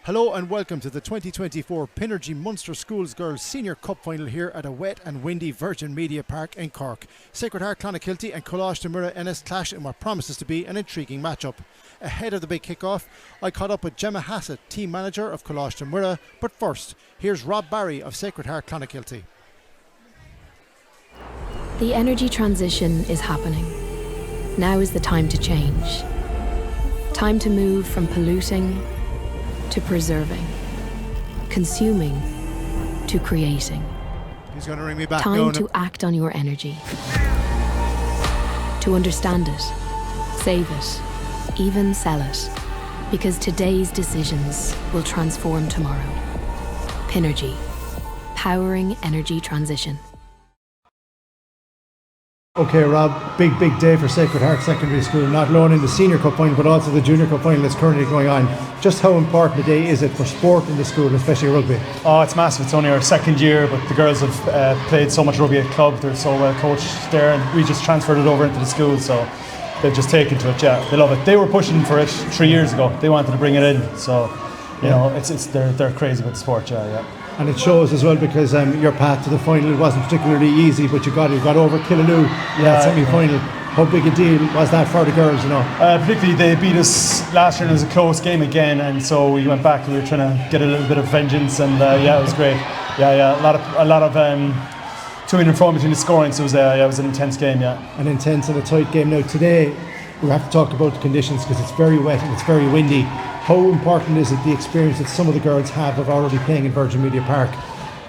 Hello and welcome to the 2024 Pinergy Munster Schools Girls Senior Cup Final here at a wet and windy Virgin Media Park in Cork. Sacred Heart Clonakilty and Colaiste Muire Ennis clash in what promises to be an intriguing matchup. Ahead of the big kick-off, I caught up with Gemma Hassett, team manager of Colaiste Muire, but first, here's Rob Barry of Sacred Heart Clonakilty. The energy transition is happening. Now is the time to change. Time to move from polluting to preserving, consuming to creating. He's going to ring me back. Time to act on your energy. To understand it, save it, even sell it. Because today's decisions will transform tomorrow. Pinergy, powering energy transition. Okay, Rob, big day for Sacred Heart Secondary School, not alone in the Senior Cup Final but also the Junior Cup Final that's currently going on. Just how important a day is it for sport in the school, especially rugby? Oh, it's massive. It's only our second year, but the girls have played so much rugby at club. They're so well coached there, and we just transferred it over into the school, so they've just taken to it. Yeah, they love it. They were pushing for it 3 years ago. They wanted to bring it in, so you know, they're crazy with the sport. Yeah. And it shows as well because your path to the final wasn't particularly easy, but you got over Killaloo in that semi-final. How big a deal was that for the girls, you know? Particularly they beat us last year and it was a close game again, and so we went back and we were trying to get a little bit of vengeance, and it was great. A lot of to and fro between the scoring, so it was an intense game. An intense and a tight game. Now today we have to talk about the conditions because it's very wet and it's very windy. How important is it, the experience that some of the girls have of already playing in Virgin Media Park?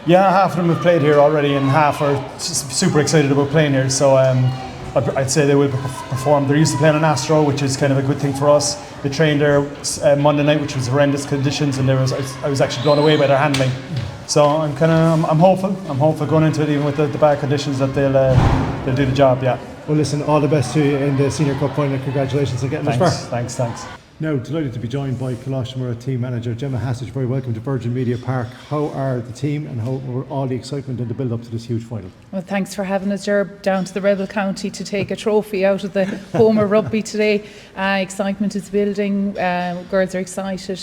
Yeah, half of them have played here already and half are super excited about playing here, so I'd say they will perform. They're used to playing on Astro, which is kind of a good thing for us. They trained there Monday night, which was horrendous conditions, and I was actually blown away by their handling. So I'm hopeful. I'm hopeful going into it, even with the bad conditions, that they'll do the job. Yeah. Well, listen, all the best to you in the Senior Cup Final. Congratulations on getting this far. Thanks. Now, delighted to be joined by Colaiste Muire team manager Gemma Hassett. Very welcome to Virgin Media Park. How are the team and how are all the excitement and the build up to this huge final? Well, thanks for having us, Gerb, down to the Rebel County to take a trophy out of the home of rugby today. Excitement is building. Girls are excited.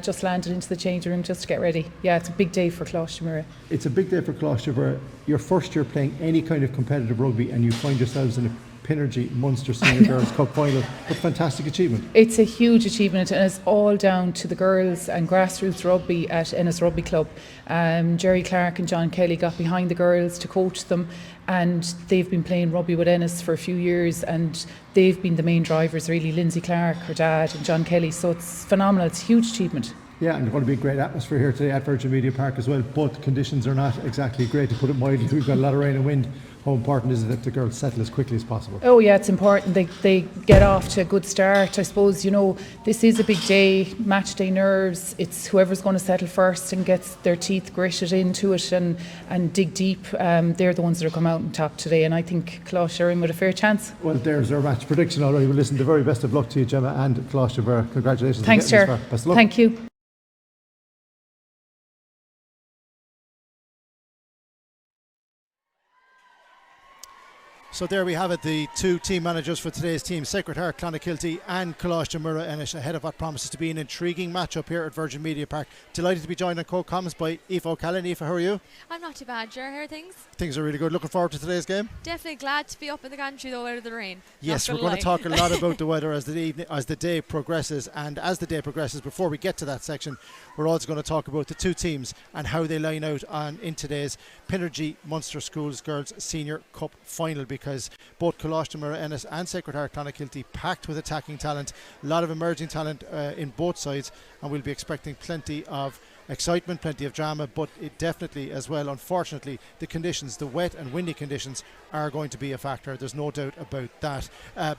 Just landed into the change room just to get ready. Yeah, it's a big day for Colaiste Muire. It's a big day for Colaiste Muire. Your first year playing any kind of competitive rugby, and you find yourselves in a Pinergy Munster Senior Girls Cup Final. What fantastic achievement. It's a huge achievement, and it's all down to the girls and grassroots rugby at Ennis Rugby Club. Jerry Clark and John Kelly got behind the girls to coach them, and they've been playing rugby with Ennis for a few years, and they've been the main drivers really. Lindsay Clark, her dad, and John Kelly, so it's phenomenal. It's a huge achievement. Yeah, and there's going to be a great atmosphere here today at Virgin Media Park as well, but conditions are not exactly great, to put it mildly. We've got a lot of rain and wind. How important is it that the girls settle as quickly as possible? Oh yeah, it's important. They get off to a good start. I suppose, you know, this is a big day, match day nerves. It's whoever's going to settle first and gets their teeth gritted into it and dig deep. They're the ones that are come out on top today, and I think Colaiste are in with a fair chance. Well, there's our match prediction already. Well, listen, the very best of luck to you, Gemma, and Colaiste Muire. Congratulations. Thanks, Ger. Best of luck. Thank you. So there we have it, the two team managers for today's team, Sacred Heart Clonakilty and Colaiste Muire Ennis, ahead of what promises to be an intriguing matchup here at Virgin Media Park. Delighted to be joined on co-comments by Aoife O'Callaghan. Aoife, how are you? I'm not too bad, Ger. How are things? Things are really good. Looking forward to today's game? Definitely glad to be up in the gantry though, out of the rain. Yes, we're going to talk a lot about the weather as the day progresses, and as the day progresses, before we get to that section, we're also going to talk about the two teams and how they line out in today's Pinergy Munster Schools Girls Senior Cup Final, because because both Colaiste, Muire, Ennis and Sacred Heart Clonakilty packed with attacking talent, a lot of emerging talent in both sides, and we'll be expecting plenty of excitement, plenty of drama, but it definitely as well, unfortunately, the conditions, the wet and windy conditions are going to be a factor. There's no doubt about that.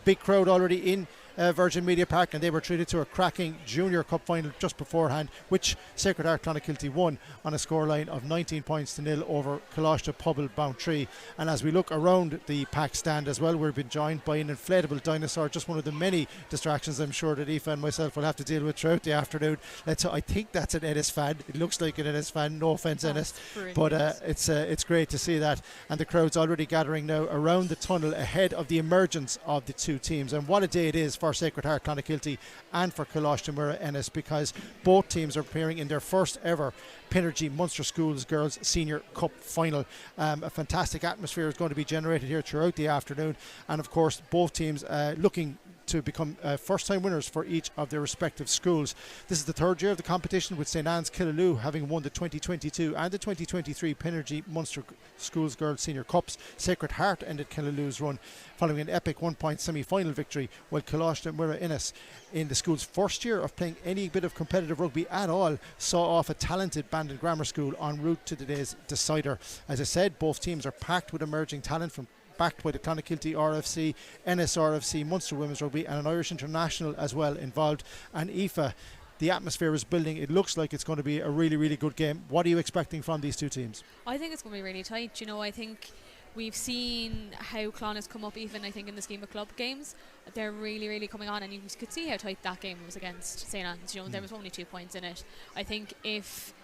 Big crowd already in Virgin Media Park, and they were treated to a cracking Junior Cup final just beforehand, which Sacred Heart Clonakilty won on a scoreline of 19 points to nil over Colaiste Pobble Bountry. And as we look around the pack stand as well, we've been joined by an inflatable dinosaur, just one of the many distractions I'm sure that Aoife and myself will have to deal with throughout the afternoon. I think that's an Ennis fan. It looks like an Ennis fan, no offence Ennis, but it's great to see that. And the crowd's already gathering now around the tunnel ahead of the emergence of the two teams. And what a day it is for Sacred Heart Clonakilty and for Colaiste Muire Ennis, because both teams are appearing in their first ever Pinergy Munster Schools Girls Senior Cup final. A fantastic atmosphere is going to be generated here throughout the afternoon, and of course both teams looking to become first-time winners for each of their respective schools. This is the third year of the competition, with St Anne's Killaloe having won the 2022 and the 2023 Pinergy Munster Schools Girls Senior Cups. Sacred Heart ended Killaloe's run following an epic one-point semi-final victory, while Colaiste Muire Ennis, in the school's first year of playing any bit of competitive rugby at all, saw off a talented Bandon Grammar School en route to today's decider. As I said, both teams are packed with emerging talent, from backed by the Clonakilty RFC, Ennis RFC, Munster Women's Rugby, and an Irish international as well involved. And Aoife, the atmosphere is building. It looks like it's going to be a really, really good game. What are you expecting from these two teams? I think it's going to be really tight. I think we've seen how Clon has come up, even I think in the scheme of club games. They're really, really coming on, and you could see how tight that game was against St Anne's. There was only 2 points in it. I think if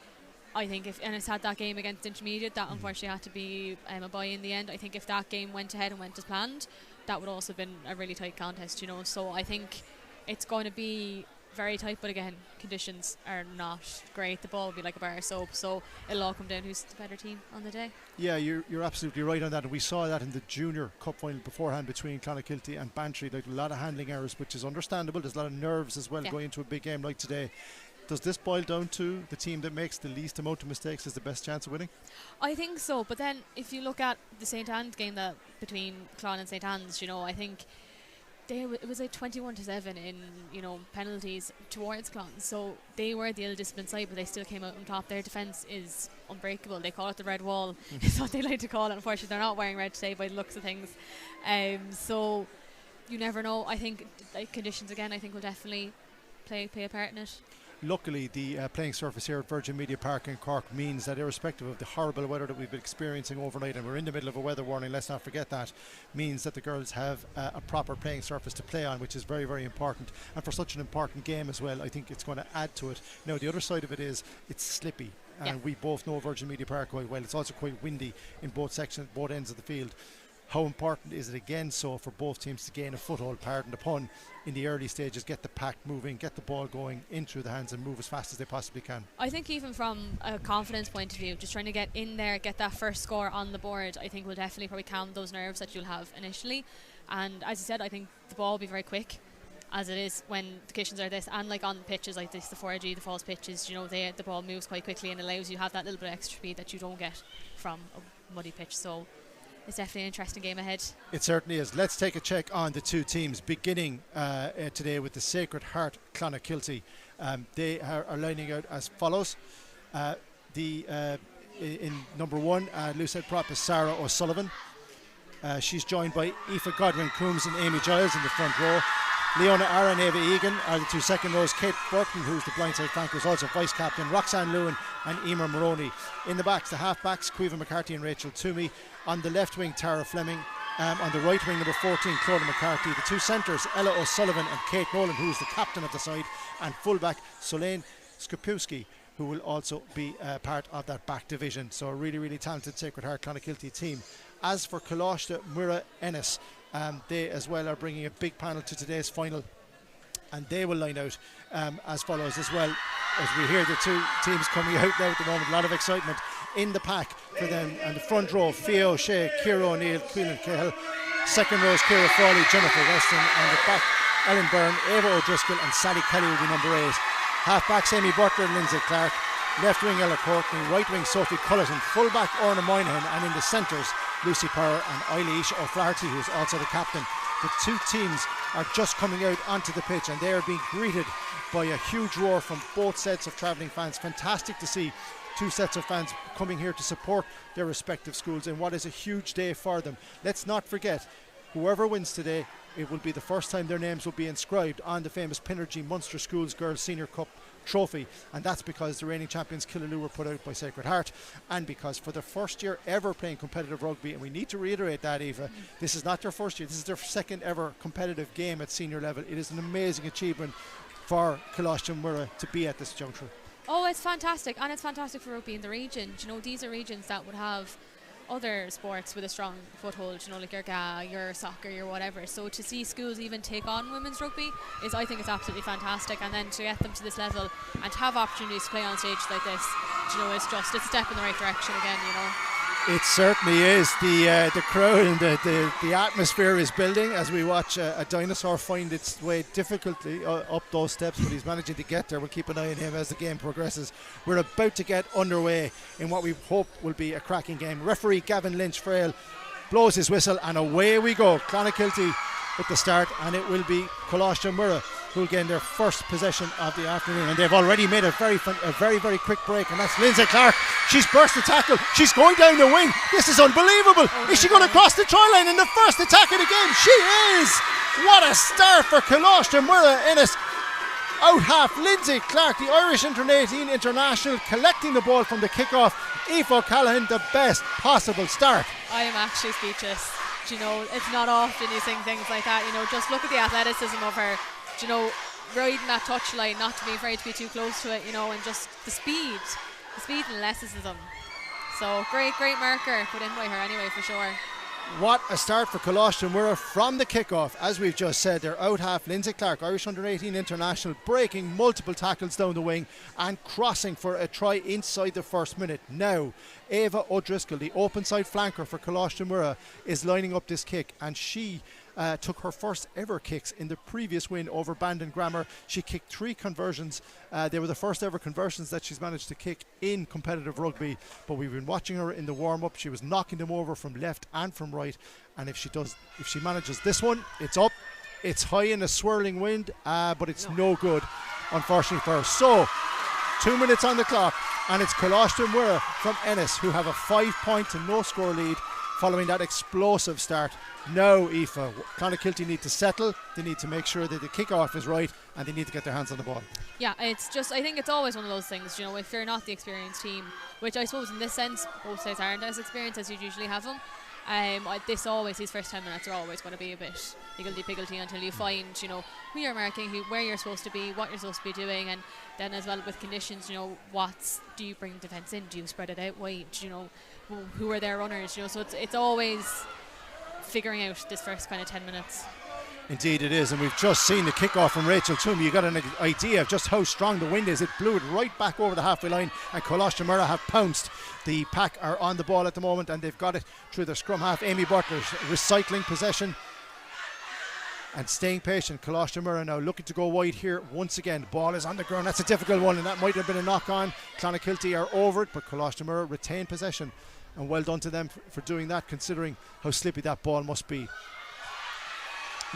Ennis had that game against Intermediate, that unfortunately had to be a bye in the end. I think if that game went ahead and went as planned, that would also have been a really tight contest, So I think it's going to be very tight, but again, conditions are not great. The ball will be like a bar of soap, so it'll all come down to who's the better team on the day. Yeah, you're absolutely right on that, and we saw that in the Junior Cup final beforehand between Clonakilty and Bantry. Like, a lot of handling errors, which is understandable. There's a lot of nerves as well going into a big game like today. Does this boil down to the team that makes the least amount of mistakes has the best chance of winning? I think so, but then if you look at the St Anne's game that between Clon and St Anne's, I think it was like 21-7 in penalties towards Clon, so they were the ill-disciplined side, but they still came out on top. Their defence is unbreakable. They call it the red wall. It's what they like to call it. Unfortunately, they're not wearing red today by the looks of things. So you never know. I think conditions again, I think will definitely play a part in it. Luckily, the playing surface here at Virgin Media Park in Cork means that, irrespective of the horrible weather that we've been experiencing overnight, and we're in the middle of a weather warning, let's not forget that, means that the girls have a proper playing surface to play on, which is very, very important. And for such an important game as well, I think it's going to add to it. Now, the other side of it is it's slippy, and we both know Virgin Media Park quite well. It's also quite windy in both sections, both ends of the field. How important is it again for both teams to gain a foothold, pardon the pun, in the early stages, get the pack moving, get the ball going in through the hands and move as fast as they possibly can? I think even from a confidence point of view, just trying to get in there, get that first score on the board, I think will definitely probably calm those nerves that you'll have initially. And as you said, I think the ball will be very quick, as it is when the conditions are this, and like on pitches like this, the 4G, the false pitches, the ball moves quite quickly and allows you to have that little bit of extra speed that you don't get from a muddy pitch. So it's definitely an interesting game ahead. It certainly is. Let's take a check on the two teams, beginning today with the Sacred Heart Clonakilty. They are lining out as follows. In number one, loose head prop is Sarah O'Sullivan. She's joined by Aoife Godwin-Coombs and Amy Giles in the front row. Leona Ara and Eva Egan are the two second rows. Kate Burton, who's the blindside flanker, is also vice captain. Roxanne Lewin and Emer Maroney. In the backs, the half backs, Caoimhe McCarthy and Rachel Toomey. On the left wing, Tara Fleming. On the right wing, number 14, Clodagh McCarthy. The two centres, Ella O'Sullivan and Kate Nolan, who's the captain of the side. And fullback, Solane Skopowski, who will also be part of that back division. So a really, really talented Sacred Heart Clonakilty team. As for Colaiste Muire Ennis, they as well are bringing a big panel to today's final, and they will line out as follows as well, as we hear the two teams coming out now at the moment. A lot of excitement in the pack for them. And the front row, Fia O'Shea, Ciara O'Neill, Quillan Cahill. Second row is Ciara Frawley, Jennifer Weston, and the back, Ellen Byrne, Ava O'Driscoll and Sally Kelly will be number 8. Half backs, Amy Butler and Lindsay Clark. Left wing, Ella Courtney. Right wing, Sophie Cullerton. Full back, Orna Moynihan. And in the centres, Lucy Power and Eilish O'Flaherty, who's also the captain. The two teams are just coming out onto the pitch, and they are being greeted by a huge roar from both sets of travelling fans. Fantastic to see two sets of fans coming here to support their respective schools in what is a huge day for them. Let's not forget, whoever wins today, it will be the first time their names will be inscribed on the famous Pinergy Munster Schools Girls Senior Cup trophy, and that's because the reigning champions Killaloe were put out by Sacred Heart, and because for the first year ever playing competitive rugby, and we need to reiterate that, Eva, this is not their first year, this is their second ever competitive game at senior level. It is an amazing achievement for Colaiste and Muire to be at this juncture. Oh, it's fantastic, and it's fantastic for rugby in the region. You know, these are regions that would have other sports with a strong foothold, you know, like your GA, your soccer, your whatever. So to see schools even take on women's rugby is, I think, it's absolutely fantastic. And then to get them to this level and to have opportunities to play on stage like this, you know, it's a step in the right direction again, you know. It certainly is. The crowd and the atmosphere is building as we watch a dinosaur find its way difficultly up those steps, but he's managing to get there. We'll keep an eye on him as the game progresses. We're about to get underway in what we hope will be a cracking game. Referee Gavin Lynch-Frail blows his whistle, and away we go. Clonakilty with the start, and it will be Colaiste and Muire who'll gain their first possession of the afternoon, and they've already made a very quick break, and that's Lindsay Clark. She's burst the tackle, she's going down the wing. This is unbelievable. Is she going to cross the try line in the first attack of the game? She is. What a start for Colaiste and Muire Ennis. Out half, Lindsay Clark, the Irish Under-18 international, collecting the ball from the kickoff. Aoife O'Callaghan, the best possible start. I am actually speechless. You know, it's not often you sing things like that. You know, just look at the athleticism of her. You know, riding that touchline, not to be afraid to be too close to it, you know, and just the speed and athleticism. So great marker put in by her anyway, for sure. What a start for Colaiste and Muire from the kickoff. As we've just said, they're out half. Lindsay Clark, Irish Under-18 international, breaking multiple tackles down the wing and crossing for a try inside the first minute. Now, Ava O'Driscoll, the open side flanker for Colaiste and Muire, is lining up this kick, and she took her first ever kicks in the previous win over Bandon Grammar. She kicked 3 conversions. They were the first ever conversions that she's managed to kick in competitive rugby, but we've been watching her in the warm-up. She was knocking them over from left and from right, and if she manages this one, it's up. It's high in a swirling wind, but it's no good, unfortunately for her. So 2 minutes on the clock, and it's Colaiste and Muire from Ennis who have a 5-point to no score lead following that explosive start. Now, Aoife, Clonakilty need to settle. They need to make sure that the kick-off is right, and they need to get their hands on the ball. Yeah, it's just, I think it's always one of those things, you know, if you're not the experienced team, which I suppose in this sense both sides aren't as experienced as you'd usually have them. These first 10 minutes are always going to be a bit higgledy-piggledy until you find, you know, who you're marking, where you're supposed to be, what you're supposed to be doing, and then as well with conditions, you know, do you bring defence in, do you spread it out wide, you know, who are their runners, you know, so it's always figuring out this first kind of 10 minutes. Indeed it is, and we've just seen the kick-off from Rachel Toomey. You got an idea of just how strong the wind is. It blew it right back over the halfway line, and Colaiste and Muire have pounced. The pack are on the ball at the moment, and they've got it through their scrum half. Amy Butler recycling possession and staying patient. Colaiste and Muire now looking to go wide here once again. The ball is on the ground. That's a difficult one, and that might have been a knock-on. Clonakilty are over it, but Colaiste and Muire retain possession, and well done to them for doing that, considering how slippy that ball must be.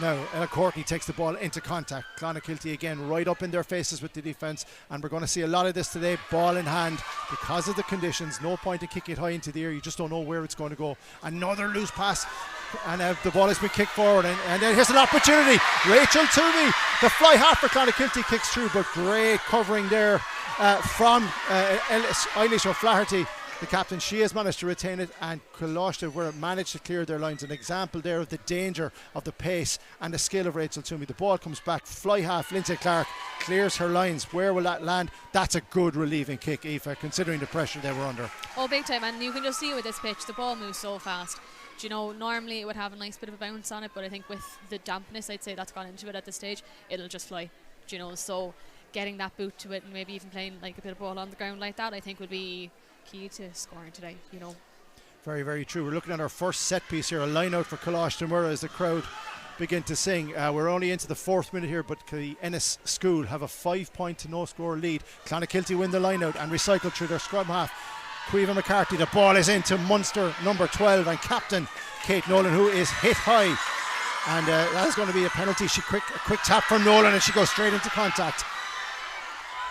Now, Ella Courtney takes the ball into contact. Clonakilty again right up in their faces with the defence, and we're going to see a lot of this today, ball in hand, because of the conditions. No point in kicking it high into the air, you just don't know where it's going to go. Another loose pass, and the ball has been kicked forward, and then here's an opportunity. Rachel Toomey, the fly half for Clonakilty, kicks through, but great covering there from Eilish O'Flaherty, the captain. She has managed to retain it, and Colaiste were managed to clear their lines. An example there of the danger of the pace and the skill of Rachel Toomey. The ball comes back, fly half, Lindsay Clark clears her lines. Where will that land? That's a good relieving kick, Aoife, considering the pressure they were under. Oh, big time, and you can just see with this pitch, the ball moves so fast. Do you know, normally it would have a nice bit of a bounce on it, but I think with the dampness, I'd say, that's gone into it at this stage, it'll just fly. Do you know, so getting that boot to it and maybe even playing like a bit of ball on the ground like that, I think would be key to scoring today, you know. Very, very true. We're looking at our first set piece here, a line out for Colaiste and Muire as the crowd begin to sing. We're only into the 4th minute here, but the Ennis School have a 5-point to no score lead. Clonakilty win the line out and recycle through their scrum half. Caoimhe McCarthy, the ball is into Munster number 12 and captain Kate Nolan, who is hit high, and that is going to be a penalty. A quick tap from Nolan and she goes straight into contact.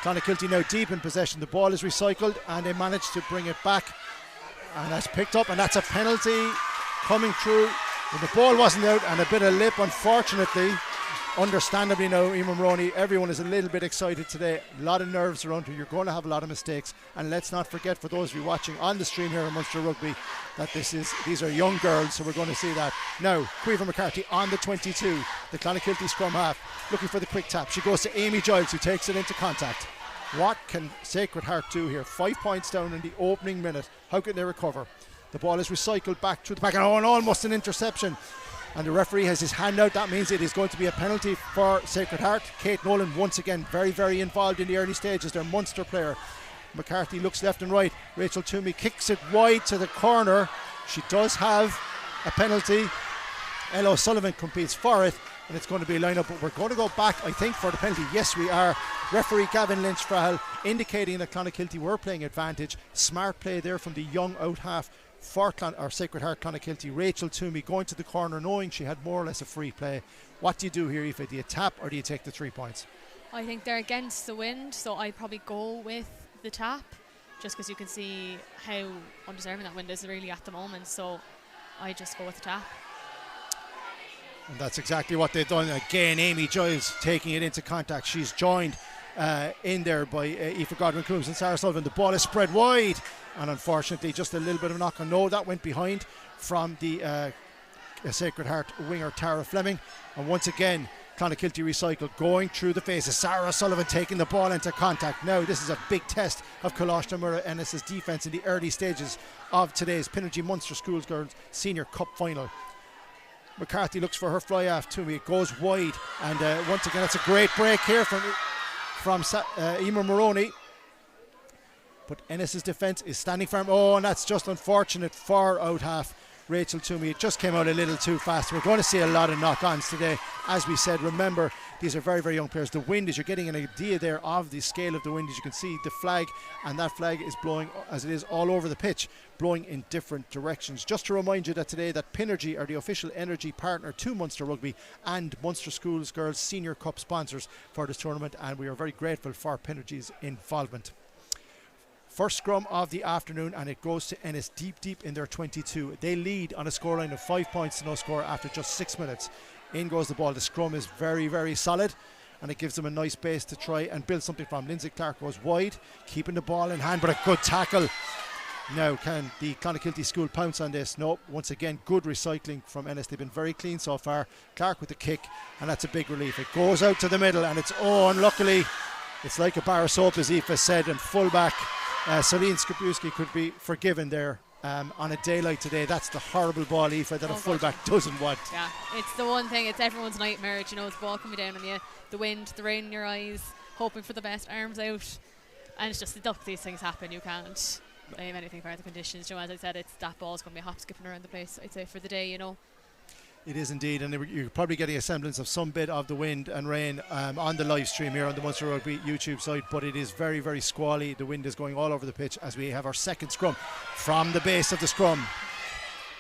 Clonakilty now deep in possession. The ball is recycled and they manage to bring it back, and that's picked up, and that's a penalty coming through when the ball wasn't out, and a bit of lip, unfortunately. Understandably now, Emer Maroney, everyone is a little bit excited today. A lot of nerves around here. You're going to have a lot of mistakes, and let's not forget, for those of you watching on the stream here in Munster Rugby, that these are young girls, so we're going to see that. Now, Caoimhe McCarthy on the 22, the Clonakilty scrum half, looking for the quick tap. She goes to Amy Giles, who takes it into contact. What can Sacred Heart do here? 5 points down in the opening minute. How can they recover? The ball is recycled back through the back, and almost an interception. And the referee has his hand out. That means it is going to be a penalty for Sacred Heart. Kate Nolan, once again, very, very involved in the early stages. Their Munster player. McCarthy looks left and right. Rachel Toomey kicks it wide to the corner. She does have a penalty. Ella O'Sullivan competes for it, and it's going to be a line-up. But we're going to go back, I think, for the penalty. Yes, we are. Referee Gavin Lynch-Frahal indicating that Clonakilty were playing advantage. Smart play there from the young out half for Sacred Heart Clonakilty. Rachel Toomey going to the corner knowing she had more or less a free play. What do you do here, Aoife? Do you tap or do you take the 3 points? I think they're against the wind, so I'd probably go with the tap, just because you can see how undeserving that wind is really at the moment. So I just go with the tap. And that's exactly what they've done. Again, Amy Giles taking it into contact. She's joined in there by Aoife Godwin-Coombs and Sarah Sullivan. The ball is spread wide, and unfortunately just a little bit of a knock on. No, that went behind from the Sacred Heart winger Tara Fleming. And once again, Clonakilty recycled, going through the faces. Sarah Sullivan taking the ball into contact. Now this is a big test of Colaiste Muire Ennis's defence in the early stages of today's Pinergy Munster Schools Girls Senior Cup Final. McCarthy looks for her fly half to me. It goes wide, and once again it's a great break here from Emer Maroney. But Ennis's defence is standing firm. Oh, and that's just unfortunate for out half Rachel Toomey. It just came out a little too fast. We're going to see a lot of knock-ons today. As we said, remember, these are very, very young players. The wind is, you're getting an idea there of the scale of the wind. As you can see, the flag, and that flag is blowing, as it is all over the pitch, blowing in different directions. Just to remind you that today that Pinergy are the official energy partner to Munster Rugby and Munster Schools Girls Senior Cup sponsors for this tournament, and we are very grateful for Pinergy's involvement. First scrum of the afternoon, and it goes to Ennis deep in their 22. They lead on a scoreline of 5 points to no score after just 6 minutes. In goes the ball. The scrum is very, very solid, and it gives them a nice base to try and build something from. Lindsay Clark goes wide, keeping the ball in hand, but a good tackle. Now, can the Clonakilty school pounce on this? No. Once again, good recycling from Ennis. They've been very clean so far. Clark with the kick, and that's a big relief. It goes out to the middle, and it's, unluckily, it's like a bar of soap, as Aoife said, and full-back Celine Skopowski could be forgiven there on a day like today. That's the horrible ball, Aoife, that a fullback doesn't want. Yeah, it's the one thing, it's everyone's nightmare. You know, the ball coming down on you, the wind, the rain in your eyes, hoping for the best, arms out, and it's just, these things happen. You can't blame anything for the conditions. You know, as I said, it's that ball's going to be hop skipping around the place, I'd say, for the day, you know. It is indeed, and you're probably getting a semblance of some bit of the wind and rain on the live stream here on the Munster Rugby YouTube site, but it is very, very squally. The wind is going all over the pitch as we have our second scrum. From the base of the scrum,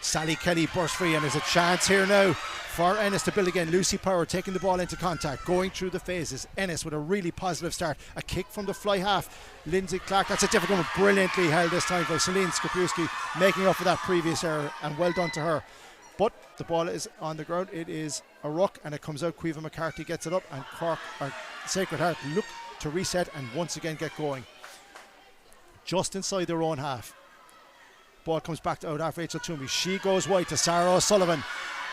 Sally Kelly bursts free, and there's a chance here now for Ennis to build again. Lucy Power taking the ball into contact, going through the phases. Ennis with a really positive start. A kick from the fly half. Lindsay Clark, that's a difficult one, brilliantly held this time by Celine Skopowski, making up for that previous error, and well done to her. But the ball is on the ground. It is a ruck, and it comes out. Caoimhe McCarthy gets it up, and Cork, or Sacred Heart, look to reset and once again get going. Just inside their own half. Ball comes back to out half Rachel Toomey. She goes wide to Sarah O'Sullivan,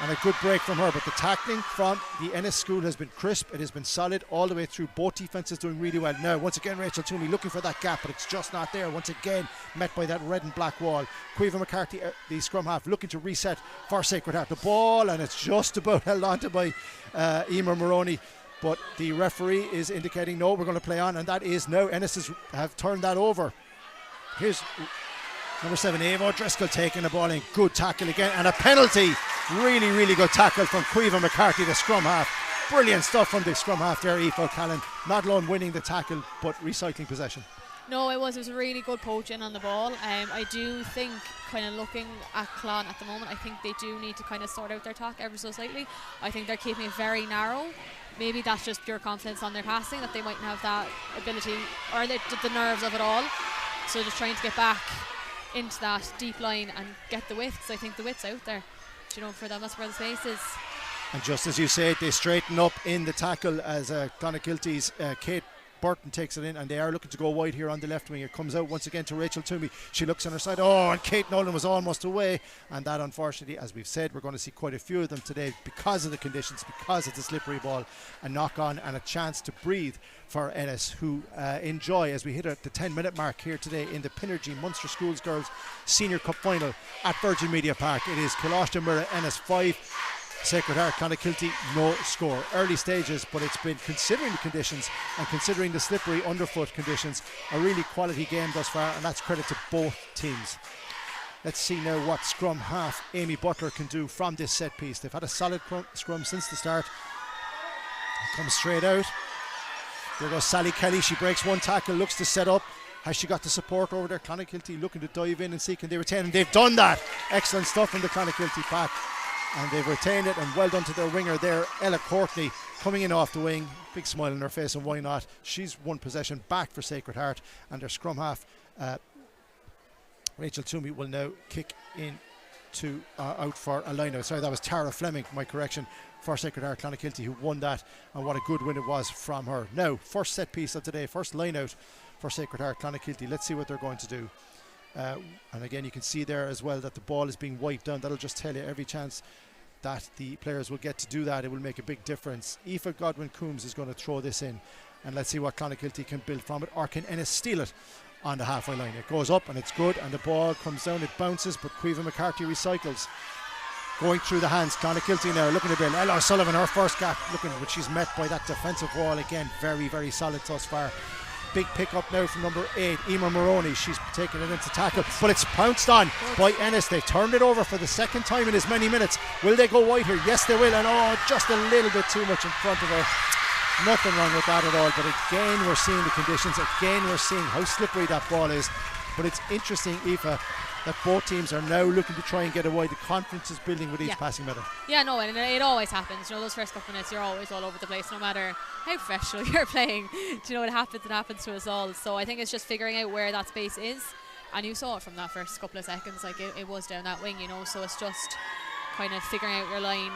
and a good break from her. But the tackling from the Ennis school has been crisp. It has been solid all the way through. Both defences doing really well. Now, once again, Rachel Toomey looking for that gap, but it's just not there. Once again, met by that red and black wall. Caoimhe McCarthy, the scrum half, looking to reset for Sacred Heart. The ball, and it's just about held onto by Emer Maroney. But the referee is indicating, no, we're going to play on, and that is now. Ennis have turned that over. Here's number 7, Ava O'Driscoll taking the ball in. Good tackle again, and a penalty. Really, really good tackle from Caoimhe McCarthy, the scrum half. Brilliant stuff from the scrum half there, Aoife O'Callaghan. Not alone winning the tackle, but recycling possession. No, it was a really good poaching on the ball. I do think, kind of looking at Clon at the moment, I think they do need to kind of sort out their attack ever so slightly. I think they're keeping it very narrow. Maybe that's just pure confidence on their passing, that they mightn't have that ability or the nerves of it all. So just trying to get back into that deep line and get the width, because I think the width's out there. You know, for them, that's where the space is. And just as you said, they straighten up in the tackle as Clonakilty's Kate Burton takes it in, and they are looking to go wide here on the left wing. It comes out once again to Rachel Toomey. She looks on her side. Oh, and Kate Nolan was almost away. And that, unfortunately, as we've said, we're going to see quite a few of them today because of the conditions, because it's a slippery ball. A knock on and a chance to breathe for Ennis, who enjoy, as we hit at the 10-minute mark here today in the Pinergy Munster Schools Girls Senior Cup Final at Virgin Media Park. It is Colaiste, Muire, Ennis 5. Sacred Heart, Clonakilty, no score. Early stages, but it's been, considering the conditions and considering the slippery underfoot conditions, a really quality game thus far, and that's credit to both teams. Let's see now what scrum half Amy Butler can do from this set piece. They've had a solid scrum since the start. Comes straight out. There goes Sally Kelly. She breaks one tackle, looks to set up. Has she got the support over there? Clonakilty looking to dive in and see can they retain, and they've done that. Excellent stuff from the Clonakilty pack. And they've retained it, and well done to their winger there, Ella Courtney, coming in off the wing. Big smile on her face, and why not? She's won possession back for Sacred Heart, and their scrum half, Rachel Toomey, will now kick in to out for a line out. Sorry, that was Tara Fleming, my correction, for Sacred Heart Clonakilty, who won that, and what a good win it was from her. Now, first set piece of today, first line out for Sacred Heart Clonakilty. Let's see what they're going to do. And again, you can see there as well that the ball is being wiped down. That'll just tell you every chance that the players will get to do that, it will make a big difference. Aoife Godwin-Coombs is going to throw this in, and let's see what Clonakilty can build from it, or can Ennis steal it on the halfway line. It goes up and it's good, and the ball comes down, it bounces, but Caoimhe McCarthy recycles. Going through the hands, Clonakilty now looking to build. Ella O'Sullivan, her first gap, looking, but she's met by that defensive wall again. Very, very solid thus far. Big pick up now from number 8, Emer Maroney. She's taking it into tackle, but it's pounced on by Ennis. They turned it over for the second time in as many minutes. Will they go wide here? Yes, they will. And oh, just a little bit too much in front of her. Nothing wrong with that at all. But again, we're seeing the conditions. Again, we're seeing how slippery that ball is. But it's interesting, Aoife, that both teams are now looking to try and get away. The confidence is building with each passing medal. Yeah, no, and it always happens. You know, those first couple minutes, you're always all over the place, no matter how professional you're playing. Do you know, it happens to us all. So I think it's just figuring out where that space is. And you saw it from that first couple of seconds, like it was down that wing, you know. So it's just kind of figuring out your line,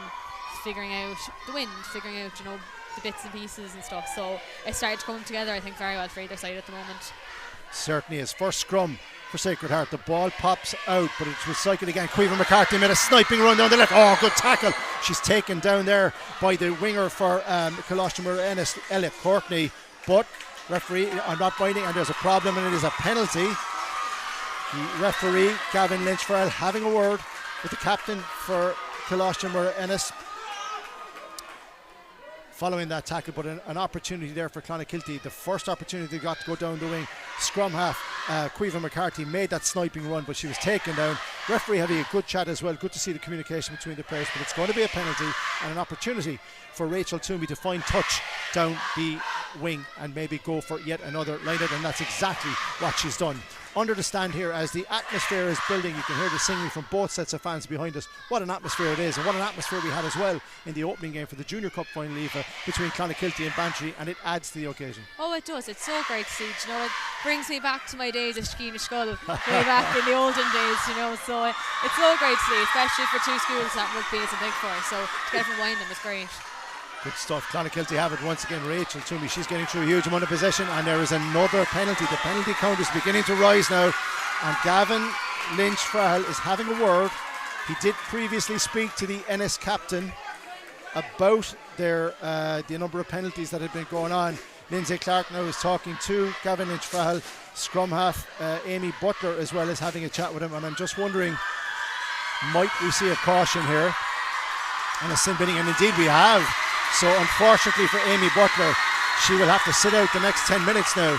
figuring out the wind, figuring out, you know, the bits and pieces and stuff. So it started to come together, I think, very well for either side at the moment. Certainly is. First scrum for Sacred Heart. The ball pops out, but it's recycled again. Caoimhe McCarthy made a sniping run down the left. Oh, good tackle. She's taken down there by the winger for Colaiste Muire Ennis, Ella Courtney. But referee are not biting, and there's a problem, and it is a penalty. The referee, Gavin Lynch-Farrell, having a word with the captain for Colaiste Muire Ennis following that tackle, but an opportunity there for Clonakilty. The first opportunity they got to go down the wing. Scrum half, Caoimhe McCarthy made that sniping run, but she was taken down. Referee having a good chat as well. Good to see the communication between the players, but it's going to be a penalty and an opportunity for Rachel Toomey to find touch down the wing and maybe go for yet another line out, and that's exactly what she's done. Under the stand here, as the atmosphere is building, you can hear the singing from both sets of fans behind us. What an atmosphere it is, and what an atmosphere we had as well in the opening game for the Junior Cup final, Aoife, between Clonakilty and Bantry, and it adds to the occasion. Oh, it does. It's so great to see. You know, it brings me back to my days at Skeena Skull, way back in the olden days, you know. So it's so great to see, especially for two schools that rugby isn't big for. So to get from Wyndham is great. Good stuff. Clonakilty have it once again. Rachel Toomey, she's getting through a huge amount of possession, and there is another penalty. The penalty count is beginning to rise now, and Gavin Lynch-Farrell is having a word. He did previously speak to the Ennis captain about their the number of penalties that had been going on. Lindsay Clark now is talking to Gavin Lynch-Farrell. Scrum half Amy Butler as well as having a chat with him, and I'm just wondering, might we see a caution here and a sin binning? And indeed we have. So unfortunately for Amy Butler, she will have to sit out the next 10 minutes now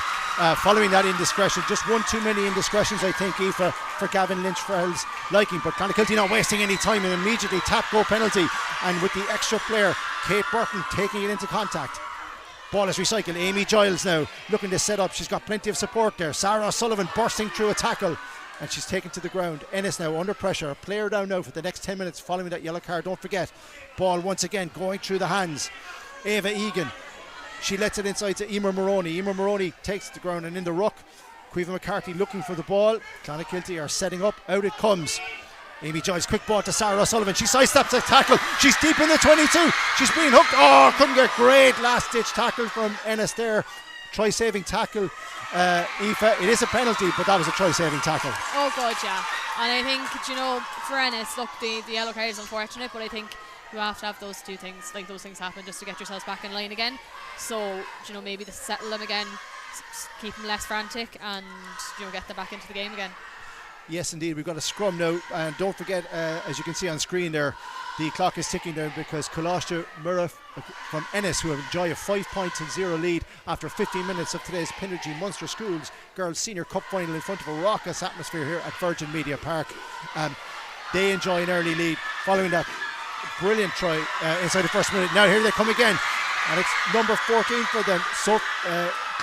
following that indiscretion. Just one too many indiscretions, I think, Aoife, for Gavin Lynch-Farrell's liking. But Clonakilty not wasting any time, and immediately tap goal penalty, and with the extra player Kate Burton taking it into contact. Ball is recycled. Amy Giles now looking to set up. She's got plenty of support there. Sarah O'Sullivan bursting through a tackle, and she's taken to the ground. Ennis now under pressure. A player down now for the next 10 minutes following that yellow card. Don't forget. Ball once again going through the hands. Ava Egan. She lets it inside to Emer Moroney. Emer Moroney takes it to the ground and in the ruck. Caoimhe McCarthy looking for the ball. Clonakilty are setting up. Out it comes. Amy Giles, quick ball to Sarah O'Sullivan. She sidesteps a tackle. She's deep in the 22. She's being hooked. Oh, couldn't get great last ditch tackle from Ennis there. Try saving tackle. Aoife, it is a penalty, but that was a try saving tackle. Oh God, yeah. And I think, you know, for Ennis, look, the yellow card is unfortunate, but I think you have to have those two things, like those things happen just to get yourselves back in line again. So, you know, maybe to settle them again, keep them less frantic, and, you know, get them back into the game again. Yes, indeed. We've got a scrum now, and don't forget, as you can see on screen there, the clock is ticking down because Colaiste Muire from Ennis, who enjoy a 5 points and 0 lead after 15 minutes of today's Pinergy Munster Schools Girls Senior Cup final in front of a raucous atmosphere here at Virgin Media Park. They enjoy an early lead following that brilliant try inside the first minute. Now here they come again, and it's number 14 for them. So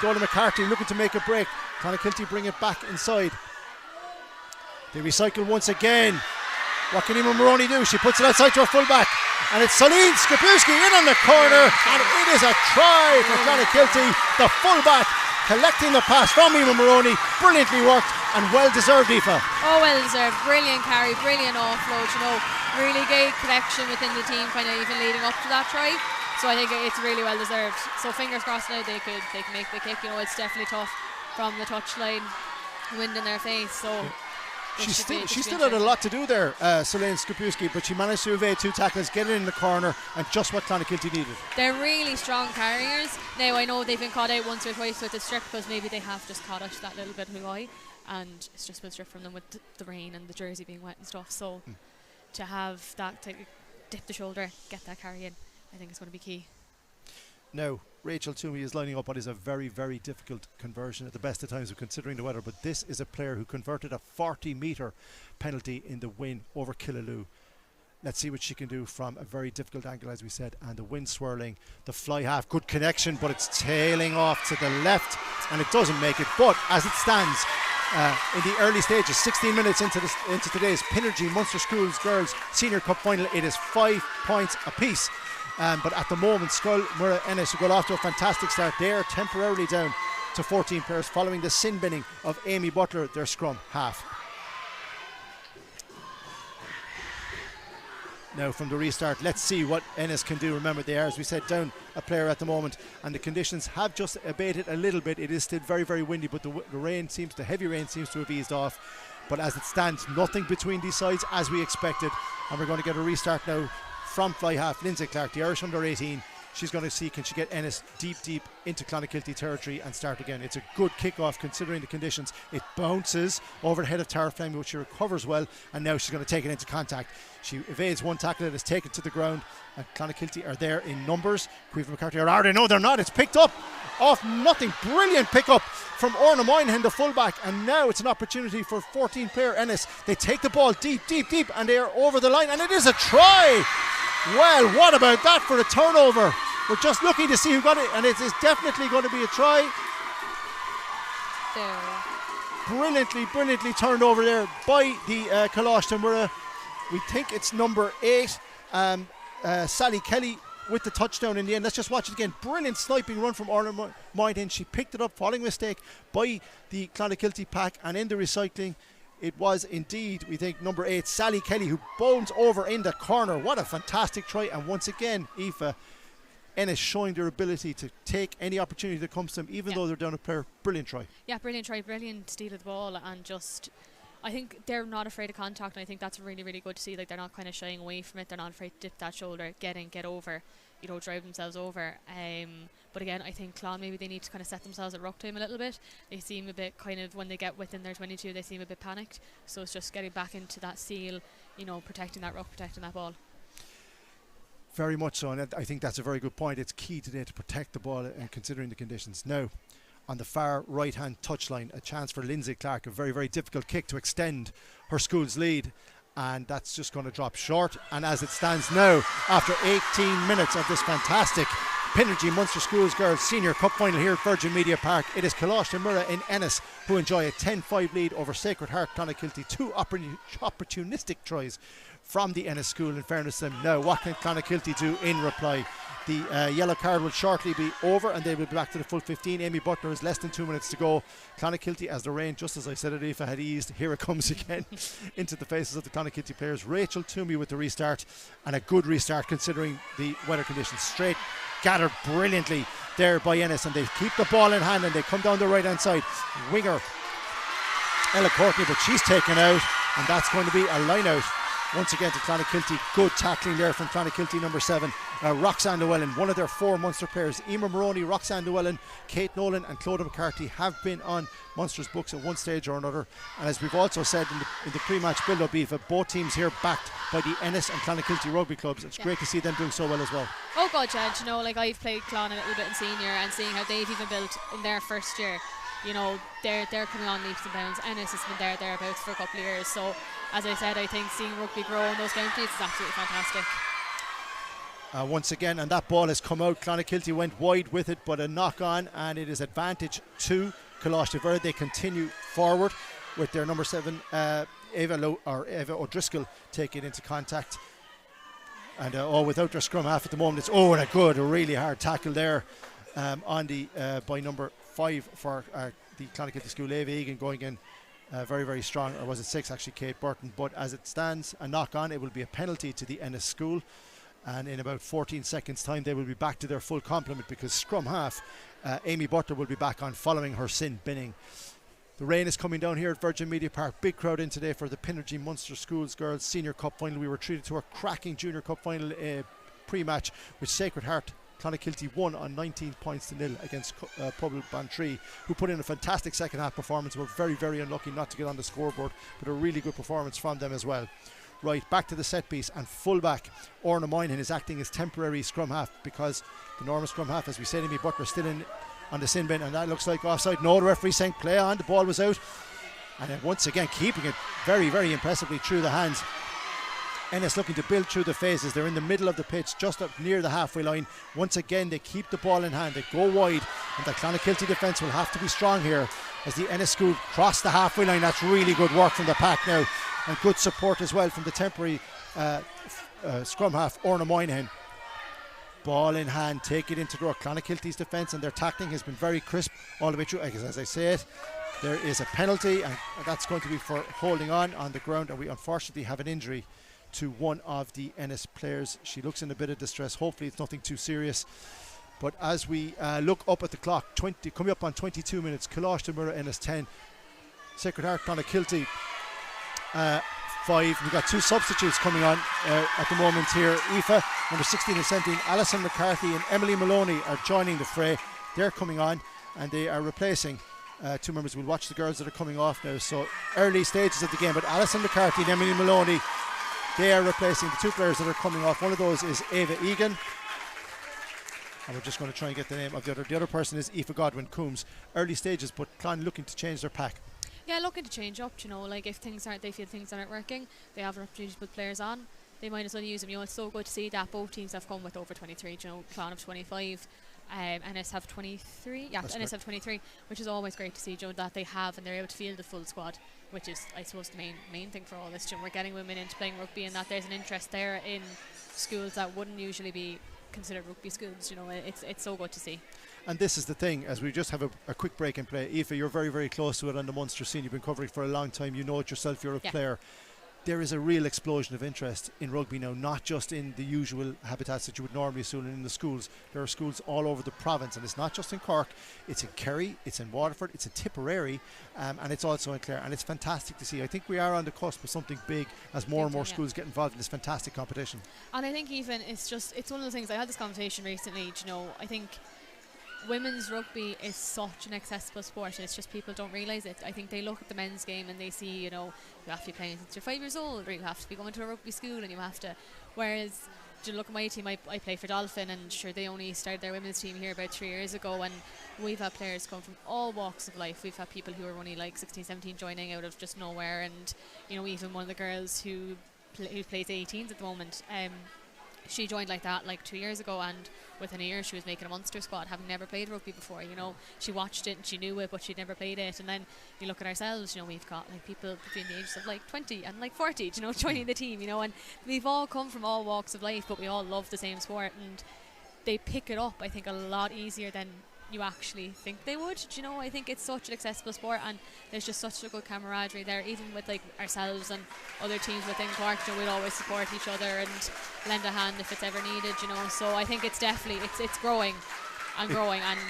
Dora McCarthy looking to make a break. Clonakilty bring it back inside. They recycle once again. What can Emer Moroney do? She puts it outside to her fullback, and it's Celine Skapowski in on the corner, and it is a try for Clonakilty. The fullback collecting the pass from Emer Moroney. Brilliantly worked and well deserved, Aoife. Oh, well deserved. Brilliant carry, brilliant offload, you know, really great connection within the team, kind of even leading up to that try. So I think it's really well deserved. So fingers crossed now they can make the kick. You know, it's definitely tough from the touchline, wind in their face. So. Yeah. She still had a lot to do there, Celine Skapowski, but she managed to evade 2 tackles, get it in the corner, and just what Clonakilty needed. They're really strong carriers. Now, I know they've been caught out once or twice with the strip because maybe they have just caught out that little bit too high, and it's just been stripped from them with the rain and the jersey being wet and stuff. So to have that, to dip the shoulder, get that carry in, I think it's going to be key. Now, Rachel Toomey is lining up what is a very, very difficult conversion at the best of times, considering the weather, but this is a player who converted a 40-metre penalty in the win over Killaloe. Let's see what she can do from a very difficult angle, as we said, and the wind swirling, the fly half, good connection, but it's tailing off to the left, and it doesn't make it. But as it stands, in the early stages, 16 minutes into today's Pinergy Munster Schools Girls Senior Cup final, it is 5 points apiece. But at the moment, Scull, Muire, Ennis, who got off to a fantastic start, they are temporarily down to 14 players following the sin binning of Amy Butler, their scrum half. Now from the restart, let's see what Ennis can do. Remember, they are, as we said, down a player at the moment, and the conditions have just abated a little bit. It is still very, very windy, but the heavy rain seems to have eased off. But as it stands, nothing between these sides as we expected, and we're going to get a restart now from fly half. Lindsay Clark, the Irish under 18, she's going to see can she get Ennis deep into Clonakilty territory and start again. It's a good kick-off considering the conditions. It bounces over the head of Tara Fleming, which she recovers well, and now she's going to take it into contact. She evades one tackle, it is taken to the ground, and Clonakilty are there in numbers. Caoimhe McCarthy are they? No, they're not. It's picked up off nothing. Brilliant pick-up from Orna Moynihan, the fullback, and now it's an opportunity for 14-player Ennis. They take the ball deep, and they are over the line, and it is a try. Well, what about that for a turnover? We're just looking to see who got it, and it is definitely going to be a try. There. Brilliantly turned over there by the Colaiste Muire. We think it's number 8, Sally Kelly, with the touchdown in the end. Let's just watch it again. Brilliant sniping run from Orla Moynihan. She picked it up following a mistake by the Clonakilty pack, and in the recycling, it was indeed, we think, number 8, Sally Kelly, who bones over in the corner. What a fantastic try. And once again, Aoife, Ennis showing their ability to take any opportunity that comes to them, even though they're down a player. Brilliant try. Yeah, brilliant try, brilliant steal of the ball, and just, I think they're not afraid of contact, and I think that's really, really good to see. Like, they're not kind of shying away from it. They're not afraid to dip that shoulder, get over, you know, drive themselves over. But again, I think Clon, maybe they need to kind of set themselves at ruck time a little bit. They seem a bit kind of, when they get within their 22, they seem a bit panicked. So it's just getting back into that seal, you know, protecting that ruck, protecting that ball. Very much so, and I think that's a very good point. It's key today to protect the ball and considering the conditions. Now, on the far right-hand touchline, a chance for Lindsay Clark, a very, very difficult kick to extend her school's lead, and that's just going to drop short. And as it stands now, after 18 minutes of this fantastic Pinergy Munster Schools Girls Senior Cup Final here at Virgin Media Park. It is Colaiste and Muire in Ennis who enjoy a 10-5 lead over Sacred Heart Clonakilty. Two opportunistic tries from the Ennis school, in fairness to them. Now, what can Clonakilty do in reply? The yellow card will shortly be over and they will be back to the full 15. Amy Butler has less than 2 minutes to go. Clonakilty, as the rain, just as I said it, Aoife, had eased, here it comes again into the faces of the Clonakilty players. Rachel Toomey with the restart, and a good restart considering the weather conditions. Straight gathered brilliantly there by Ennis, and they keep the ball in hand and they come down the right hand side. Winger Ella Courtney, but she's taken out, and that's going to be a line out once again to Clonakilty. Good tackling there from Clonakilty number 7, Roxanne Llewellyn, one of their 4 Munster players. Emer Maroney, Roxanne Llewellyn, Kate Nolan and Clodagh McCarthy have been on Munster's books at one stage or another, and as we've also said in the pre-match build-up, Aoife, both teams here backed by the Ennis and Clonakilty rugby clubs. It's great to see them doing so well as well. Oh god, yeah, you know, like I've played Clon a little bit in senior, and seeing how they've even built in their first year, you know, they're coming on leaps and bounds. Ennis has been thereabouts for a couple of years, so as I said, I think seeing rugby grow in those counties is absolutely fantastic. Once again, and that ball has come out. Clonakilty went wide with it, but a knock on, and it is advantage to Colaiste Verde. They continue forward with their number 7 Eva O'Driscoll taking into contact, and without their scrum half at the moment. It's and a really hard tackle there on the by number 5 for the Clonakilty school, Eva Egan, going in very, very strong, or was it 6 actually, Kate Burton. But as it stands, a knock on, it will be a penalty to the Ennis school, and in about 14 seconds time they will be back to their full complement, because scrum half Amy Butler will be back on following her sin binning. The rain is coming down here at Virgin Media Park. Big crowd in today for the Pinergy Munster Schools Girls Senior Cup Final. We were treated to a cracking Junior Cup Final pre-match, with Sacred Heart Clonakilty won on 19 points to nil against Public Bantry, who put in a fantastic second half performance. Were very, very unlucky not to get on the scoreboard, but a really good performance from them as well. Right, back to the set piece, and fullback Orna Moynihan is acting as temporary scrum half, because the normal scrum half, as we said, Amy Butler still in on the sin bin, and that looks like offside. No, the referee saying play on, the ball was out, and then once again keeping it very, very impressively through the hands. Ennis looking to build through the phases. They're in the middle of the pitch, just up near the halfway line. Once again they keep the ball in hand, they go wide, and the Clonakilty defence will have to be strong here as the Ennis school cross the halfway line. That's really good work from the pack now, and good support as well from the temporary scrum half Orna Moynihan. Ball in hand, take it into the Clonakilty's defence, and their tackling has been very crisp all the way through. As I say it, there is a penalty, and that's going to be for holding on the ground, and we unfortunately have an injury to one of the Ennis players. She looks in a bit of distress. Hopefully it's nothing too serious. But as we look up at the clock, coming up on 22 minutes, Colaiste Muire Ennis 10, Sacred Heart Clonakilty 5. We've got 2 substitutes coming on at the moment here. Aoife, number 16 and 17, Alison McCarthy and Emily Maloney are joining the fray. They're coming on, and they are replacing 2 members. We'll watch the girls that are coming off now. So early stages of the game, but Alison McCarthy and Emily Maloney, they are replacing the 2 players that are coming off. One of those is Ava Egan, and we're just going to try and get the name of the other. The other person is Aoife Godwin Coombs. Early stages, but Clon looking to change their pack. Yeah, looking to change up, you know, like if they feel things aren't working, they have an opportunity to put players on, they might as well use them. You know, it's so good to see that both teams have come with over 23, you know, Clon have 25, Ennis have 23, Ennis have 23, which is always great to see, Joe, that they have, and they're able to field the full squad, which is, I suppose, the main thing for all this, Jim. We're getting women into playing rugby, and that there's an interest there in schools that wouldn't usually be considered rugby schools. You know, it's so good to see. And this is the thing, as we just have a quick break and play. Aoife, you're very, very close to it on the Munster scene. You've been covering it for a long time. You know it yourself. You're a player. There is a real explosion of interest in rugby now, not just in the usual habitats that you would normally assume in the schools. There are schools all over the province, and it's not just in Cork. It's in Kerry, it's in Waterford, it's in Tipperary, and it's also in Clare. And it's fantastic to see. I think we are on the cusp of something big as more and more schools get involved in this fantastic competition. And I think even it's one of the things, I had this conversation recently, you know, I think women's rugby is such an accessible sport, and it's just people don't realise it. I think they look at the men's game and they see, you know, you have to be playing since you're 5 years old, or you have to be going to a rugby school, and you have to, whereas, you look at my team, I play for Dolphin, and sure, they only started their women's team here about 3 years ago, and we've had players come from all walks of life. We've had people who are only like 16, 17 joining out of just nowhere, and, you know, even one of the girls who plays 18s at the moment, she joined like that like 2 years ago, and within a year she was making a Munster squad, having never played rugby before. You know, she watched it and she knew it, but she'd never played it. And then you look at ourselves, you know, we've got like people between the ages of like 20 and like 40, you know, joining the team, you know, and we've all come from all walks of life, but we all love the same sport, and they pick it up, I think, a lot easier than you actually think they would. You know, I think it's such an accessible sport, and there's just such a good camaraderie there, even with like ourselves and other teams within Cork. You know, we'll always support each other and lend a hand if it's ever needed, you know. So I think it's definitely it's growing and growing, and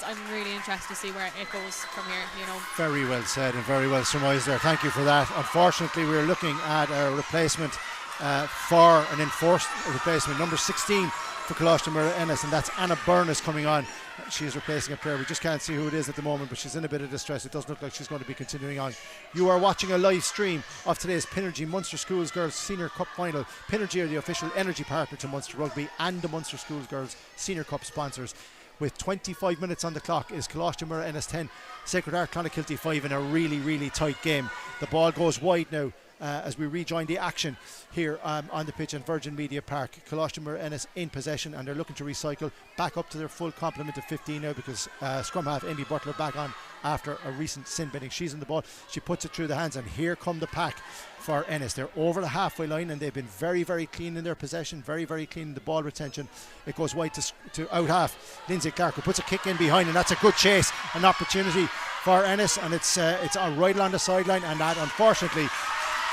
I'm really interested to see where it goes from here, you know. Very well said and very well surmised there. Thank you for that. Unfortunately, we're looking at a replacement for an enforced replacement, number 16 for Colaiste Muire Ennis, and that's Anna Byrne is coming on. She's replacing a player. We just can't see who it is at the moment, but she's in a bit of distress. It doesn't look like she's going to be continuing on. You are watching a live stream of today's Pinergy Munster Schools Girls Senior Cup Final. Pinergy are the official energy partner to Munster Rugby and the Munster Schools Girls Senior Cup sponsors. With 25 minutes on the clock is Colaiste Muire Ennis 10, Sacred Heart Clonakilty 5 in a really, really tight game. The ball goes wide now as we rejoin the action here on the pitch in Virgin Media Park. Colaiste Muire Ennis in possession, and they're looking to recycle back up to their full complement of 15 now, because scrum half Amy Butler back on after a recent sin binning. She's in the ball, she puts it through the hands, and here come the pack for Ennis. They're over the halfway line, and they've been very, very clean in their possession, very, very clean in the ball retention. It goes wide to out half. Lindsay Clark, who puts a kick in behind, and that's a good chase, an opportunity for Ennis, and it's right along the sideline, and that unfortunately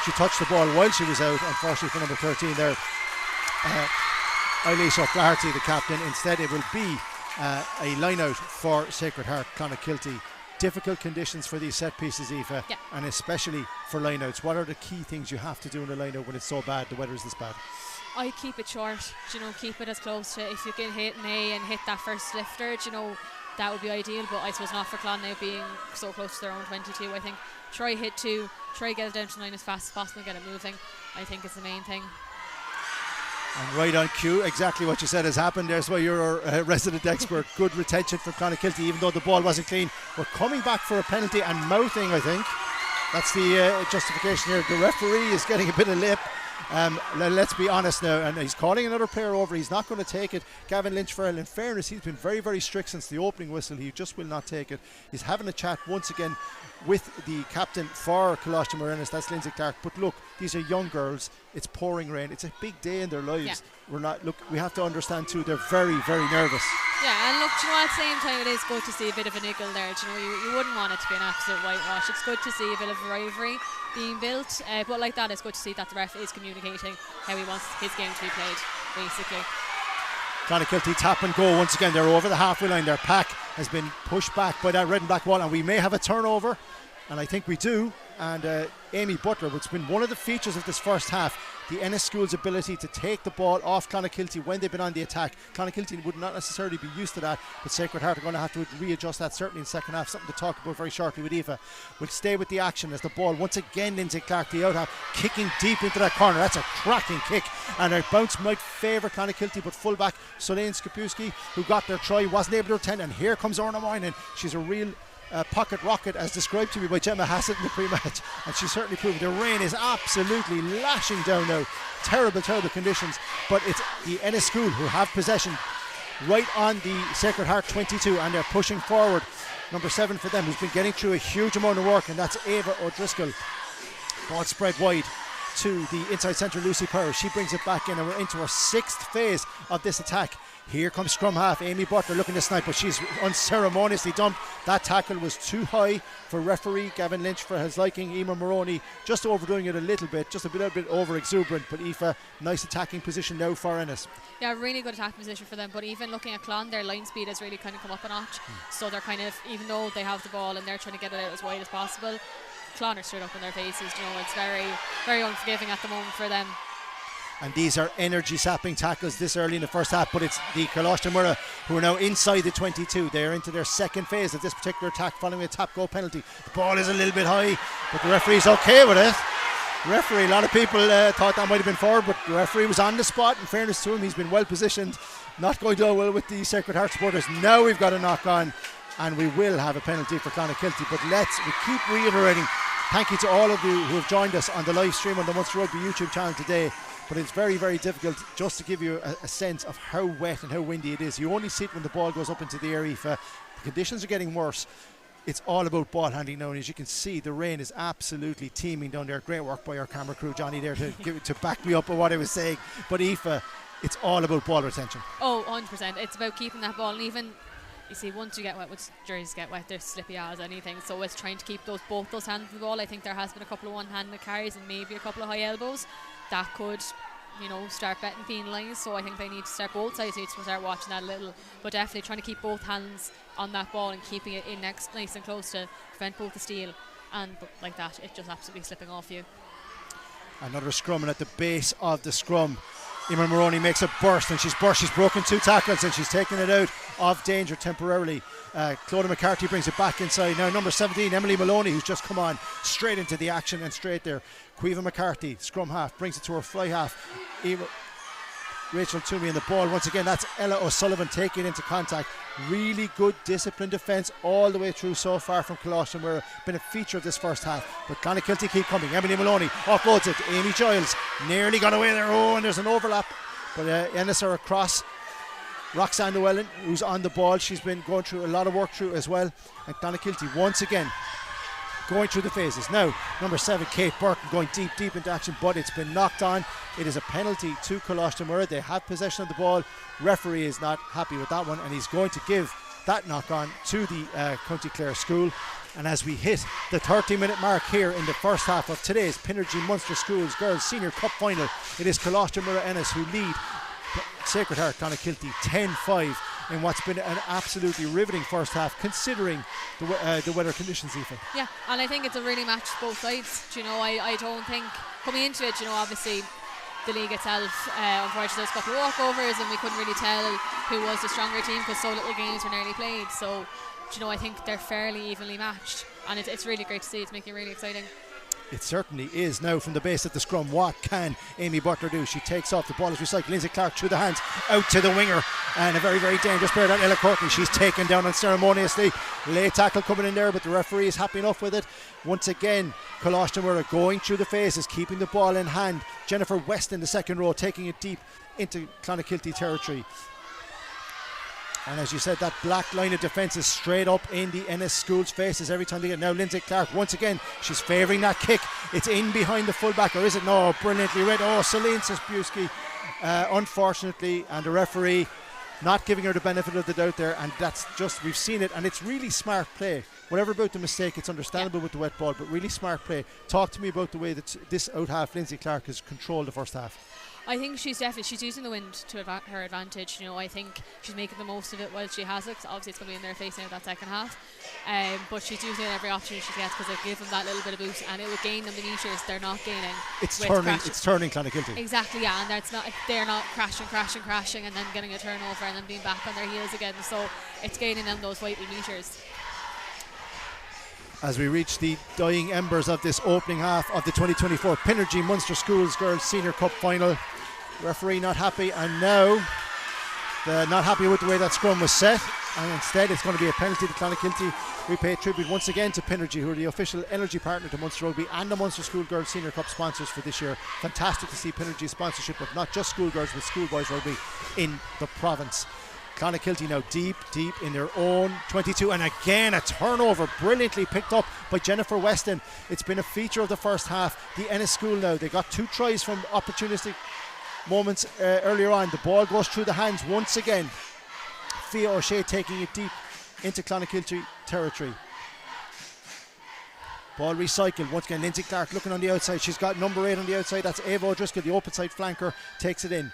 she touched the ball while she was out, unfortunately for number 13 there, Eilish O'Flaherty, the captain. Instead it will be a line out for Sacred Heart Clonakilty. Difficult conditions for these set pieces, Aoife, and especially for line outs. What are the key things you have to do in a line out when it's so bad, the weather is this bad? I keep it short, you know, keep it as close to, if you can hit an A and hit that first lifter, you know, that would be ideal, but I suppose not for Clon now being so close to their own 22. I think try hit 2, try get it down to 9 as fast as possible, get it moving. I think it's the main thing. And right on cue, exactly what you said has happened. There's why you're a resident expert. Good retention from Clonakilty, even though the ball wasn't clean. We're coming back for a penalty and mouthing, I think. That's the justification here. The referee is getting a bit of lip. Let's be honest now, and he's calling another player over. He's not going to take it. Gavin Lynch-Farrell, in fairness, he's been very, very strict since the opening whistle. He just will not take it. He's having a chat once again with the captain for Colaiste Muire Ennis, that's Lindsay Clark. But look, these are young girls. It's pouring rain. It's a big day in their lives. We have to understand too, they're very, very nervous. Yeah, and look, you know, at the same time, it is good to see a bit of a niggle there. You know, you wouldn't want it to be an absolute whitewash. It's good to see a bit of rivalry being built, but like that, it's good to see that the ref is communicating how he wants his game to be played, basically. Clonakilty tap and go once again. They're over the halfway line. Their pack has been pushed back by that red and black wall, and we may have a turnover, and I think we do. And Amy Butler, which has been one of the features of this first half, the Ennis School's ability to take the ball off Clonakilty when they've been on the attack. Clonakilty would not necessarily be used to that, but Sacred Heart are going to have to readjust that certainly in the second half. Something to talk about very shortly with Aoife. We'll stay with the action as the ball once again, Lindsay Clark, the out half, kicking deep into that corner. That's a cracking kick, and a bounce might favour Clonakilty, but fullback Solane Skapewski, who got their try, wasn't able to attend, and here comes Orna Moynihan. She's a real pocket rocket, as described to me by Gemma Hassett in the pre-match, and she certainly proved. The rain is absolutely lashing down now. Terrible conditions, but it's the Ennis School who have possession right on the Sacred Heart 22, and they're pushing forward. Number 7 for them, who's been getting through a huge amount of work, and that's Ava O'Driscoll. Ball spread wide to the inside centre, Lucy Power. She brings it back in, and we're into our 6th phase of this attack. Here comes scrum half, Amy Butler looking to snipe, but she's unceremoniously dumped. That tackle was too high for referee Gavin Lynch for his liking. Emer Moroney just overdoing it a little bit, just a little bit over exuberant. But Aoife, nice attacking position now for Ennis. Yeah, really good attacking position for them. But even looking at Clon, their line speed has really kind of come up a notch. So they're kind of, even though they have the ball and they're trying to get it out as wide as possible, Clon are straight up in their faces. You know, it's very, very unforgiving at the moment for them. And these are energy sapping tackles this early in the first half, but it's the Colaiste Muire who are now inside the 22. They're into their 2nd phase of this particular attack following a tap goal penalty. The ball is a little bit high, but the referee's okay with it. The referee, a lot of people thought that might have been forward, but the referee was on the spot. In fairness to him, he's been well positioned. Not going to go well with the Sacred Heart supporters. Now we've got a knock on, and we will have a penalty for Clonakilty, but we keep reiterating, thank you to all of you who have joined us on the live stream on the Munster Rugby YouTube channel today. but it's very, very difficult just to give you a sense of how wet and how windy it is. You only see it when the ball goes up into the air, Aoife. The conditions are getting worse. It's all about ball handling now, and as you can see, the rain is absolutely teeming down there. Great work by our camera crew, Johnny, there to back me up on what I was saying. But Aoife, it's all about ball retention. Oh, 100%. It's about keeping that ball, and even, you see, once you get wet, once jerseys get wet, they're slippy as anything. So it's trying to keep both those hands on the ball. I think there has been a couple of one-handed carries and maybe a couple of high elbows that could, start getting penalised. So I think they need to start, both sides need to start watching that a little, but definitely trying to keep both hands on that ball and keeping it in nice and close to prevent both the steal and like that, it just absolutely slipping off you. Another scrum, and at the base of the scrum, Emer Moroney makes a burst, and she's broken 2 tackles, and she's taken it out of danger temporarily. Clodagh McCarthy brings it back inside. Now number 17, Emily Maloney, who's just come on straight into the action and straight there. Caoimhe McCarthy, scrum half, brings it to her fly half. Rachel Toomey in the ball once again. That's Ella O'Sullivan taking it into contact. Really good disciplined defence all the way through so far from Colaiste, and we're been a feature of this first half. But Clonakilty keep coming. Emily Maloney offloads it. Amy Giles nearly got away there. Oh, and there's an overlap. But Ennis are across. Roxanne Llewellyn, who's on the ball, she's been going through a lot of work through as well. And Clonakilty once again going through the phases. Now, number 7, Kate Burton, going deep into action, but it's been knocked on. It is a penalty to Colaiste Muire. They have possession of the ball. Referee is not happy with that one, and he's going to give that knock on to the County Clare School. And as we hit the 30-minute mark here in the first half of today's Pinergy Munster Schools Girls Senior Cup Final, it is Colaiste Muire Ennis who lead Sacred Heart Clonakilty 10-5 in what's been an absolutely riveting first half, considering the weather conditions, Aoife. Yeah, and I think it's a really match both sides. I don't think coming into it, obviously the league itself, unfortunately there's a couple of walkovers and we couldn't really tell who was the stronger team because so little games were nearly played. So, I think they're fairly evenly matched, and it's really great to see. It's making it really exciting. It certainly is. Now from the base of the scrum, what can Amy Butler do? She takes off, the ball is recycled. Lindsay Clark through the hands, out to the winger, and a very, very dangerous player, that Ella Courtney. She's taken down unceremoniously. Late tackle coming in there, but the referee is happy enough with it. Once again, Colaiste Muire going through the phases, keeping the ball in hand. Jennifer West in the second row, taking it deep into Clonakilty territory. And as you said, that black line of defence is straight up in the Ennis Schools' faces every time they get. Now Lindsay Clark, once again, she's favouring that kick. It's in behind the fullback, or is it? No, brilliantly read. Oh, Celine Sosbewski, unfortunately, and the referee not giving her the benefit of the doubt there. And that's just, we've seen it, and it's really smart play. Whatever about the mistake, it's understandable with the wet ball, but really smart play. Talk to me about the way that this out half, Lindsay Clark, has controlled the first half. I think she's using the wind to her advantage. I think she's making the most of it while she has it. Obviously, it's going to be in their face now that second half, but she's using every opportunity she gets because it gives them that little bit of boost, and it will gain them the metres they're not gaining. It's turning Clonakilty. Exactly, yeah, and they're not crashing, and then getting a turnover and then being back on their heels again. So it's gaining them those vital metres. As we reach the dying embers of this opening half of the 2024 Pinergy Munster Schools Girls Senior Cup Final. Referee not happy, and now not happy with the way that scrum was set, and instead it's going to be a penalty to Clonakilty. We pay tribute once again to Pinergy, who are the official energy partner to Munster Rugby and the Munster School Girls Senior Cup sponsors for this year. Fantastic to see Pinergy's sponsorship of not just schoolgirls but schoolboys rugby in the province. Clonakilty now deep in their own 22, and again a turnover brilliantly picked up by Jennifer Weston. It's been a feature of the first half. The Ennis School now, they got 2 tries from opportunistic moments earlier on. The ball goes through the hands once again. Fia O'Shea taking it deep into Clonakilty territory. Ball recycled once again. Lindsay Clark looking on the outside. She's got number 8 on the outside. That's Ava O'Driscoll, the open side flanker, takes it in.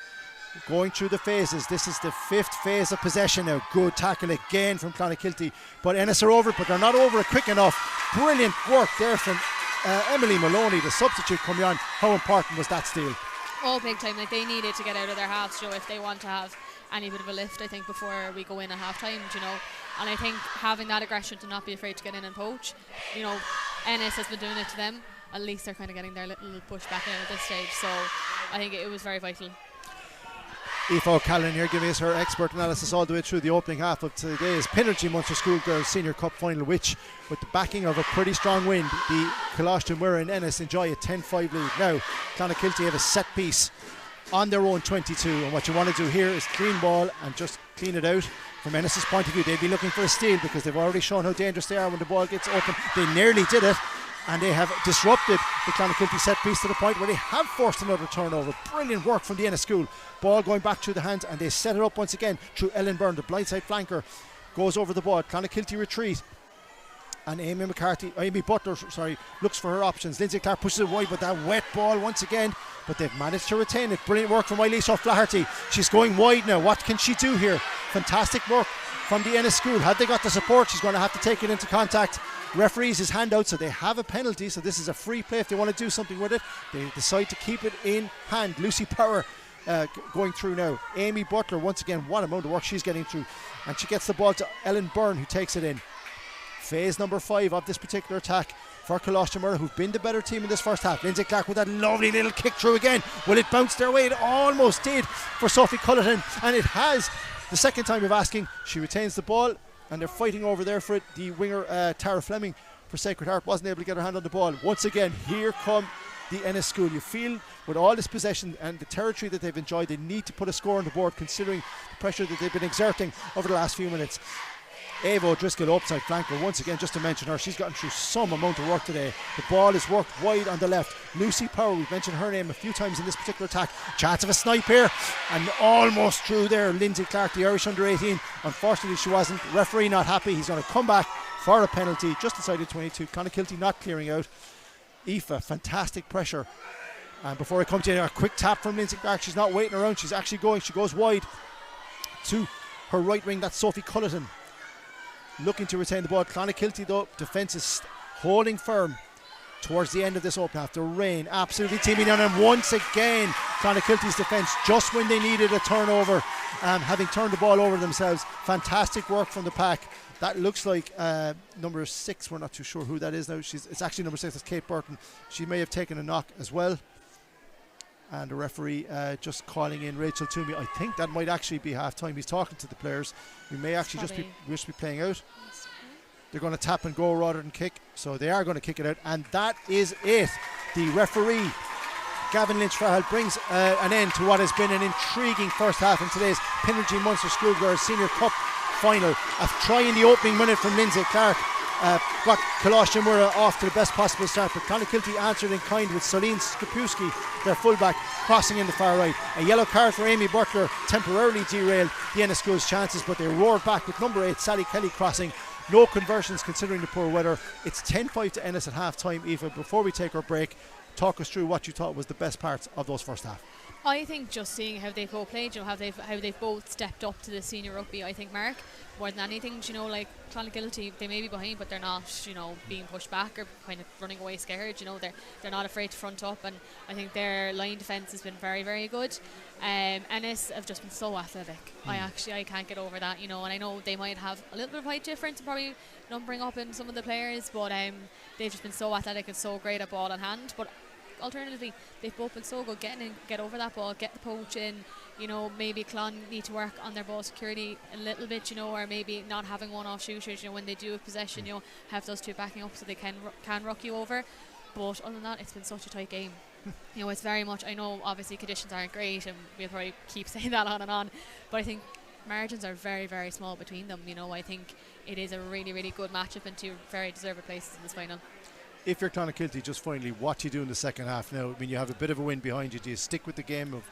Going through the phases. This is the 5th phase of possession now. Good tackle again from Clonakilty, but Ennis are over it, but they're not over it quick enough. Brilliant work there from Emily Maloney, the substitute coming on. How important was that steal? Oh, big time. Like, they needed to get out of their halves, if they want to have any bit of a lift, I think, before we go in at half time, and I think having that aggression to not be afraid to get in and poach, Ennis has been doing it to them. At least they're kind of getting their little push back in at this stage, so I think it was very vital. Aoife O'Callaghan here giving us her expert analysis all the way through the opening half of today's Pinergy Munster Schoolgirls Senior Cup Final, which, with the backing of a pretty strong wind, the Colaiste Muire and Ennis enjoy a 10-5 lead. Now Clonakilty have a set piece on their own 22, and what you want to do here is clean ball and just clean it out. From Ennis's point of view, they'd be looking for a steal because they've already shown how dangerous they are when the ball gets open. They nearly did it, and they have disrupted the Clonakilty set piece to the point where they have forced another turnover. Brilliant work from the Ennis school. Ball going back through the hands, and they set it up once again through Ellen Byrne. The blindside flanker goes over the ball. Clonakilty retreat, and Amy Butler looks for her options. Lindsay Clark pushes it wide, but that wet ball once again, but they've managed to retain it. Brilliant work from Eileen Flaherty. She's going wide now. What can she do here? Fantastic work from the Ennis school. Had they got the support, she's going to have to take it into contact. Referees his hand out, so they have a penalty, so this is a free play if they want to do something with it. They decide to keep it in hand. Lucy Power going through now. Amy Butler, once again, what amount of work she's getting through, and she gets the ball to Ellen Byrne, who takes it in. Phase number 5 of this particular attack for Colaiste who've been the better team in this first half. Lindsay Clark with that lovely little kick through again. Will it bounce their way? It almost did for Sophie Culleton, and it has. The second time of asking, she retains the ball, and they're fighting over there for it. The winger Tara Fleming for Sacred Heart wasn't able to get her hand on the ball. Once again, here come the Ennis school. You feel with all this possession and the territory that they've enjoyed, they need to put a score on the board considering the pressure that they've been exerting over the last few minutes. Ava O'Driscoll, upside flanker, once again, just to mention her, she's gotten through some amount of work today. The ball is worked wide on the left. Lucy Power, we've mentioned her name a few times in this particular attack. Chance of a snipe here, and almost through there. Lindsay Clark, the Irish under 18. Unfortunately, she wasn't. Referee not happy. He's going to come back for a penalty just inside the 22. Clonakilty not clearing out. Aoife, fantastic pressure. And before I come to you, a quick tap from Lindsay Clark. She's not waiting around. She's actually going. She goes wide to her right wing. That's Sophie Culleton, looking to retain the ball. Clonakilty, though, defence is holding firm towards the end of this open half. The rain absolutely teaming on, and once again Clonakilty's defence, just when they needed a turnover, having turned the ball over themselves. Fantastic work from the pack. That looks like number 6. We're not too sure who that is now. It's actually number 6. It's Kate Burton. She may have taken a knock as well. And the referee just calling in Rachel Toomey. I think that might actually be half time. He's talking to the players. We may actually just be playing out. They're going to tap and go rather than kick, so they are going to kick it out, and that is it. The referee, Gavin Lynch-Farrell, brings an end to what has been an intriguing first half in today's Pinergy Munster Schoolgirls Senior Cup final. A try in the opening minute from Lindsay Clark got Colaiste off to the best possible start, but Clonakilty answered in kind with Celine Skapewski, their fullback, crossing in the far right. A yellow card for Amy Butler temporarily derailed the Ennis school's chances, but they roared back with number 8 Sally Kelly crossing. No conversions considering the poor weather. It's 10-5 to Ennis at half time. Aoife, before we take our break, talk us through what you thought was the best parts of those first half. I think just seeing how they've both played, how they've both stepped up to the senior rugby. I think, Mark, more than anything, like Clonakilty, they may be behind, but they're not, being pushed back or kind of running away scared. They're not afraid to front up, and I think their line defence has been very, very good. Ennis have just been so athletic. I can't get over that, and I know they might have a little bit of height difference and probably numbering up in some of the players, but they've just been so athletic and so great at ball in hand. But alternatively, they've both been so good getting in, get over that ball, get the poach in. Maybe Clon need to work on their ball security a little bit, or maybe not having one-off shooters, when they do have possession, have those two backing up so they can rock you over. But other than that, it's been such a tight game. It's very much, I know obviously conditions aren't great, and we'll probably keep saying that on and on, but I think margins are very, very small between them. I think it is a really, really good matchup and two very deserved places in this final. If you're Clonakilty, just finally, what do you do in the second half now? I mean, you have a bit of a win behind you. Do you stick with the game of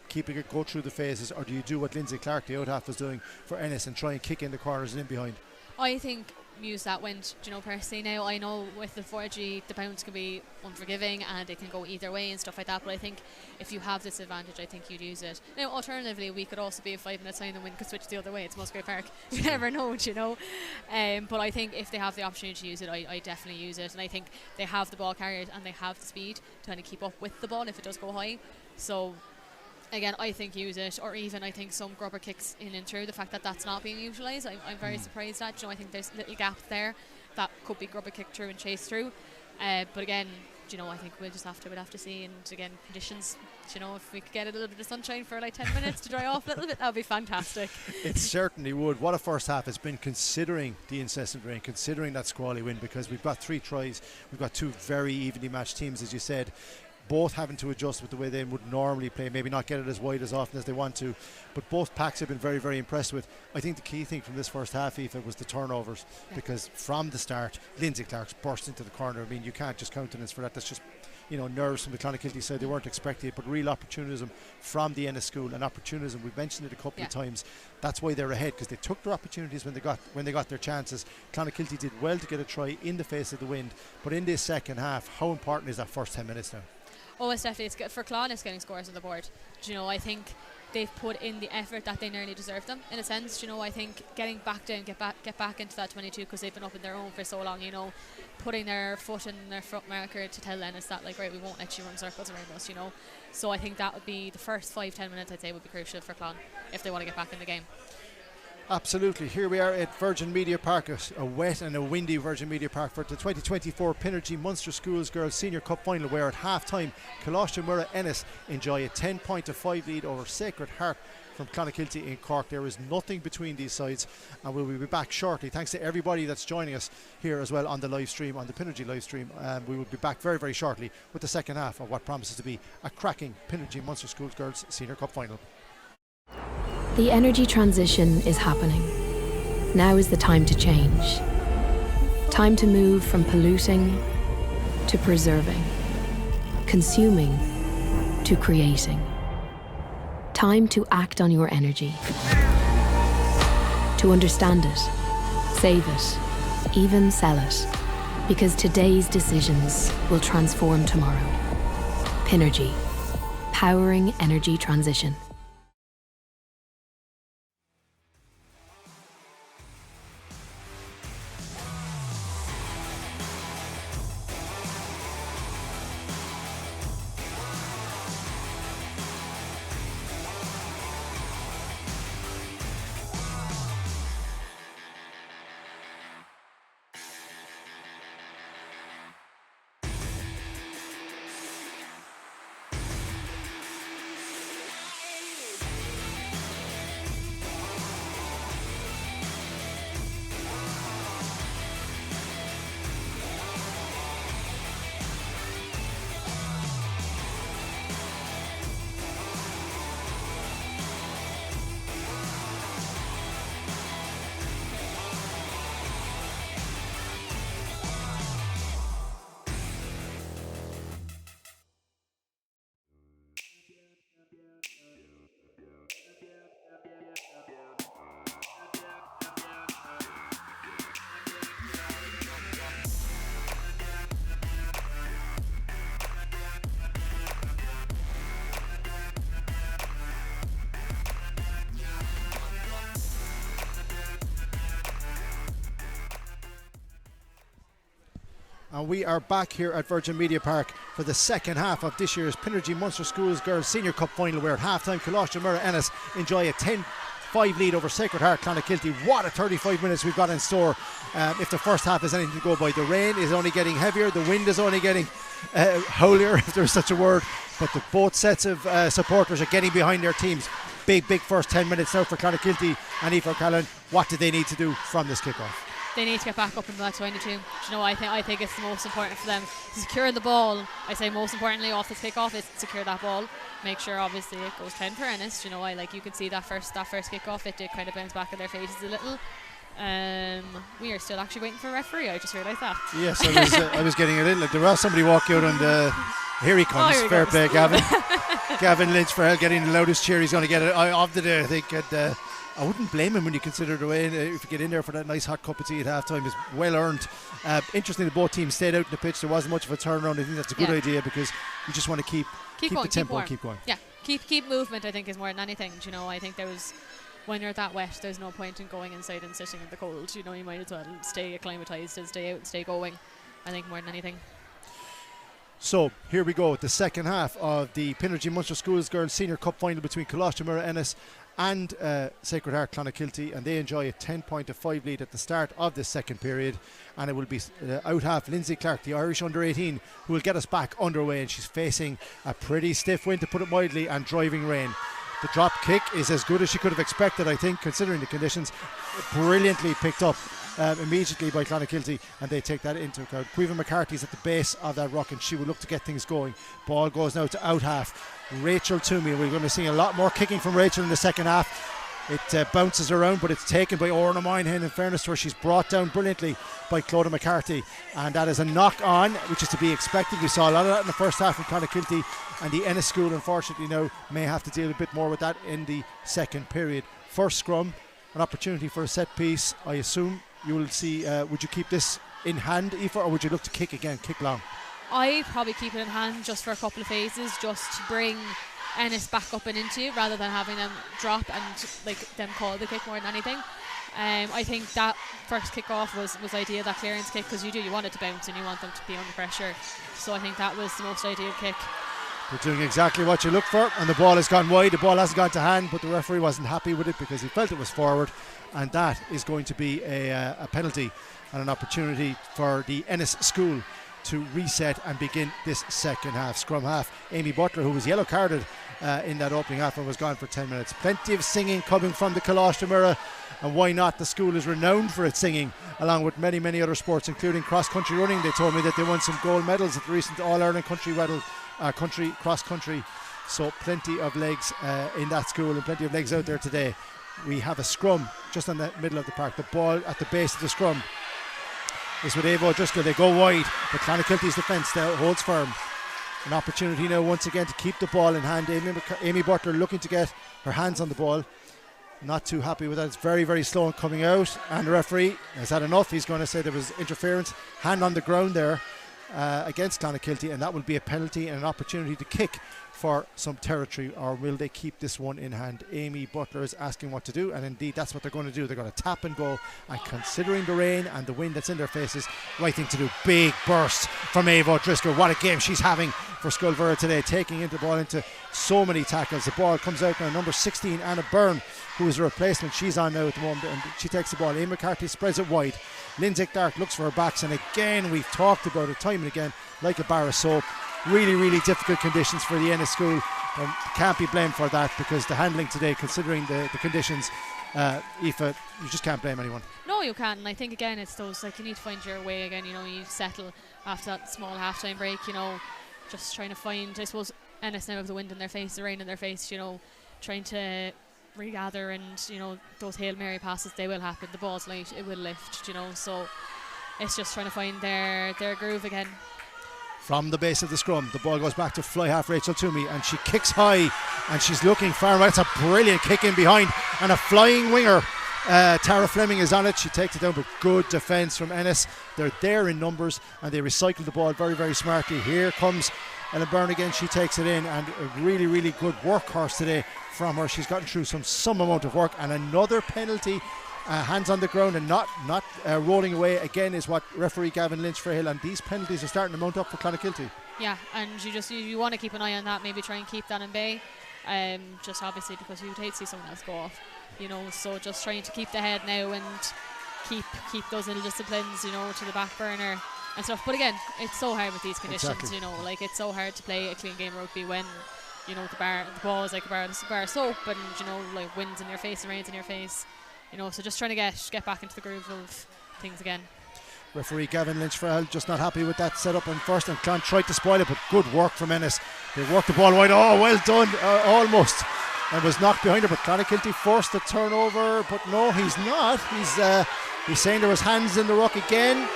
keeping it go through the phases, or do you do what Lindsay Clark, the out half, was doing for Ennis and try and kick in the corners and in behind? I think use that went, personally now. I know with the 4G, the bounce can be unforgiving and it can go either way and stuff like that, but I think if you have this advantage, I think you'd use it. Now, alternatively, we could also be a 5 minute time and the wind could switch the other way. It's Musgrave Park. You never know, but I think if they have the opportunity to use it, I definitely use it, and I think they have the ball carriers and they have the speed to kind of keep up with the ball if it does go high. So again, I think use it, or even I think some grubber kicks in and through. The fact that that's not being utilised, I'm very surprised at. I think there's little gaps there that could be grubber kicked through and chased through. But again, I think we'll have to see. And again, conditions, if we could get a little bit of sunshine for like 10 minutes to dry off a little bit, that would be fantastic. It certainly would. What a first half it's been, considering the incessant rain, considering that squally wind, because we've got 3 tries, we've got 2 very evenly matched teams, as you said. both having to adjust with the way they would normally play, maybe not get it as wide as often as they want to, but both packs have been very, very impressed with. I think the key thing from this first half, Aoife, was the turnovers, because from the start Lindsay Clark's burst into the corner. I mean, you can't just countenance for that. That's just, you know, nerves from the Clonakilty side. They weren't expecting it, but real opportunism from the Ennis school, and opportunism, we've mentioned it a couple of times. That's why they're ahead, because they took their opportunities when they got their chances. Clonakilty did well to get a try in the face of the wind, but in this second half, how important is that first 10 minutes now? Oh, it's definitely, it's good for Clon, getting scores on the board. Do you know, I think they've put in the effort that they nearly deserve them, in a sense. Do you know, I think getting back down, get back into that 22, because they've been up in their own for so long, you know, putting their foot in their front marker to tell Ennis that, like, right, we won't let you run circles around us, you know. So I think that would be the first 5-10 minutes, I'd say, would be crucial for Clon if they want to get back in the game. Absolutely. Here we are at Virgin Media Park, a wet and a windy Virgin Media Park for the 2024 Pinergy Munster Schools Girls Senior Cup Final, where at half-time Colaiste and Muire Ennis enjoy a 10-5 lead over Sacred Heart from Clonakilty in Cork. There is nothing between these sides, and we'll be back shortly. Thanks to everybody that's joining us here as well on the live stream, on the Pinergy live stream. We will be back very, very shortly with the second half of what promises to be a cracking Pinergy Munster Schools Girls Senior Cup Final. The energy transition is happening. Now is the time to change. Time to move from polluting to preserving, consuming to creating. Time to act on your energy. To understand it, save it, even sell it. Because today's decisions will transform tomorrow. Pinergy, powering energy transition. And we are back here at Virgin Media Park for the second half of this year's Pinergy Munster Schools Girls Senior Cup Final, where at half-time Colaiste and Muire Ennis enjoy a 10-5 lead over Sacred Heart Clonakilty. What a 35 minutes we've got in store. If the first half is anything to go by, the rain is only getting heavier, the wind is only getting howlier, if there's such a word, but both sets of supporters are getting behind their teams. Big first 10 minutes now for Clonakilty and Aoife O'Callaghan. What do they need to do from this kick-off? They need to get back up into that 22. You know, I think it's the most important for them to secure the ball. I say most importantly off the kick-off is secure that ball. Make sure obviously it goes 10 for Ennis. You know, you could see that first kick-off, it did kind of bounce back in their faces a little. We are still actually waiting for a referee. I just realised that. Yes, I was getting a little. There was somebody walking out on the. Here he comes. Fair play, Gavin. Gavin Lynch for getting the loudest cheer he's going to get of the day, I think. And, I wouldn't blame him when you consider the way if you get in there for that nice hot cup of tea at half time is well earned. Interesting that both teams stayed out in the pitch. There wasn't much of a turnaround. I think that's a good idea, because you just want to keep the tempo and keep going. Yeah, keep movement, I think, is more than anything. You know, I think when you're that wet, there's no point in going inside and sitting in the cold. You know, you might as well stay acclimatised and stay out and stay going, I think, more than anything. So here we go, the second half of the Pinergy Munster Schools Girls Senior Cup Final between Colaiste and Muire Ennis and Sacred Heart Clonakilty, and they enjoy a 10-5 lead at the start of this second period, and it will be out half Lindsay Clark, the Irish under-18, who will get us back underway, and she's facing a pretty stiff wind, to put it mildly, and driving rain. The drop kick is as good as she could have expected, I think, considering the conditions. Brilliantly picked up immediately by Clonakilty, and they take that into account. Caoimhe McCarthy's at the base of that ruck, and she will look to get things going. Ball goes now to out half. Rachel Toomey. We're going to see a lot more kicking from Rachel in the second half. It bounces around, but it's taken by Orna Moynihan, in fairness to her. She's brought down brilliantly by Clodagh McCarthy, and that is a knock on, which is to be expected. We saw a lot of that in the first half from Clonakilty, and the Ennis School unfortunately now may have to deal a bit more with that in the second period. First scrum, an opportunity for a set piece. I assume you will see, would you keep this in hand, Aoife, or would you look to kick again, kick long? I probably keep it in hand just for a couple of phases, just to bring Ennis back up and into it, rather than having them drop and like them call the kick more than anything. I think that first kick off was ideal, that clearance kick, because you want it to bounce and you want them to be under pressure. So I think that was the most ideal kick. They're doing exactly what you look for, and the ball has gone wide. The ball hasn't gone to hand, but the referee wasn't happy with it because he felt it was forward, and that is going to be a penalty and an opportunity for the Ennis School to reset and begin this second half. Scrum half, Amy Butler, who was yellow carded in that opening half and was gone for 10 minutes. Plenty of singing coming from the Colaiste Muire, and why not? The school is renowned for its singing, along with many other sports, including cross-country running. They told me that they won some gold medals at the recent All-Ireland country cross-country. So plenty of legs in that school, and plenty of legs out there today. We have a scrum just on the middle of the park. The ball at the base of the scrum is with Ava O'Driscoll. They go wide, but Clonakilty's defence now holds firm. An opportunity now once again to keep the ball in hand. Amy Butler looking to get her hands on the ball. Not too happy with that. It's very slow in coming out, and the referee has had enough. He's going to say there was interference, hand on the ground there against Clonakilty, and that will be a penalty and an opportunity to kick for some territory. Or will they keep this one in hand? Amy Butler is asking what to do, and indeed that's what they're going to do. They're going to tap and go, and considering the rain and the wind that's in their faces, right thing to do. Big burst from Ava O'Driscoll. What a game she's having for Sculvera today, taking into the ball into so many tackles. The ball comes out now, number 16 Anna Byrne, who is a replacement. She's on now at the moment, and she takes the ball. Amy McCarthy spreads it wide. Lindsay Clark looks for her backs, and again we've talked about it time and again, like a bar of soap. Really difficult conditions for the Ennis School. Can't be blamed for that, because the handling today, considering the conditions, Aoife, you just can't blame anyone. No, you can't. And I think again it's those, like, you need to find your way again. You settle after that small half-time break. Just trying to find, I suppose, Ennis now have the wind in their face, the rain in their face. Trying to regather, and those Hail Mary passes, they will happen. The ball's light, it will lift. So it's just trying to find their groove again. From the base of the scrum, the ball goes back to fly half Rachel Toomey, and she kicks high, and she's looking far right. It's a brilliant kick in behind, and a flying winger. Tara Fleming is on it. She takes it down, but good defence from Ennis. They're there in numbers, and they recycle the ball very smartly. Here comes Ellen Byrne again. She takes it in, and a really good workhorse today from her. She's gotten through some amount of work, and another penalty. Hands on the ground and not rolling away again is what referee Gavin Lynch for Hill, and these penalties are starting to mount up for Clonakilty. Yeah, and you want to keep an eye on that, maybe try and keep that in bay, just obviously because you would hate to see someone else go off, so just trying to keep the head now and keep those little disciplines, to the back burner and stuff. But again, it's so hard with these conditions. Exactly. It's so hard to play a clean game of rugby when the ball is like a bar of soap, and like winds in your face and rains in your face. So just trying to get back into the groove of things again. Referee Gavin Lynch for Hull just not happy with that setup on first, and Clon tried to spoil it, but good work from Ennis. They worked the ball wide. Oh, well done, almost, and was knocked behind her. But Clonakilty forced the turnover, but no, he's not. He's saying there was hands in the ruck again.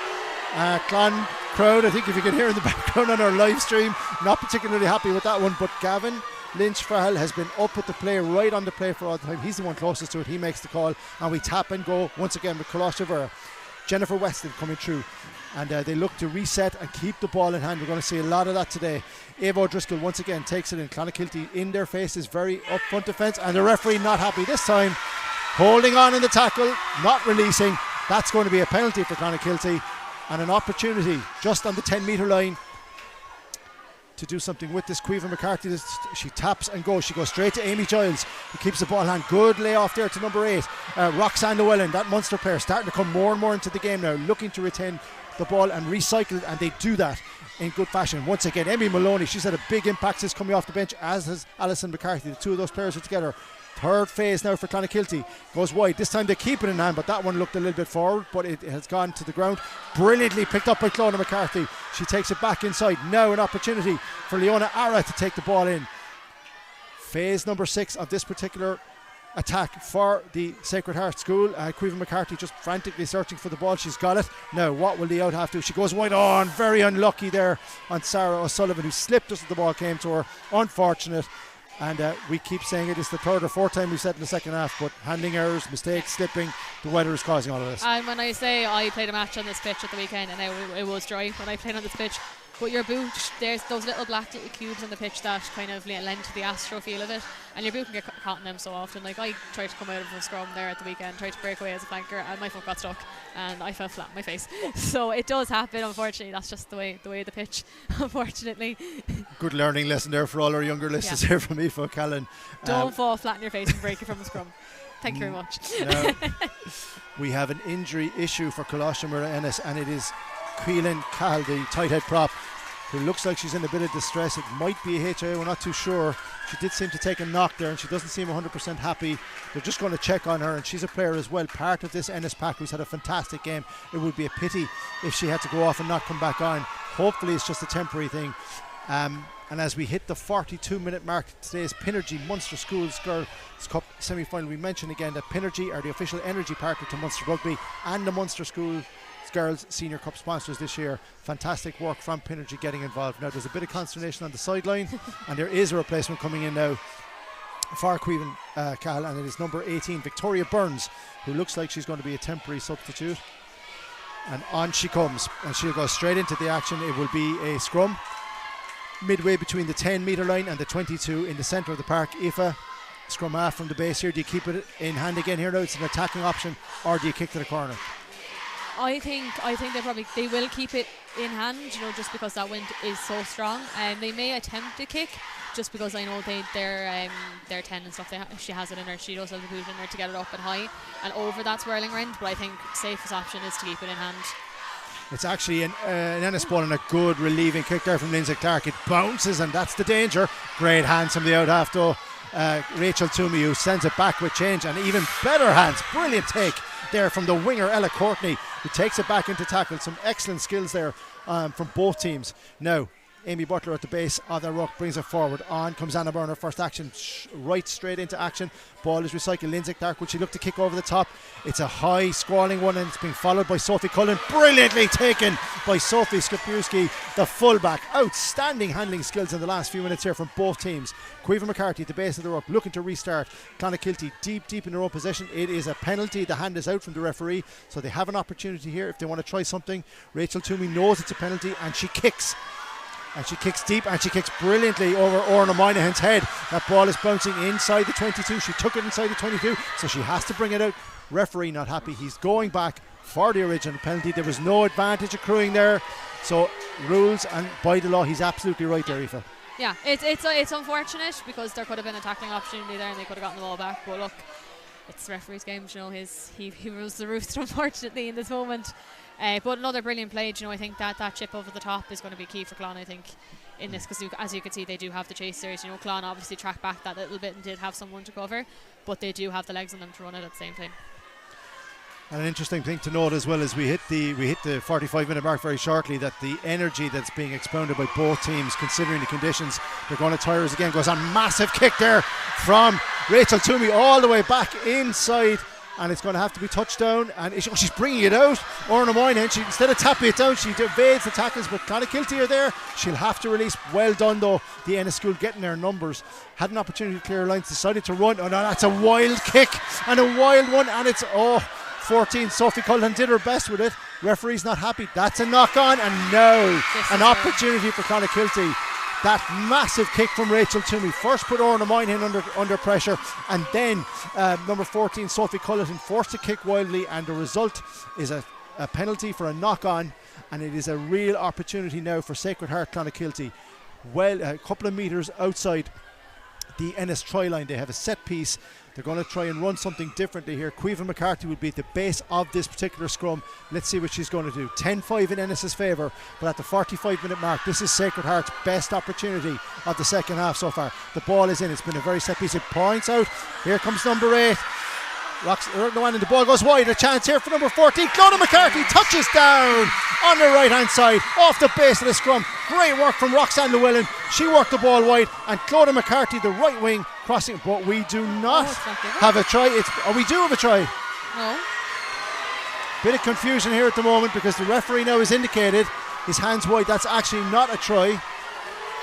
Clon crowd, I think if you can hear in the background on our live stream, not particularly happy with that one. But Gavin Lynch for Hull has been up with the play, right on the play for all the time. He's the one closest to it. He makes the call, and we tap and go once again with Colaiste. Jennifer Weston coming through, and they look to reset and keep the ball in hand. We're going to see a lot of that today. Ava O'Driscoll once again takes it in. Clonakilty in their faces, very up front defence, and the referee not happy this time, holding on in the tackle, not releasing. That's going to be a penalty for Clonakilty, and an opportunity just on the 10-metre line to do something with this. Caoimhe McCarthy, she taps and goes. She goes straight to Amy Giles, who keeps the ball in hand. Good layoff there to number 8, Roxanne Llewellyn, that Munster player, starting to come more and more into the game now, looking to retain the ball and recycle it, and they do that in good fashion. Once again, Emmy Maloney, she's had a big impact since coming off the bench, as has Alison McCarthy. The two of those players are together. Third phase now for Clonakilty. Goes wide. This time they keep it in hand, but that one looked a little bit forward, but it has gone to the ground. Brilliantly picked up by Clona McCarthy. She takes it back inside. Now an opportunity for Leona Ara to take the ball in. Phase number 6 of this particular attack for the Sacred Heart School. Caoimhe McCarthy just frantically searching for the ball. She's got it. Now what will the out have to? She goes wide on. Very unlucky there on Sarah O'Sullivan, who slipped just as the ball came to her. Unfortunate. And we keep saying it's the third or fourth time we've said in the second half, but handling errors, mistakes, slipping, the weather is causing all of this. And when I say I played a match on this pitch at the weekend, and it was dry when I played on this pitch, but your boot, there's those little cubes on the pitch that kind of lend to the Astro feel of it, and your boot can get caught in them so often. Like, I tried to come out of a scrum there at the weekend, tried to break away as a flanker, and my foot got stuck and I fell flat on my face. So it does happen, unfortunately. That's just the way of the pitch, unfortunately. Good learning lesson there for all our younger listeners here from Aoife O'Callaghan. Don't fall flat on your face and break it from a scrum. Thank you very much. Now, we have an injury issue for Colaiste Muire Ennis, and it is Quillen Cahill, the tight head prop, who looks like she's in a bit of distress. It might be a HIA, we're not too sure. She did seem to take a knock there, and she doesn't seem 100% happy. They're just going to check on her, and she's a player as well, part of this Ennis pack, who's had a fantastic game. It would be a pity if she had to go off and not come back on. Hopefully it's just a temporary thing. And as we hit the 42-minute mark, today's Pinergy Munster Schools Girls Cup semi-final, we mention again that Pinergy are the official energy partner to Munster Rugby and the Munster Schools Girls Senior Cup sponsors this year. Fantastic work from Pinergy getting involved. Now there's a bit of consternation on the sideline and there is a replacement coming in now for Caoimhe Cahill, and it is number 18 Victoria Burns, who looks like she's going to be a temporary substitute. And on she comes, and she'll go straight into the action. It will be a scrum midway between the 10-metre line and the 22 in the centre of the park. Aoife, scrum half from the base here. Do you keep it in hand again here now? It's an attacking option, or do you kick to the corner? I think they will keep it in hand, just because that wind is so strong, and they may attempt a kick, just because I know their 10 and stuff. She has it in her. She does have the boot in her to get it up and high and over that swirling wind. But I think safest option is to keep it in hand. It's actually an Ennis ball and a good relieving kick there from Lindsay Clark. It bounces, and that's the danger. Great hands from the out half though. Rachel Toomey, who sends it back with change, and even better hands. Brilliant take there from the winger Ella Courtney, who takes it back into tackle. Some excellent skills there from both teams. Now Amy Butler at the base of the ruck brings it forward. On comes Anna Burner, first action, right straight into action. Ball is recycled. Lindsay Clark, would she look to kick over the top? It's a high squalling one, and it's being followed by Sophie Cullen. Brilliantly taken by Sophie Skapierski, the fullback. Outstanding handling skills in the last few minutes here from both teams. Caoimhe McCarthy at the base of the ruck, looking to restart. Clonakilty deep in their own possession. It is a penalty. The hand is out from the referee, so they have an opportunity here if they want to try something. Rachel Toomey knows it's a penalty, and she kicks. And she kicks deep, and she kicks brilliantly over Orna Moynihan's head. That ball is bouncing inside the 22. She took it inside the 22, so she has to bring it out. Referee not happy. He's going back for the original penalty. There was no advantage accruing there. So rules and by the law, he's absolutely right there, Aoife. Yeah, it's unfortunate, because there could have been a tackling opportunity there and they could have gotten the ball back. But look, it's the referee's game. He rules the roost, unfortunately, in this moment. But another brilliant play. I think that chip over the top is going to be key for Clon, I think, in this, because as you can see, they do have the chasers. Clon obviously tracked back that little bit and did have someone to cover, but they do have the legs on them to run it at the same time. And an interesting thing to note as well is we hit the 45-minute mark very shortly, that the energy that's being expounded by both teams, considering the conditions, they're going to tire us again. Goes on, massive kick there from Rachel Toomey all the way back inside, and it's going to have to be touchdown. And she's bringing it out. Orna Moynihan, instead of tapping it down, she evades the tackles, but Clonakilty are there. She'll have to release. Well done though, the Ennis School getting their numbers. Had an opportunity to clear lines, decided to run. Oh no, that's a wild kick and a wild one, and it's 14. Sophie Cullen did her best with it. Referee's not happy. That's a knock on, and now an opportunity for Clonakilty. That massive kick from Rachel Toomey first put Orna Moynihan under pressure, and then number 14 Sophie Cullen forced to kick wildly, and the result is a penalty for a knock on, and it is a real opportunity now for Sacred Heart Clonakilty. Well, a couple of metres outside the Ennis try line, they have a set piece. They're going to try and run something differently here. Caoimhe McCarthy would be at the base of this particular scrum. Let's see what she's going to do. 10-5 in Ennis's favour, but at the 45-minute mark, this is Sacred Heart's best opportunity of the second half so far. The ball is in. It's been a very set piece. It points out. Here comes number 8. And the ball goes wide. A chance here for number 14. Clodagh McCarthy touches down on the right hand side off the base of the scrum. Great work from Roxanne Llewellyn. She worked the ball wide, and Clodagh McCarthy, the right wing, crossing. But we do not have a try. We do have a try. No. Bit of confusion here at the moment because the referee now has indicated his hands wide. That's actually not a try.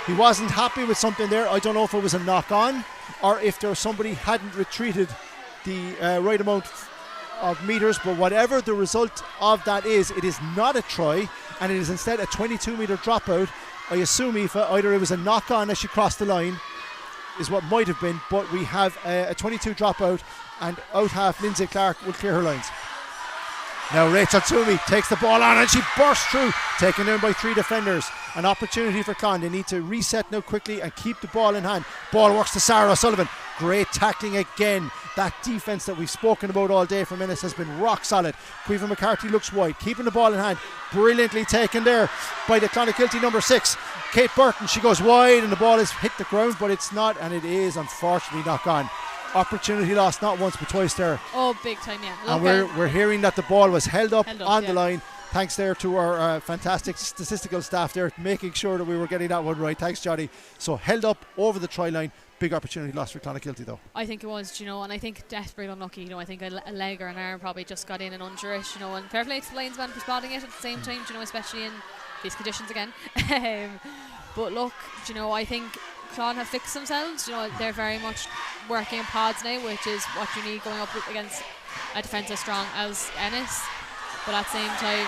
He wasn't happy with something there. I don't know if it was a knock on or if there was somebody hadn't retreated the right amount of meters, but whatever the result of that is, it is not a try, and it is instead a 22-metre dropout. I assume, Aoife, either it was a knock on as she crossed the line, is what might have been, but we have a 22 dropout, and out half Lindsay Clark will clear her lines. Now Rachel Toomey takes the ball on and she bursts through, taken down by 3 defenders. An opportunity for Clon. They need to reset now quickly and keep the ball in hand. Ball works to Sarah O'Sullivan. Great tackling again. That defence that we've spoken about all day from Ennis has been rock solid. Caoimhe McCarthy looks wide, keeping the ball in hand. Brilliantly taken there by the Clonakilty number 6, Kate Burton. She goes wide and the ball has hit the ground, but it's not, and it is unfortunately knock on. Opportunity lost, not once but twice there. Oh, big time, yeah. And we're hearing that the ball was held up on yeah. the line. Thanks there to our fantastic statistical staff there, making sure that we were getting that one right. Thanks, Jody. So held up over the try line. Big opportunity lost for Clonakilty though. I think it was, and I think desperately unlucky. I think a leg or an arm probably just got in and under it. And fair play to the linesman for spotting it at the same time. Especially in these conditions again. But look, I think Clon have fixed themselves. They're very much working in pods now, which is what you need going up against a defence as strong as Ennis. But at the same time,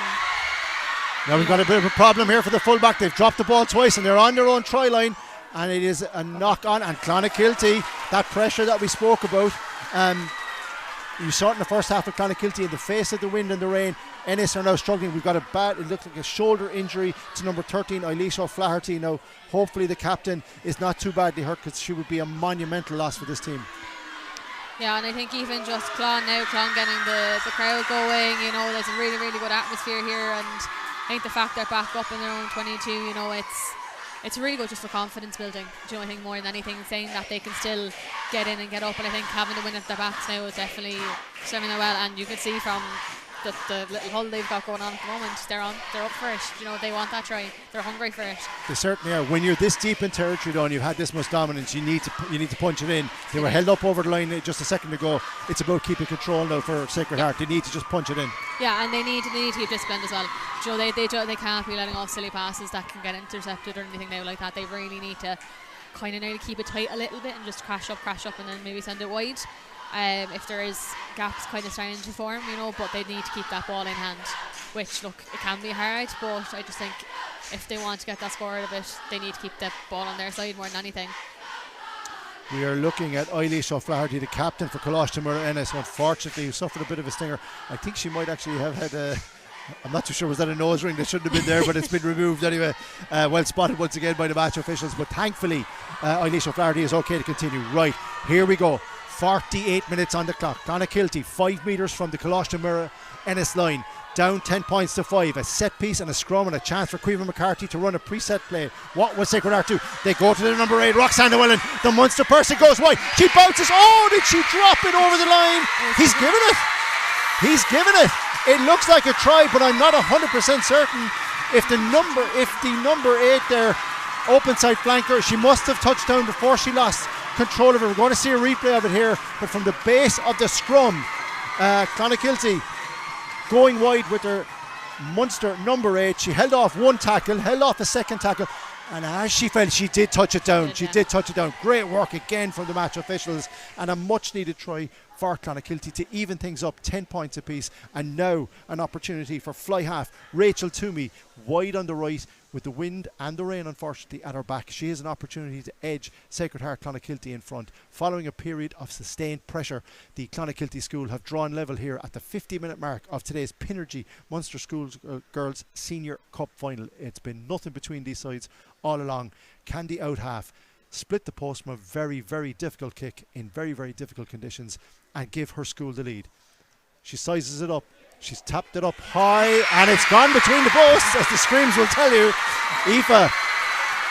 now we've got a bit of a problem here for the fullback. They've dropped the ball twice and they're on their own try line, and it is a knock on. And Clonakilty, that pressure that we spoke about, you saw it in the first half of Clonakilty in the face of the wind and the rain. Ennis are now struggling. We've got it looks like a shoulder injury to number 13, Eilish O'Flaherty. Now hopefully the captain is not too badly hurt, because she would be a monumental loss for this team. Yeah, and I think even just Clon getting the crowd going, there's a really, really good atmosphere here, and I think the fact they're back up in their own 22, it's really good just for confidence building. I think more than anything, saying that they can still get in and get up, and I think having the win at their backs now is definitely serving them well, and you can see from the little hull they've got going on at the moment, they're up for it. They want that try, they're hungry for it. They certainly are. When you're this deep in territory though, and you've had this much dominance, you need to punch it in. They were held up over the line just a second ago. It's about keeping control now for Sacred Heart. They need to just punch it in. Yeah, and they need to keep disciplined as well. They can't be letting off silly passes that can get intercepted or anything now like that. They really need to kind of now keep it tight a little bit and just crash up and then maybe send it wide. If there is gaps kind of starting to form, but they need to keep that ball in hand, which, look, it can be hard, but I just think if they want to get that score out of it, they need to keep the ball on their side more than anything. We are looking at Eilish O'Flaherty, the captain for Colaiste Muire Ennis, unfortunately, who suffered a bit of a stinger. I think she might actually have had I'm not too sure, was that a nose ring? That shouldn't have been there, but it's been removed anyway. Well spotted once again by the match officials, but thankfully Eilish O'Flaherty is okay to continue. Right, here we go. 48 minutes on the clock. Clonakilty 5 metres from the Colaiste Muire Ennis line, down 10 points to 5. A set piece and a scrum and a chance for Caoimhe McCarthy to run a preset play. What was Sacred Heart do? They go to the number 8, Roxanne Llewellyn. The Munster person goes wide. She bounces. Oh, did she drop it over the line? He's given it. It looks like a try, but I'm not 100% certain. If the number 8 there, open side flanker, she must have touched down before she lost control of it. We're going to see a replay of it here, but from the base of the scrum, Clonakilty going wide with their Munster number 8. She held off one tackle, held off a second tackle, and as she fell, she did touch it down. Great work again from the match officials, and a much needed try for Clonakilty to even things up, 10 points apiece. And now an opportunity for fly half Rachel Toomey, wide on the right, with the wind and the rain unfortunately at her back. She has an opportunity to edge Sacred Heart Clonakilty in front. Following a period of sustained pressure, the Clonakilty school have drawn level here at the 50-minute mark of today's Pinergy Munster Schools Girls Senior Cup Final. It's been nothing between these sides all along. Can the out half split the post from a very, very difficult kick in very, very difficult conditions and give her school the lead. She sizes it up. She's tapped it up high and it's gone between the posts, as the screams will tell you. Aoife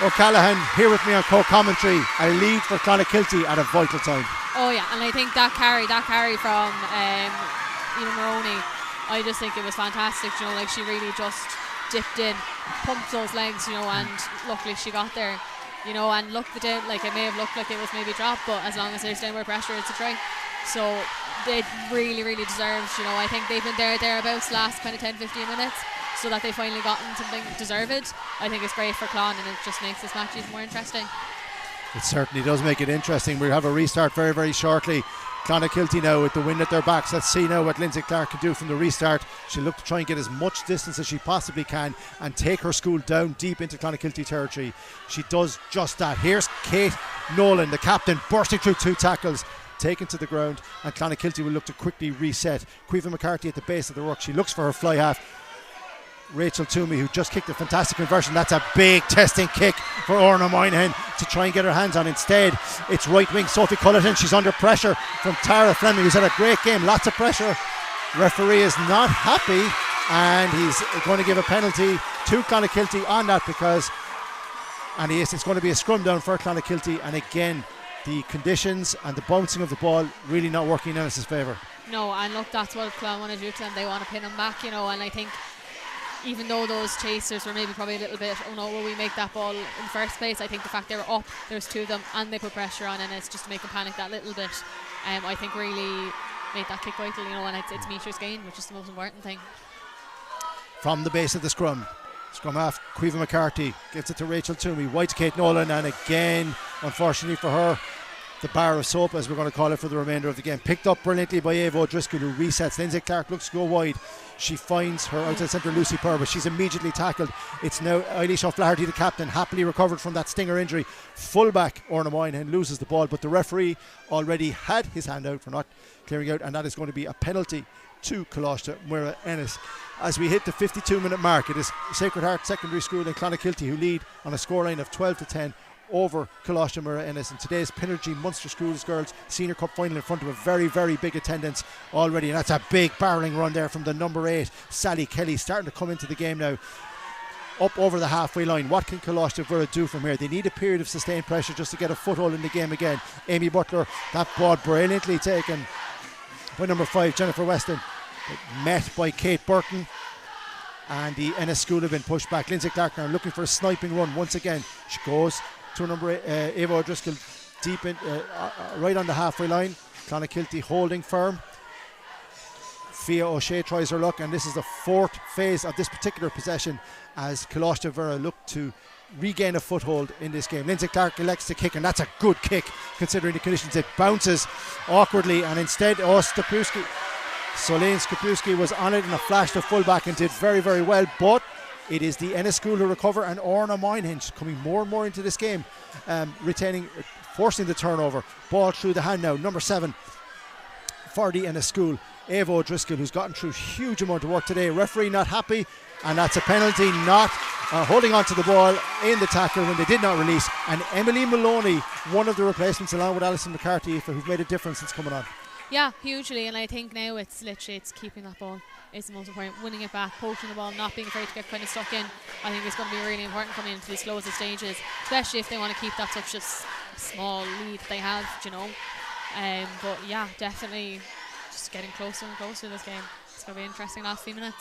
O'Callaghan here with me on co-commentary. A lead for Clonakilty at a vital time. Oh yeah, and I think that carry from Ina Maroney, I just think it was fantastic. You know, like she really just dipped in, pumped those legs, you know, and luckily she got there. You know, and look, like it may have looked like it was maybe dropped, but as long as there's downward pressure, it's a try. So they really, really deserved. You know, I think they've been thereabouts last kind of 10-15 minutes, so that they finally gotten something deserved. I think it's great for Clon, and it just makes this match even more interesting. It certainly does make it interesting. We'll have a restart very, very shortly. Clonakilty now with the wind at their backs. Let's see now what Lindsay Clark can do from the restart. She'll look to try and get as much distance as she possibly can and take her school down deep into Clonakilty territory. She does just that. Here's Kate Nolan, the captain, bursting through 2 tackles, taken to the ground, and Clonakilty will look to quickly reset. Caoimhe McCarthy at the base of the ruck. She looks for her fly half, Rachel Toomey, who just kicked a fantastic conversion. That's a big testing kick for Orna Moynihan to try and get her hands on. Instead, it's right wing Sophie Cullerton. She's under pressure from Tara Fleming, who's had a great game. Lots of pressure. Referee is not happy, and he's going to give a penalty to Clonakilty on that because, and it's going to be a scrum down for Clonakilty. And again, the conditions and the bouncing of the ball really not working in Ennis's favour. No, and look, that's what Clon want to do to them. They want to pin them back, you know, and I think even though those chasers were maybe probably a little bit, oh no, will we make that ball in the first place? I think the fact they were up, there's 2 of them, and they put pressure on Ennis just to make them panic that little bit, I think really made that kick vital, you know, and it's metres gained, which is the most important thing. From the base of the scrum half, Caoimhe McCarthy gives it to Rachel Toomey, wide to Kate Nolan, and again, unfortunately for her, the bar of soap, as we're going to call it for the remainder of the game, picked up brilliantly by Ava O'Driscoll, who resets. Lindsay Clark looks to go wide. She finds her outside centre Lucy Purvis. She's immediately tackled. It's now Eilish O'Flaherty, the captain, happily recovered from that stinger injury. Fullback Orna Moynihan loses the ball, but the referee already had his hand out for not clearing out, and that is going to be a penalty to Colaiste Muire Ennis. As we hit the 52-minute mark, it is Sacred Heart Secondary School in Clonakilty who lead on a scoreline of 12-10 over Colaiste Muire Ennis in today's Pinergy Munster Schools Girls Senior Cup final, in front of a very, very big attendance already. And that's a big barreling run there from the number 8, Sally Kelly, starting to come into the game now. Up over the halfway line. What can Colaiste Muire do from here? They need a period of sustained pressure just to get a foothold in the game again. Amy Butler, that ball brilliantly taken by number 5, Jennifer Weston, met by Kate Burton. And the Ennis School have been pushed back. Lindsay Clark now looking for a sniping run once again. She goes to number 8, Ava O'Driscoll, deep in, right on the halfway line. Clonakilty holding firm. Fia O'Shea tries her luck, and this is the 4th phase of this particular possession as Colaiste Muire look to regain a foothold in this game. Lindsay Clark elects to kick, and that's a good kick considering the conditions. It bounces awkwardly, and instead Solène Skapulski was on it in a flash to fullback and did very, very well, but it is the Ennis School who recover, and Orna Moynihan coming more and more into this game, forcing the turnover. Ball through the hand now, number 7 for the Ennis School, Ava O'Driscoll, who's gotten through a huge amount of work today. Referee not happy, and that's a penalty, not holding on to the ball in the tackle when they did not release. And Emily Maloney, one of the replacements along with Alison McCarthy, who've made a difference since coming on. Yeah, hugely, and I think now it's keeping that ball is the most important, winning it back, poaching the ball, not being afraid to get kind of stuck in. I think it's going to be really important coming into these closest stages, especially if they want to keep that such a small lead they have, you know. But yeah, definitely just getting closer and closer to this game. It's going to be interesting last few minutes.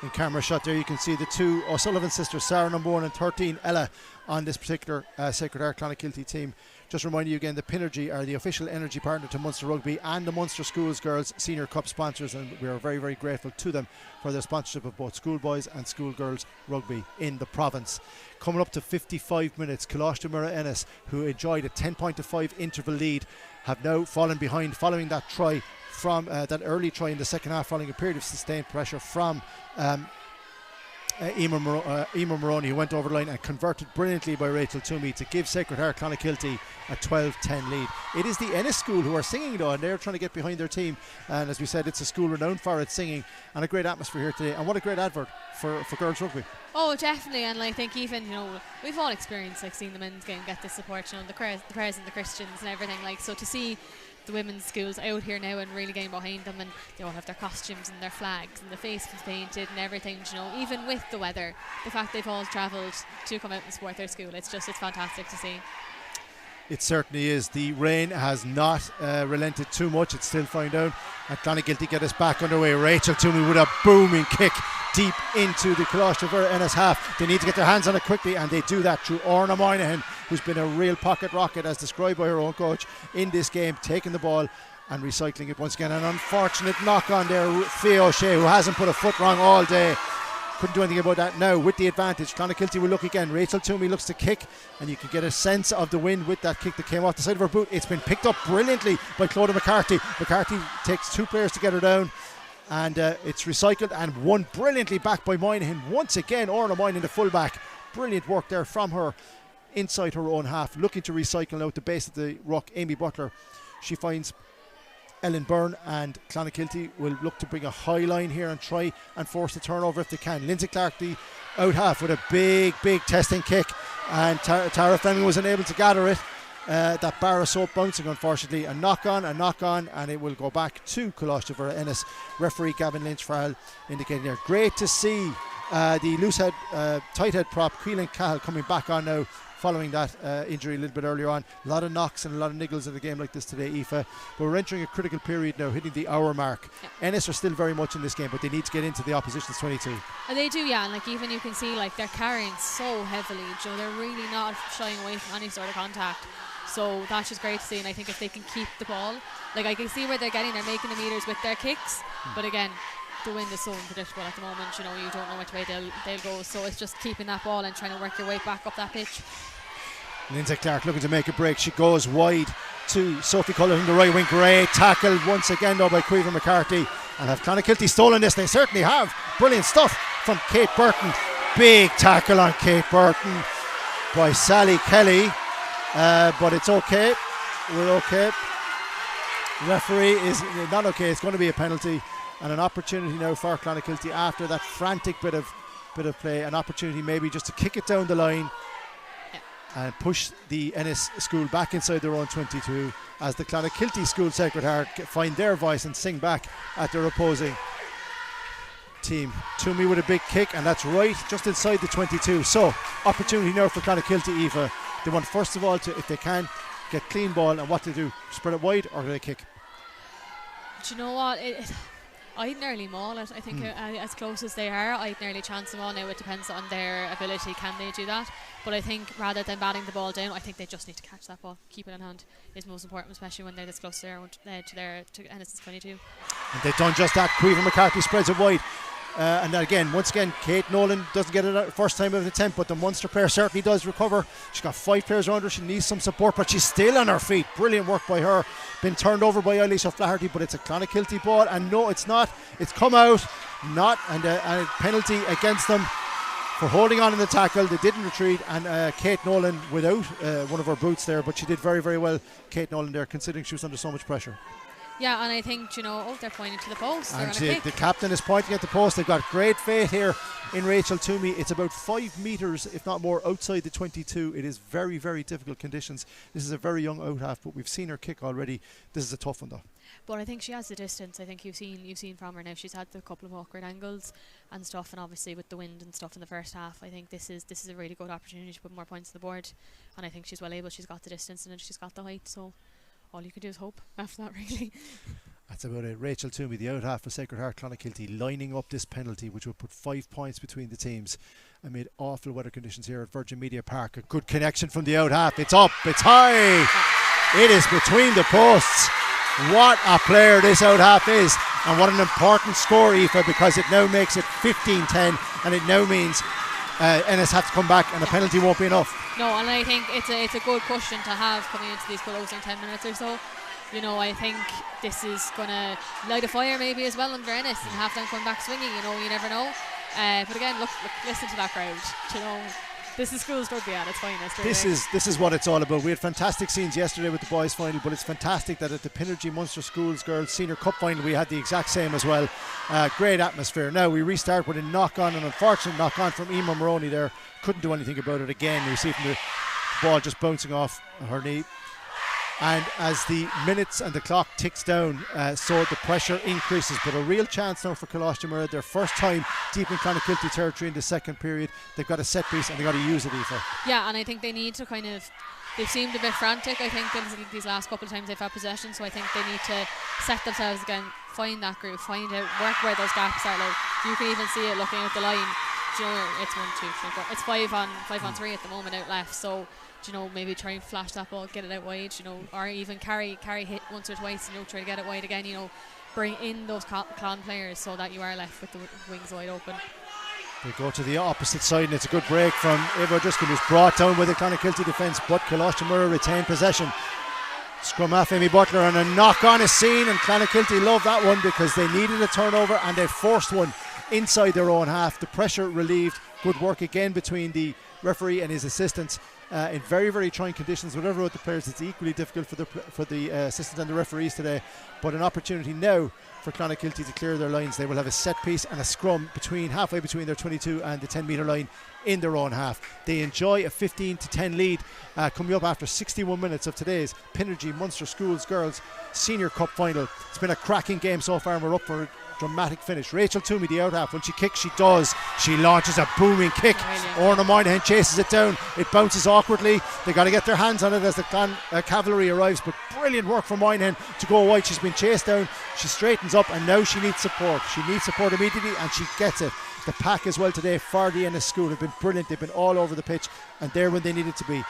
In camera shot there you can see the 2 O'Sullivan sisters, Sarah number 1 and 13 Ella, on this particular Sacred Heart Clonakilty team. Just reminding you again, the Pinergy are the official energy partner to Munster Rugby and the Munster Schools Girls Senior Cup sponsors, and we are very, very grateful to them for their sponsorship of both schoolboys and schoolgirls rugby in the province. Coming up to 55 minutes, Colaiste Muire Ennis, who enjoyed a 10-5 interval lead, have now fallen behind following that try from that early try in the second half, following a period of sustained pressure from Emer Maroney, who went over the line and converted brilliantly by Rachel Toomey to give Sacred Heart Clonakilty a 12-10 lead. It is the Ennis school who are singing though, and they're trying to get behind their team, and as we said, it's a school renowned for its singing, and a great atmosphere here today, and what a great advert for girls rugby. Oh, definitely, and I think even, we've all experienced like seeing the men's game get this support, the Prez and the Christians and everything, like, so to see the women's schools out here now and really getting behind them, and they all have their costumes and their flags and the faces painted and everything, even with the weather, the fact they've all travelled to come out and support their school, it's fantastic to see. It certainly is. The rain has not relented too much. It's still fine down, and Clonakilty get us back underway. Rachel Toomey with a booming kick deep into the Colaiste Ennis half. They need to get their hands on it quickly, and they do that through Orna Moynihan, who's been a real pocket rocket, as described by her own coach in this game, taking the ball and recycling it once again. An unfortunate knock on there, Fio O'Shea, who hasn't put a foot wrong all day. Couldn't do anything about that now with the advantage. Clonakilty will look again. Rachel Toomey looks to kick, and you can get a sense of the wind with that kick that came off the side of her boot. It's been picked up brilliantly by Clodagh McCarthy. McCarthy takes two players to get her down, and it's recycled and won brilliantly back by Moynihan. Once again, Orna Moynihan, the fullback. Brilliant work there from her inside her own half, looking to recycle now at the base of the ruck. Amy Butler, she finds Ellen Byrne, and Clonakilty will look to bring a high line here and try and force the turnover if they can. Lindsay Clark, the out half, with a big testing kick, and Tara Fleming was unable to gather it. That bar of soap bouncing, unfortunately. A knock on, and it will go back to Colaiste Ennis. Referee Gavin Lynch-Farrell indicating there. Great to see the loose head, tight head prop, Keelan Cahill, coming back on now following that injury a little bit earlier on. A lot of knocks and a lot of niggles in a game like this today, Aoife. But we're entering a critical period now, hitting the hour mark. Ennis are still very much in this game, but they need to get into the opposition's 22. And they do, yeah, and like even you can see like they're carrying so heavily, they're really not shying away from any sort of contact. So that's just great to see, and I think if they can keep the ball, like I can see where they're making the meters with their kicks, but again, the wind is so unpredictable at the moment, you don't know which way they'll go, so it's just keeping that ball and trying to work your way back up that pitch. Lindsay Clark looking to make a break. She goes wide to Sophie Cullen in the right wing. Great tackle once again though by Caoimhe McCarthy. And have Clonakilty stolen this? They certainly have. Brilliant stuff from Kate Burton. Big tackle on Kate Burton by Sally Kelly. But it's okay. We're okay. Referee is not okay. It's going to be a penalty, and an opportunity now for Clonakilty after that frantic bit of play. An opportunity maybe just to kick it down the line and push the Ennis school back inside their own 22 as the Clonakilty School Sacred Heart find their voice and sing back at their opposing team. Toomey with a big kick, and that's right just inside the 22. So opportunity now for Clonakilty, Aoife. They want first of all to, if they can, get clean ball, and what to do, spread it wide or do they kick? Do you know what? I'd nearly maul it. I think as close as they are, I'd nearly chance them all. Now it depends on their ability, can they do that? But I think rather than batting the ball down, I think they just need to catch that ball, keep it in hand is most important, especially when they're this close to Ennis's 22. And they've done just that. Caoimhe McCarthy spreads it wide. And then once again, Kate Nolan doesn't get it out first time of an attempt, but the Munster player certainly does recover. She's got 5 players around her. She needs some support, but she's still on her feet. Brilliant work by her. Been turned over by Eilish O'Flaherty, but it's a Clonakilty ball, and no, it's not. It's come out, and a penalty against them for holding on in the tackle. They didn't retreat, and Kate Nolan without one of her boots there, but she did very, very well, Kate Nolan there, considering she was under so much pressure. Yeah, and I think, they're pointing to the post. And the captain is pointing at the post. They've got great faith here in Rachel Toomey. It's about 5 metres, if not more, outside the 22. It is very, very difficult conditions. This is a very young out half, but we've seen her kick already. This is a tough one, though. But I think she has the distance. I think you've seen from her now. She's had a couple of awkward angles and stuff, and obviously with the wind and stuff in the first half, I think this is a really good opportunity to put more points on the board. And I think she's well able. She's got the distance and she's got the height, so all you can do is hope after that, really. That's about it. Rachel Toomey, the out half for Sacred Heart Clonakilty, lining up this penalty, which will put 5 points between the teams amid awful weather conditions here at Virgin Media Park. A good connection from the out half. It's up, it's high, it is between the posts. What a player this out half is, and what an important score, Aoife, because it now makes it 15-10, and it now means Ennis have to come back, and a penalty won't be enough. No, and I think it's a good cushion to have coming into these closing 10 minutes or so. I think this is going to light a fire maybe as well under Ennis and have them come back swinging, you never know. But again, look, listen to that crowd. You know, this is schools rugby at its finest. This is what it's all about. We had fantastic scenes yesterday with the boys final, but it's fantastic that at the Pinergy Munster Schools Girls Senior Cup final we had the exact same as well. Great atmosphere. Now we restart with a knock-on, an unfortunate knock-on from Emer Maroney there. Couldn't do anything about it again. You see from the ball just bouncing off her knee. And as the minutes and the clock ticks down, so the pressure increases. But a real chance now for Colaiste Muire. Their first time deep in Clonakilty territory in the second period. They've got a set piece and they've got to use it, Aoife. Yeah, and I think they need to kind of... They've seemed a bit frantic, I think, these last couple of times they've had possession. So I think they need to set themselves again, find that groove, find out, work where those gaps are. Like, you can even see it looking at the line. You know, it's 1, 2, 3, 4. It's 5 on 3 at the moment out left. So, you know, maybe try and flash that ball, get it out wide, you know, or even carry hit once or twice, you know, try to get it wide again, you know, bring in those Clon players so that you are left with the wings wide open. They go to the opposite side and it's a good break from Eva O'Driscoll, who's brought down by the Clonakilty defence, but Colaiste Muire retain possession. Scrum off Amy Butler and a knock on is seen, and Clonakilty love that one because they needed a turnover and they forced one inside their own half. The pressure relieved. Good work again between the referee and his assistants. In very, very trying conditions, whatever with the players, it's equally difficult for the assistants and the referees today. But an opportunity now for Clonakilty to clear their lines. They will have a set piece and a scrum halfway between their 22 and the 10 metre line in their own half. They enjoy a 15-10 lead coming up after 61 minutes of today's Pinergy Munster Schools Girls Senior Cup final. It's been a cracking game so far and we're up for a dramatic finish. Rachel Toomey, the out half, when she kicks, she launches a booming kick. Orna Moynihan chases it down. It bounces awkwardly. They got to get their hands on it as the cavalry arrives, but brilliant work from Moynihan to go wide. She's been chased down. She straightens up and now she needs support. She needs support immediately and she gets it. The pack as well today for the Ennis School have been brilliant. They've been all over the pitch and there when they needed to be.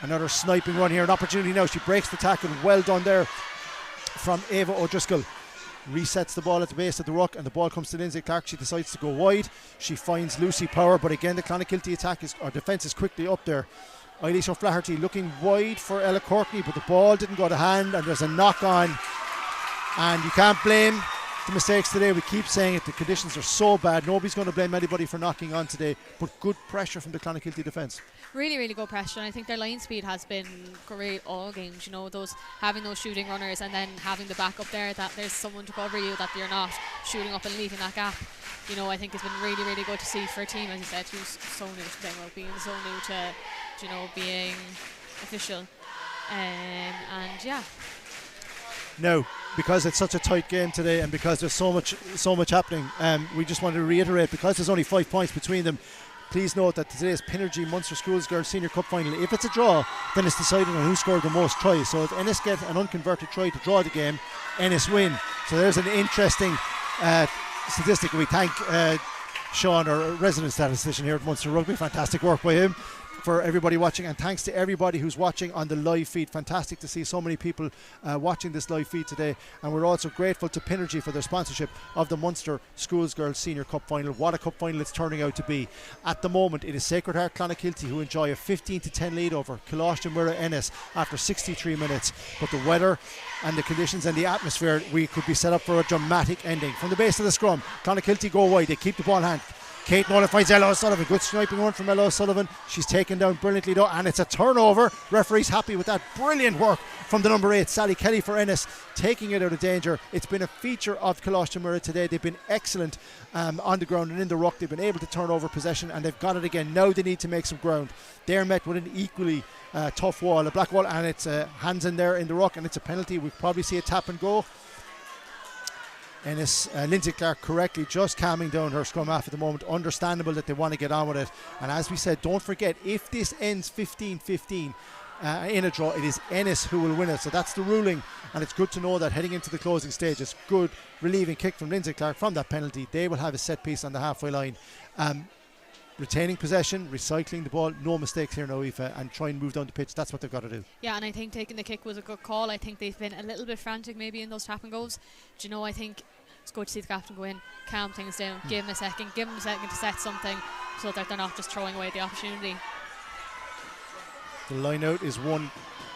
Another sniping run here, an opportunity now. She breaks the tackle. Well done there from Eva O'Driscoll. Resets the ball at the base of the ruck and the ball comes to Lindsay Clark. She decides to go wide. She finds Lucy Power, but again the Clonakilty defence is quickly up there. Eilish O'Flaherty looking wide for Ella Courtney, but the ball didn't go to hand and there's a knock on, and you can't blame the mistakes today. We keep saying it, the conditions are so bad. Nobody's going to blame anybody for knocking on today, but good pressure from the Clonakilty defence. Really, really good pressure, and I think their line speed has been great all games. You know, having those shooting runners and then having the backup there, that there's someone to cover you, that you're not shooting up and leaving that gap. You know, I think it's been really, really good to see for a team, as you said, who's so new to playing rugby and so new to, you know, being official. And yeah. No, because it's such a tight game today and because there's so much happening, we just want to reiterate, because there's only 5 points between them, please note that today's Pinergy Munster Schools Girls Senior Cup final, if it's a draw, then it's decided on who scored the most tries. So if Ennis get an unconverted try to draw the game, Ennis win. So there's an interesting statistic. We thank Sean, our resident statistician here at Munster Rugby. Fantastic work by him. For everybody watching, and thanks to everybody who's watching on the live feed. Fantastic to see so many people watching this live feed today, and we're also grateful to Pinergy for their sponsorship of the Munster Schools Girls Senior Cup final. What a cup final it's turning out to be. At the moment it is Sacred Heart Clonakilty who enjoy a 15-10 lead over Colaiste Muire Ennis after 63 minutes, but the weather and the conditions and the atmosphere, we could be set up for a dramatic ending. From the base of the scrum, Clonakilty go wide, they keep the ball in hand. Kate Nolan finds Ella O'Sullivan. Good sniping one from Ella O'Sullivan. She's taken down brilliantly though, and it's a turnover. Referee's happy with that. Brilliant work from the number 8, Sally Kelly, for Ennis, taking it out of danger. It's been a feature of Colaiste Muire today. They've been excellent on the ground and in the ruck. They've been able to turn over possession, and they've got it again. Now they need to make some ground. They're met with an equally tough wall, a black wall, and it's hands in there in the ruck, and it's a penalty. We'll probably see a tap and go. Ennis, Lindsay Clark correctly just calming down her scrum half at the moment. Understandable that they want to get on with it, and as we said, don't forget, if this ends 15-15 in a draw, it is Ennis who will win it. So that's the ruling, and it's good to know that heading into the closing stage. It's good relieving kick from Lindsay Clark from that penalty. They will have a set piece on the halfway line. Retaining possession, recycling the ball, no mistakes here now, Aoife, and try and move down the pitch. That's what they've got to do. Yeah, and I think taking the kick was a good call. I think they've been a little bit frantic maybe in those tap and goes. Do you know, I think it's good to see the captain go in, calm things down, give him a second to set something so that they're not just throwing away the opportunity. The line out is won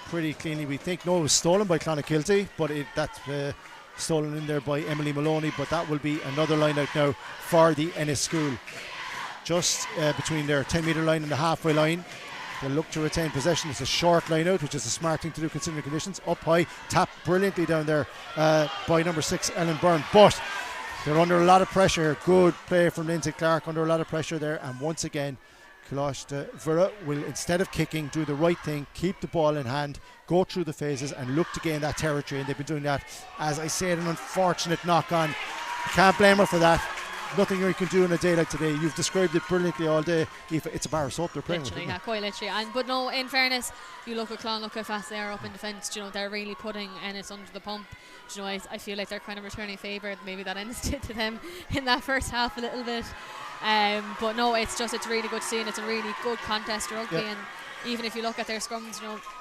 pretty cleanly, we think. No, it was stolen by Clonakilty, but that's stolen in there by Emily Maloney, but that will be another line out now for the Ennis school. Just between their 10-metre line and the halfway line. They'll look to retain possession. It's a short line out, which is a smart thing to do considering the conditions. Up high, tapped brilliantly down there by number 6, Ellen Byrne. But they're under a lot of pressure here. Good play from Lindsay Clark, under a lot of pressure there. And once again, Colaiste Muire will, instead of kicking, do the right thing, keep the ball in hand, go through the phases and look to gain that territory. And they've been doing that. As I said, an unfortunate knock-on. Can't blame her for that. Nothing you can do in a day like today. You've described it brilliantly all day. It's a bar of soap they're playing literally, with. yeah, quite literally. But no, in fairness, you look at Clon, look how fast they are up in defence. They're really putting Ennis under the pump. I feel like they're kind of returning favour. Maybe that Ennis did to them in that first half a little bit. But no, it's really good to see, and it's a really good contest rugby. Yeah. And even if you look at their scrums,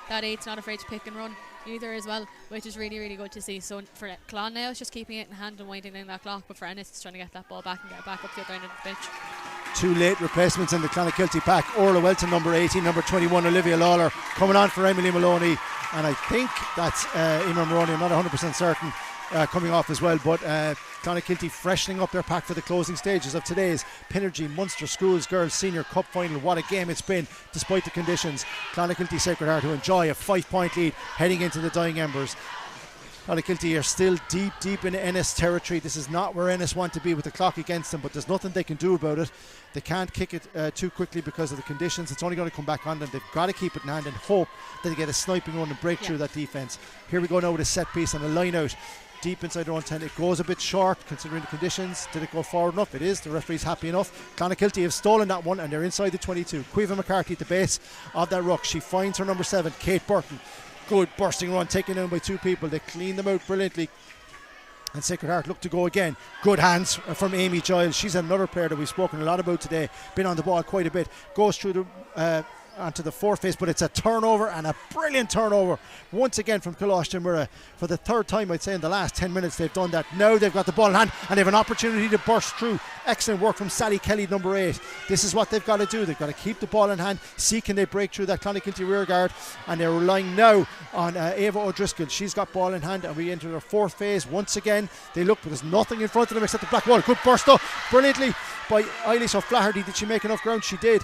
that 8's not afraid to pick and run either as well, which is really, really good to see. So for Clon now, it's just keeping it in hand and winding down that clock, but for Ennis, it's trying to get that ball back and get it back up the other end of the pitch. 2 late replacements in the Clonakilty pack. Orla Welton, number 18, number 21, Olivia Lawler, coming on for Emily Maloney, and I think that's Emer Maroney, I'm not 100% certain, coming off as well. But Clonakilty freshening up their pack for the closing stages of today's Pinergy Munster Schools Girls Senior Cup Final. What a game it's been, despite the conditions. Clonakilty Sacred Heart who enjoy a 5-point lead heading into the dying embers. Clonakilty are still deep in Ennis territory. This is not where Ennis want to be with the clock against them, but there's nothing they can do about it. They can't kick it too quickly because of the conditions. It's only going to come back on them. They've got to keep it in hand and hope that they get a sniping run and break through that defence. Here we go now with a set piece and a line out deep inside their own 10. It goes a bit short considering the conditions. Did it go forward enough? It is. The referee's happy enough. Clonakilty have stolen that one and they're inside the 22. Caoimhe McCarthy at the base of that ruck. She finds her number 7, Kate Burton. Good bursting run, taken down by 2 people. They clean them out brilliantly. And Sacred Heart look to go again. Good hands from Amy Giles. She's another player that we've spoken a lot about today. Been on the ball quite a bit. Goes through the onto the 4th phase, but it's a turnover, and a brilliant turnover once again from Colaiste Muire. For the 3rd time, I'd say, in the last 10 minutes they've done that. Now they've got the ball in hand and they have an opportunity to burst through. Excellent work from Sally Kelly, number 8. This is what they've got to do. They've got to keep the ball in hand, see can they break through that Clonakilty rear guard, and they're relying now on Ava O'Driscoll. She's got ball in hand, and we enter their 4th phase once again. They look, but there's nothing in front of them except the black wall. Good burst up brilliantly by Eilish O'Flaherty. Did she make enough ground? She did.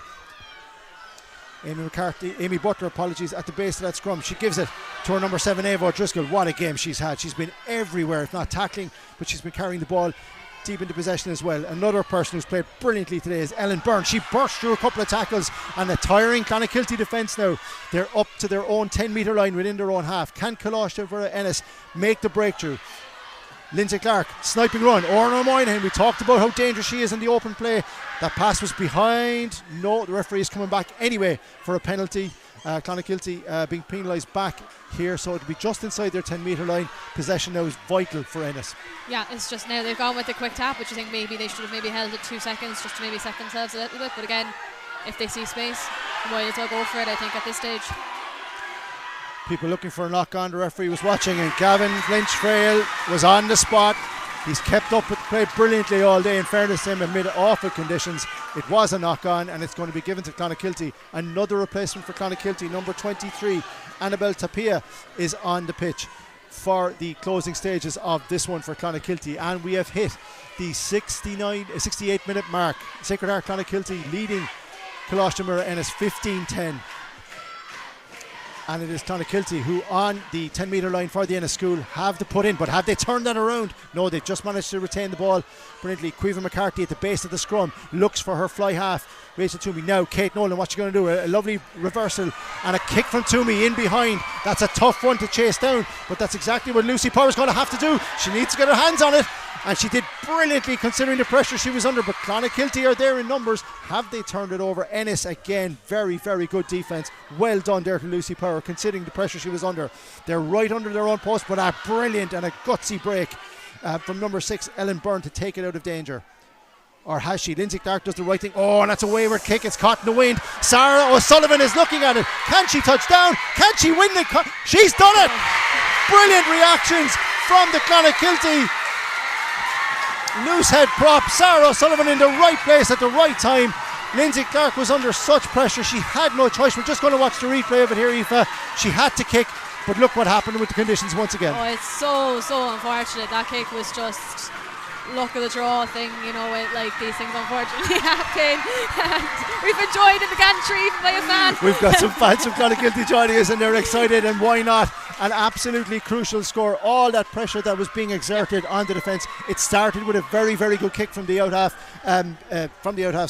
Amy Butler, apologies, at the base of that scrum. She gives it to her number 7, Ava O'Driscoll. What a game she's had. She's been everywhere, if not tackling, but she's been carrying the ball deep into possession as well. Another person who's played brilliantly today is Ellen Byrne. She burst through a couple of tackles, and the tiring Clonakilty defence now, they're up to their own 10-metre line within their own half. Can Colaiste Muire Ennis make the breakthrough? Lindsay Clark, sniping run. Orna Moynihan, we talked about how dangerous she is in the open play. That pass was behind. No, the referee is coming back anyway for a penalty. Clonakilty being penalised back here, so it'll be just inside their 10-metre line. Possession now is vital for Ennis. Yeah, it's just now they've gone with the quick tap, which I think maybe they should have maybe held it 2 seconds just to maybe set themselves a little bit. But again, if they see space, they might as well go for it, I think, at this stage. People looking for a knock on. The referee was watching, and Gavin Lynch-Frail was on the spot. He's kept up with the play brilliantly all day. In fairness to him, amid awful conditions, it was a knock on, and it's going to be given to Clonakilty. Another replacement for Clonakilty, number 23, Annabelle Tapia, is on the pitch for the closing stages of this one for Clonakilty, and we have hit the 68-minute mark. Sacred Heart Clonakilty leading Colaiste Muire Ennis 15-10. And it is Clonakilty who, on the 10-metre line for the Ennis school, have to put in. But have they turned that around? No, they've just managed to retain the ball brilliantly. Caoimhe McCarthy at the base of the scrum looks for her fly half. Rachel Toomey. Now Kate Nolan, what's she going to do? A lovely reversal and a kick from Toomey in behind. That's a tough one to chase down, but that's exactly what Lucy Power's going to have to do. She needs to get her hands on it, and she did brilliantly considering the pressure she was under. But Clonakilty are there in numbers. Have they turned it over? Ennis again, very, very good defence. Well done there to Lucy Power considering the pressure she was under. They're right under their own post, but a brilliant and a gutsy break from number 6 Ellen Byrne to take it out of danger. Or has she? Lindsay Clark does the right thing. Oh, and that's a wayward kick. It's caught in the wind. Sarah O'Sullivan is looking at it. Can she touch down? Can she win the she's done it! Brilliant reactions from the Clonakilty loose head prop. Sarah O'Sullivan in the right place at the right time. Lindsay Clark was under such pressure she had no choice. We're just going to watch the replay of it here, Aoife. She had to kick. But look what happened with the conditions once again. Oh, it's so unfortunate. That kick was just luck of the draw thing, you know, like these things unfortunately happen. And we've been joined in the gantry even by a fan. We've got some fans from Clonakilty joining us and they're excited, and why not? An absolutely crucial score. All that pressure that was being exerted on the defence. It started with a very, very good kick from the out half.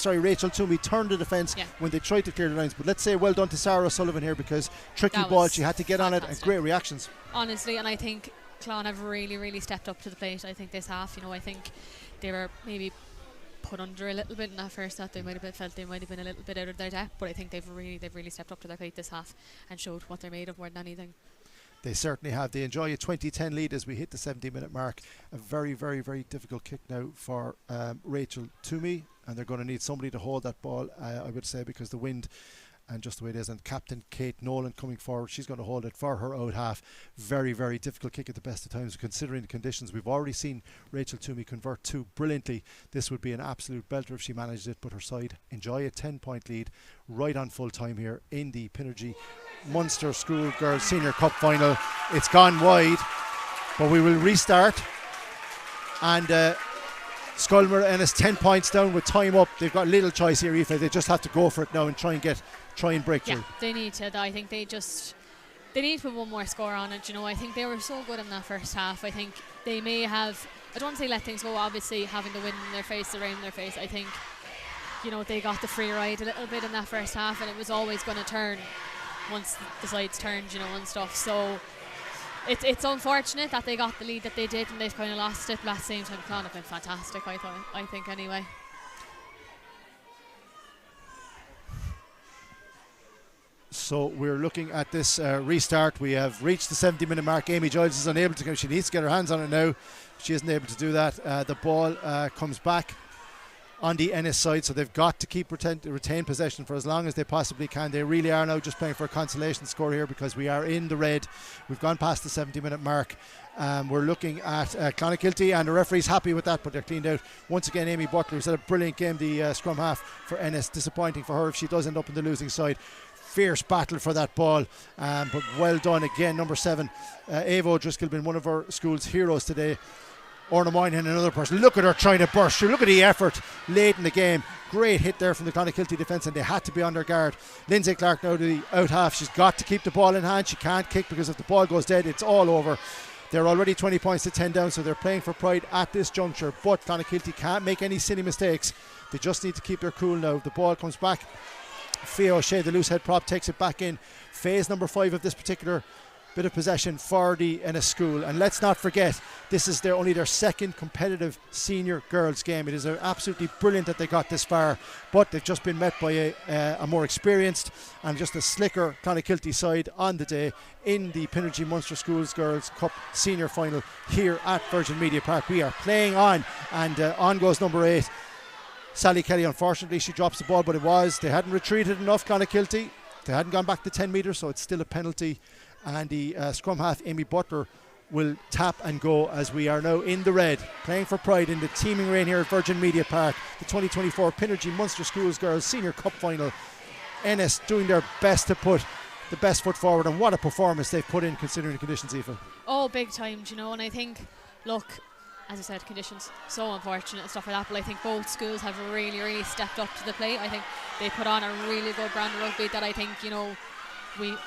Rachel Toomey turned the defence when they tried to clear the lines. But let's say well done to Sarah O'Sullivan here, because tricky ball, she had to get on it, and great reactions. Honestly, and I think Clon have really stepped up to the plate. I think this half, you know, I think they were maybe put under a little bit in that first half. They might have felt they might have been a little bit out of their depth, but I think they've really stepped up to their plate this half and showed what they're made of more than anything. They certainly have. They enjoy a 20-10 lead as we hit the 70-minute mark. A very, very, very difficult kick now for Rachel Toomey, and they're going to need somebody to hold that ball, I would say, because the wind and just the way it is. And Captain Kate Nolan coming forward, she's going to hold it for her out half. Very, very difficult kick at the best of times, considering the conditions. We've already seen Rachel Toomey convert two brilliantly. This would be an absolute belter if she managed it, but her side enjoy a 10-point lead right on full time here in the Pinergy Munster Schoolgirls Senior Cup Final. It's gone wide, but we will restart. And Skolmer Ennis 10 points down with time up. They've got little choice here, Aoife. They just have to go for it now and try and break through. Yeah, they need to. I think they need to put one more score on it. You know, I think they were so good in that first half. I think they may have, I don't want to say let things go, obviously having the wind in their face, around their face. I think, you know, they got the free ride a little bit in that first half, and it was always going to turn once the sides turned, you know, and stuff. So it's unfortunate that they got the lead that they did and they've kind of lost it. But at the same time, Clon have been fantastic, I think anyway. So we're looking at this restart. We have reached the 70-minute mark. Amy Giles is unable to go. She needs to get her hands on it now. She isn't able to do that. The ball comes back on the Ennis side, so they've got to keep retain possession for as long as they possibly can. They really are now just playing for a consolation score here, because we are in the red. We've gone past the 70-minute mark. We're looking at Clonakilty, and the referee's happy with that, but they're cleaned out. Once again, Amy Butler, who's had a brilliant game, the scrum half for Ennis. Disappointing for her if she does end up in the losing side. Fierce battle for that ball, but well done again. Number 7, Ava O'Driscoll, been one of our school's heroes today. Orna Moynihan, another person. Look at her trying to burst. Look at the effort late in the game. Great hit there from the Clonakilty defence, and they had to be on their guard. Lindsay Clark now to the out half. She's got to keep the ball in hand. She can't kick, because if the ball goes dead, it's all over. They're already 20 points to 10 down, so they're playing for pride at this juncture. But Clonakilty can't make any silly mistakes. They just need to keep their cool now. The ball comes back. Fia O'Shea, the loose head prop, takes it back in. Phase number 5 of this particular bit of possession for the Ennis school. And let's not forget, this is only their second competitive senior girls game. It is absolutely brilliant that they got this far, but they've just been met by a more experienced and just a slicker Clonakilty side on the day in the Pinergy Munster Schools Girls Cup Senior Final here at Virgin Media Park. We are playing on, and on goes number 8. Sally Kelly, unfortunately, she drops the ball, but they hadn't retreated enough, Clonakilty. They hadn't gone back to 10 metres, so it's still a penalty. And the scrum half, Amy Butler, will tap and go as we are now in the red, playing for pride in the teeming rain here at Virgin Media Park. The 2024 Pinergy Munster Schools Girls Senior Cup Final. Ennis doing their best to put the best foot forward, and what a performance they've put in considering the conditions, Aoife. Oh, big time, you know, and I think, look, as I said, conditions so unfortunate and stuff like that, but I think both schools have really stepped up to the plate. I think they put on a really good brand of rugby that I think, you know,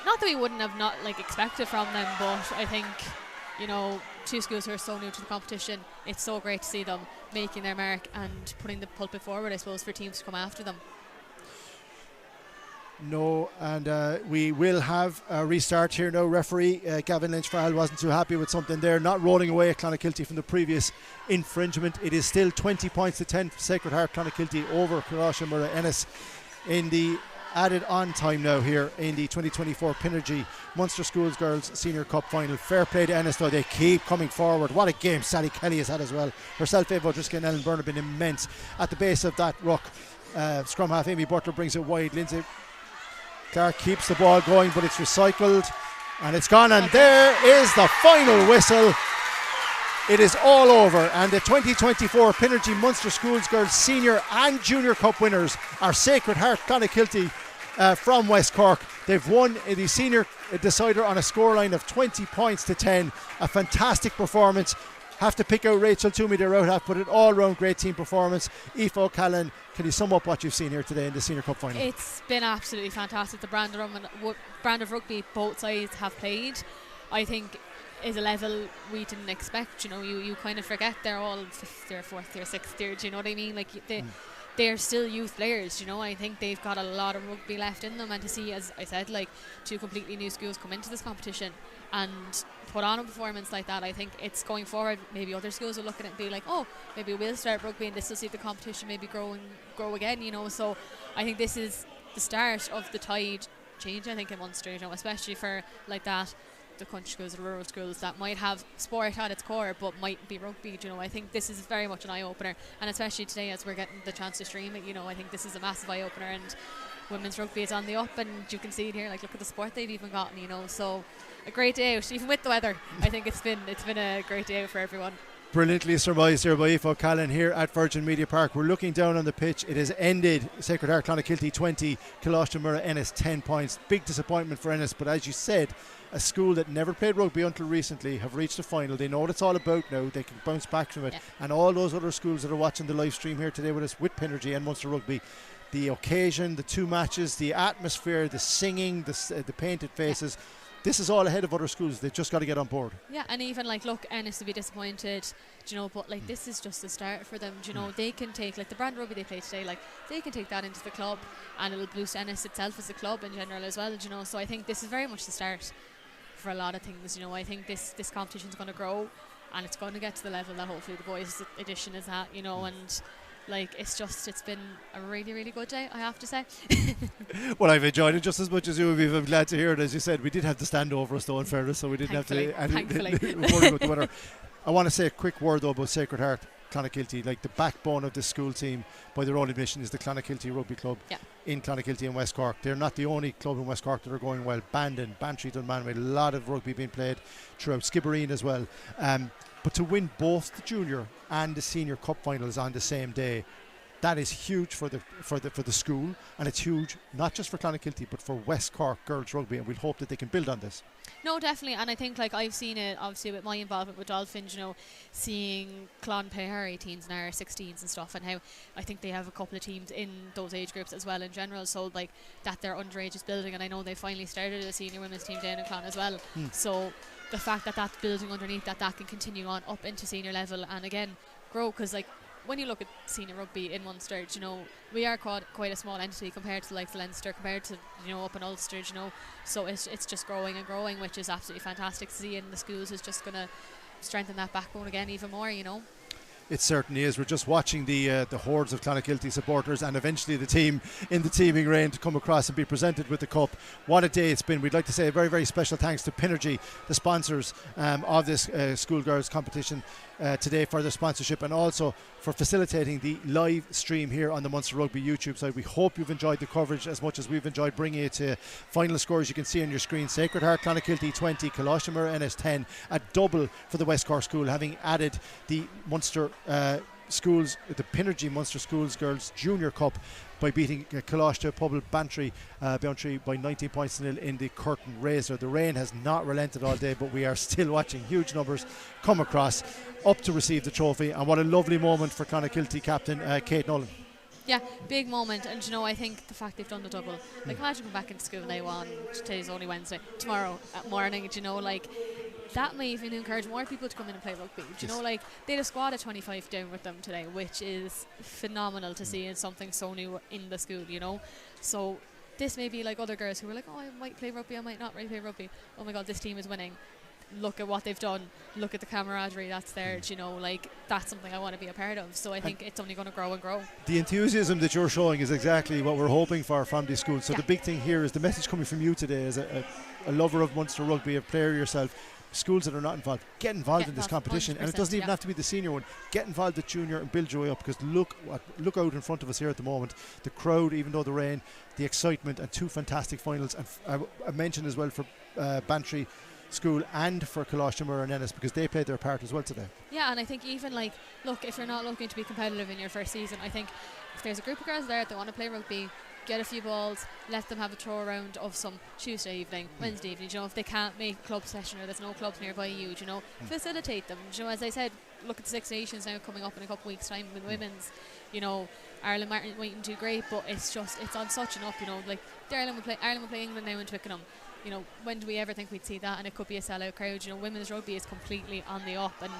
not that we wouldn't have not like expected from them, but I think, you know, two schools who are so new to the competition, it's so great to see them making their mark and putting the pulpit forward, I suppose, for teams to come after them. No, and we will have a restart here now. Referee Gavin Lynch-Farrell wasn't too happy with something there, not rolling away at Clonakilty from the previous infringement. It is still 20 points to 10 for Sacred Heart Clonakilty over Colaiste Muire Ennis in the added on time now here in the 2024 Pinergy Munster Schools Girls Senior Cup Final. Fair play to Ennis though, they keep coming forward. What a game Sally Kelly has had as well. Herself, Ava O'Driscoll and Ellen Byrne have been immense at the base of that ruck. Scrum half Amy Butler brings it wide. Lindsay Clark keeps the ball going, but it's recycled and it's gone, and there is the final whistle. It is all over, and the 2024 Pinergy Munster Schools Girls Senior and Junior Cup winners are Sacred Heart Clonakilty from West Cork. They've won the senior decider on a scoreline of 20 points to 10. A fantastic performance. Have to pick out Rachel Toomey, their out half, but an all-round great team performance. Aoife O'Callaghan, can you sum up what you've seen here today in the Senior Cup final? It's been absolutely fantastic. The brand of rugby both sides have played, I think, is a level we didn't expect. You know, you kind of forget they're all fifth year, fourth year, sixth year. Do you know what I mean? Like they're still youth players. You know, I think they've got a lot of rugby left in them, and to see, as I said, like 2 completely new schools come into this competition and put on a performance like that, I think it's going forward. Maybe other schools will look at it and be like, oh, maybe we'll start rugby and this will see the competition maybe grow again, you know. So I think this is the start of the tide change, I think, in Munster, you know, especially for like that, the country schools, the rural schools that might have sport at its core but might be rugby, you know. I think this is very much an eye-opener, and especially today as we're getting the chance to stream it, you know, I think this is a massive eye-opener, and women's rugby is on the up, and you can see it here, like look at the sport they've even gotten, you know. So a great day out, even with the weather. I think it's been a great day out for everyone. Brilliantly surmised here by Aoife O'Callaghan here at Virgin Media Park. We're looking down on the pitch. It has ended. Sacred Heart Clonakilty 20, Colaiste Muire Ennis 10 points. Big disappointment for Ennis, but as you said, a school that never played rugby until recently have reached the final. They know what it's all about now. They can bounce back from it. Yeah. And all those other schools that are watching the live stream here today with us, with Pinergy and Munster Rugby, the occasion, the 2 matches, the atmosphere, the singing, the painted faces. Yeah. This is all ahead of other schools. They've just got to get on board. Yeah, and even like, look, Ennis will be disappointed, do you know, but like this is just the start for them. Do you know, they can take like the brand rugby they play today, like they can take that into the club, and it'll boost Ennis itself as a club in general as well. Do you know, so I think this is very much the start for a lot of things. You know, I think this competition is going to grow, and it's going to get to the level that hopefully the boys' edition is at. You know, and like it's been a really, really good day, I have to say. Well, I've enjoyed it just as much as you. I'm glad to hear it. As you said, we did have the stand over us though, in fairness, so we didn't thankfully, have to thankfully. worry about the weather. I want to say a quick word though about Sacred Heart Clonakilty. Like the backbone of this school team, by their own admission, is the Clonakilty Rugby Club in Clonakilty and West Cork. They're not the only club in West Cork that are going well. Bandon, Bantry, Dunmanway, a lot of rugby being played throughout Skibbereen as well. But to win both the junior and the senior cup finals on the same day, that is huge for the school, and it's huge not just for Clonakilty but for West Cork girls rugby, and we'll hope that they can build on this. No, definitely, and I think like I've seen it obviously with my involvement with Dolphins, you know, seeing Clon play her 18s and our 16s and stuff, and how I think they have a couple of teams in those age groups as well in general, so like that their underage is building, and I know they finally started a senior women's team down in Clon as well. So the fact that that's building underneath that can continue on up into senior level and again grow, because like when you look at senior rugby in Munster, you know, we are quite a small entity compared to like Leinster, compared to, you know, up in Ulster, you know, so it's just growing and growing, which is absolutely fantastic to see, and the schools is just going to strengthen that backbone again even more, you know. It certainly is. We're just watching the hordes of Clonakilty supporters and eventually the team in the teeming rain to come across and be presented with the cup. What a day it's been. We'd like to say a very, very special thanks to Pinergy, the sponsors of this schoolgirls competition today, for their sponsorship and also for facilitating the live stream here on the Munster Rugby YouTube side. We hope you've enjoyed the coverage as much as we've enjoyed bringing it to final scores. You can see on your screen: Sacred Heart Clonakilty 20, Colaiste Muire Ennis 10, a double for the West Cork school, having added the Munster schools, the Pinergy Munster Schools Girls Junior Cup by beating Colaiste Pobble Bantry by 19 points to 0 in the curtain raiser. The rain has not relented all day, but we are still watching huge numbers come across up to receive the trophy, and what a lovely moment for Clonakilty captain Kate Nolan. Yeah, big moment, and you know, I think the fact they've done the double, like imagine going back into school now on today's only Wednesday, tomorrow morning, you know, like that may even encourage more people to come in and play rugby. Do you know, like they had a squad of 25 down with them today, which is phenomenal to see in something so new in the school, you know. So this may be like other girls who were like, oh, I might play rugby, I might not really play rugby. Oh my God, this team is winning. Look at what they've done. Look at the camaraderie that's there. You know, like that's something I want to be a part of. So I think it's only going to grow and grow. The enthusiasm that you're showing is exactly what we're hoping for from these schools. So the big thing here is the message coming from you today as a lover of Munster rugby, a player yourself. Schools that are not involved, get involved in this competition, and it doesn't even have to be the senior one. Get involved at junior and build your way up, because look out in front of us here at the moment. The crowd, even though the rain, the excitement, and 2 fantastic finals. And I mentioned as well for Bantry School and for Colaiste Muire and Ennis, because they played their part as well today. Yeah, and I think even like, look, if you're not looking to be competitive in your first season, I think if there's a group of girls there that want to play rugby, get a few balls, let them have a throw around of some Tuesday evening, Wednesday evening. You know, if they can't make a club session or there's no clubs nearby you, you know, facilitate them. You know, as I said, look at the Six Nations now coming up in a couple of weeks' time with women's. You know, Ireland mightn't do great, but it's on such an up. You know, like Ireland will play England now in Twickenham. You know, when do we ever think we'd see that? And it could be a sellout crowd. You know, women's rugby is completely on the up, and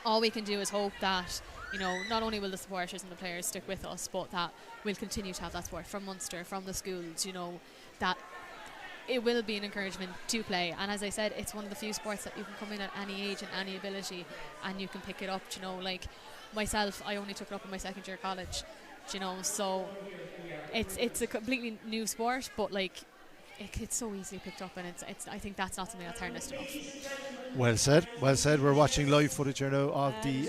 all we can do is hope that, you know, not only will the supporters and the players stick with us, but that we'll continue to have that support from Munster, from the schools, you know, that it will be an encouragement to play. And as I said, it's one of the few sports that you can come in at any age and any ability and you can pick it up. You know, like myself, I only took it up in my second year of college, you know, so it's a completely new sport, but like it's so easily picked up, and it's I think that's not something that's harnessed enough. Well said, well said. We're watching live footage here now of the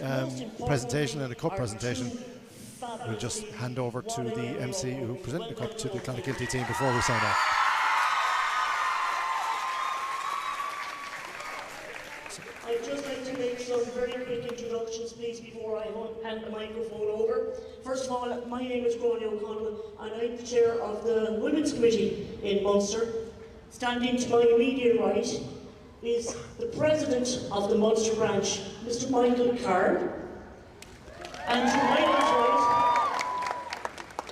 presentation and the cup presentation. We'll just hand over to the MC who presented the cup to the Clonakilty team before we sign off. I'd just like to make some very quick introductions, please, before I hand the microphone over. First of all, my name is Gráinne O'Connell, and I'm the chair of the Women's Committee in Munster. Standing to my immediate right is the president of the Munster branch, Mr. Michael Carr. And to Michael's right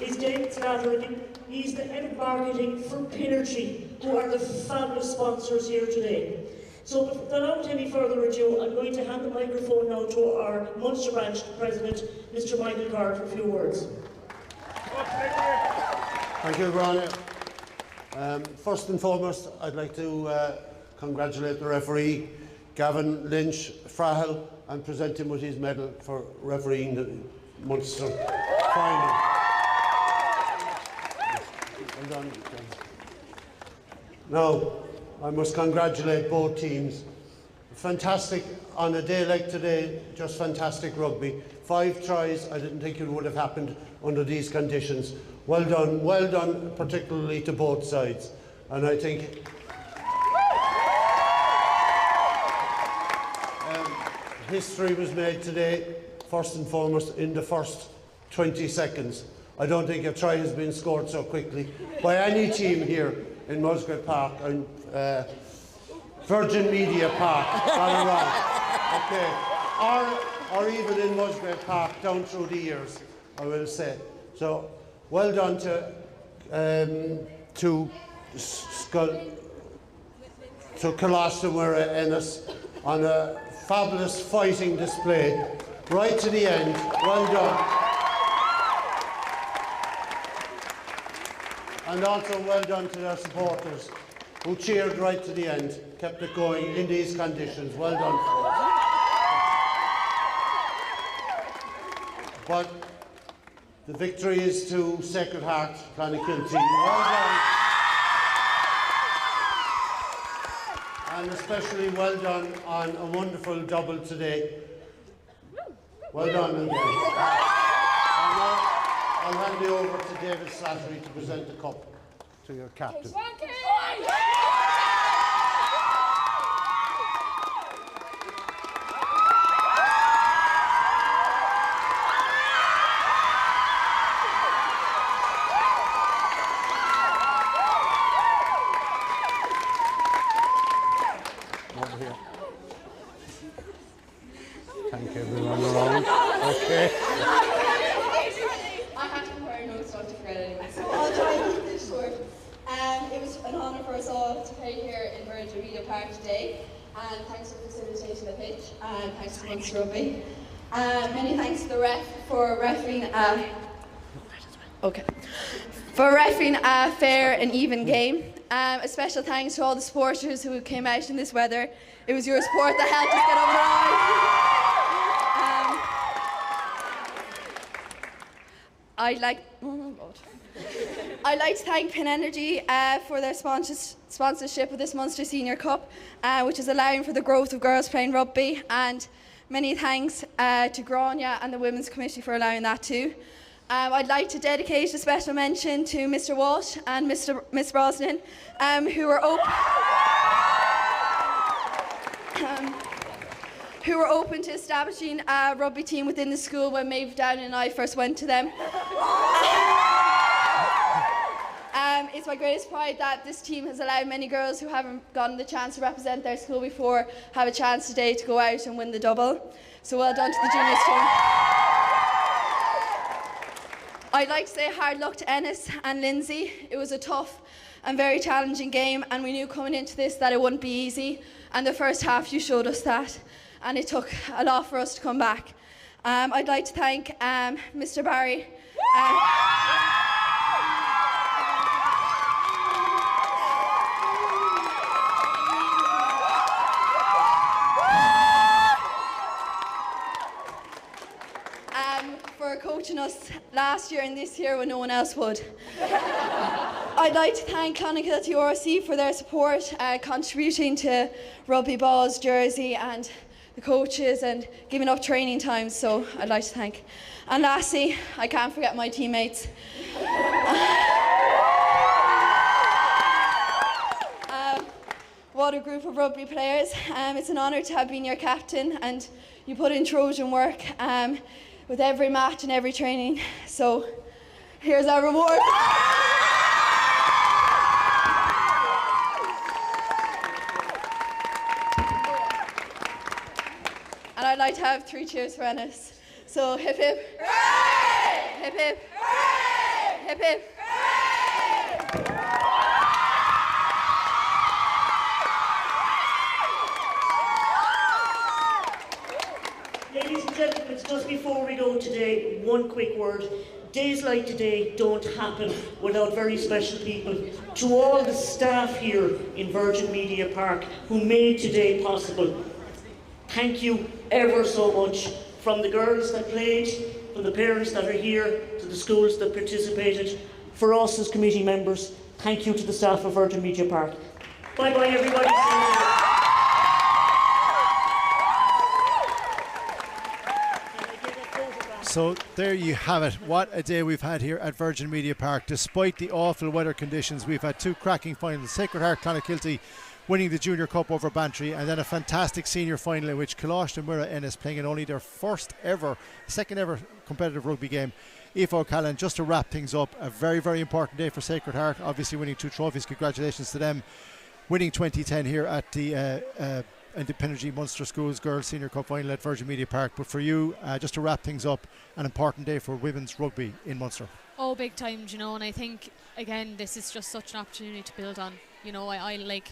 is David Slattery. He's the head of marketing for Pinergy, who are the fabulous sponsors here today. So without any further ado, I'm going to hand the microphone now to our Munster branch president, Mr. Michael Carr, for a few words. Thank you, Gráinne. First and foremost, I'd like to congratulate the referee, Gavin Lynch Frahel, and present him with his medal for refereeing the Munster final. Well done. Now, I must congratulate both teams. Fantastic, on a day like today, just fantastic rugby. 5 tries, I didn't think it would have happened under these conditions. Well done, particularly to both sides. And I think history was made today, first and foremost, in the first 20 seconds. I don't think a try has been scored so quickly by any team here in Musgrave Park and Virgin Media Park, okay, or even in Musgrave Park down through the years, I will say. So, well done to Colaiste and Muire Ennis on a fabulous fighting display right to the end. Well done. And also well done to their supporters who cheered right to the end, kept it going in these conditions. Well done. But the victory is to Sacred Heart, Clonakilty. Well done. And especially well done on a wonderful double today. Well done again. I'll hand you over to David Slattery to present the cup to your captain. Over here. Thank everyone around. Okay. I'll try and keep this short. It was an honour for us all to play here in Virgin Media Park today, and thanks for facilitating the pitch, and thanks to Munster Rugby. Many thanks to the ref for refereeing a fair and even game. A special thanks to all the supporters who came out in this weather. It was your support that helped us get over the line. I'd like to thank Pinergy for their sponsorship of this Munster Senior Cup, which is allowing for the growth of girls playing rugby, and many thanks to Gráinne and the Women's Committee for allowing that too. I'd like to dedicate a special mention to Mr. Walsh and Miss Brosnan, who were open to establishing a rugby team within the school when Maeve Down and I first went to them. It's my greatest pride that this team has allowed many girls who haven't gotten the chance to represent their school before have a chance today to go out and win the double. So well done to the juniors team. I'd like to say hard luck to Ennis and Lindsay. It was a tough and very challenging game, and we knew coming into this that it wouldn't be easy. And the first half, you showed us that, and it took a lot for us to come back. I'd like to thank Mr. Barry. For coaching us last year and this year when no one else would. I'd like to thank Clonakilty RC for their support, contributing to Rugby Ball's jersey and the coaches and giving up training times, so I'd like to thank. And lastly, I can't forget my teammates. What a group of rugby players. It's an honour to have been your captain, and you put in Trojan work with every match and every training. So here's our reward. And I'd like to have 3 cheers for Ennis. So hip hip. Hooray! Hip hip. Hooray! Hip hip. Ladies and gentlemen, just before we go today, one quick word. Days like today don't happen without very special people. To all the staff here in Virgin Media Park who made today possible, thank you ever so much. From the girls that played, from the parents that are here, to the schools that participated, for us as committee members, thank you to the staff of Virgin Media Park. Bye bye everybody. So there you have it. What a day we've had here at Virgin Media Park. Despite the awful weather conditions, we've had 2 cracking finals. Sacred Heart Clonakilty winning the Junior Cup over Bantry, and then a fantastic senior final in which Colaiste and Muire Ennis playing in only their second ever competitive rugby game. Aoife O'Callaghan, just to wrap things up, a very, very important day for Sacred Heart, obviously winning 2 trophies. Congratulations to them. Winning 2010 here at the Pinergy Munster Schools Girls Senior Cup final at Virgin Media Park. But for you, just to wrap things up, an important day for women's rugby in Munster. Oh, big time, you know, and I think, again, this is just such an opportunity to build on. You know, I like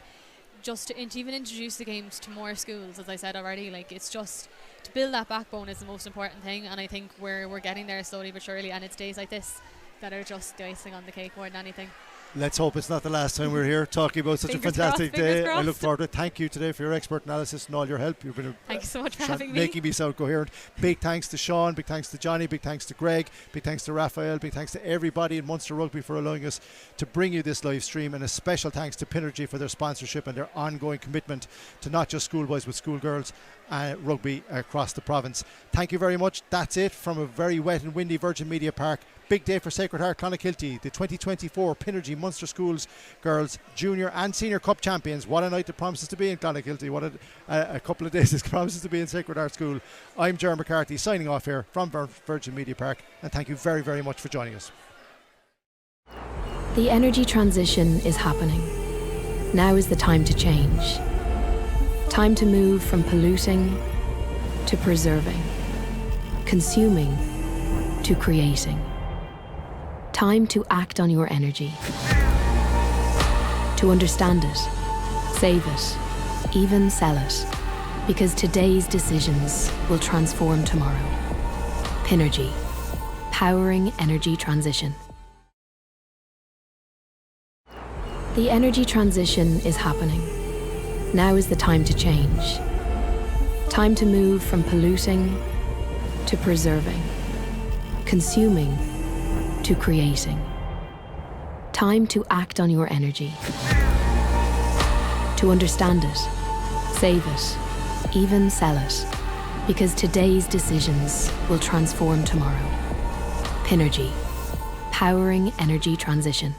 just to even introduce the games to more schools, as I said already. Like, it's just to build that backbone is the most important thing, and I think we're getting there slowly but surely, and it's days like this that are just the icing on the cake more than anything. Let's hope it's not the last time we're here talking about such Fingers a fantastic crossed, fingers day. I crossed. look forward to it. Thank you today for your expert analysis and all your help. You've been Thank you so much for having me. making me sound coherent. Big thanks to Sean, big thanks to Johnny, big thanks to Greg, big thanks to Raphael, big thanks to everybody in Munster Rugby for allowing us to bring you this live stream, and a special thanks to Pinergy for their sponsorship and their ongoing commitment to not just schoolboys but schoolgirls rugby across the province. Thank you very much. That's it from a very wet and windy Virgin Media Park. Big day for Sacred Heart Clonakilty, the 2024 Pinergy Munster Schools Girls Junior and Senior Cup champions. What a night it promises to be in Clonakilty. What a couple of days it promises to be in Sacred Heart School. I'm Ger McCarthy signing off here from Virgin Media Park, and thank you very, very much for joining us. The energy transition is happening. Now is the time to change. Time to move from polluting to preserving, consuming to creating. Time to act on your energy. To understand it, save it, even sell it. Because today's decisions will transform tomorrow. Pinergy, powering energy transition. The energy transition is happening. Now is the time to change. Time to move from polluting to preserving, consuming to creating. Time to act on your energy. To understand it, save it, even sell it. Because today's decisions will transform tomorrow. Pinergy, powering energy transition.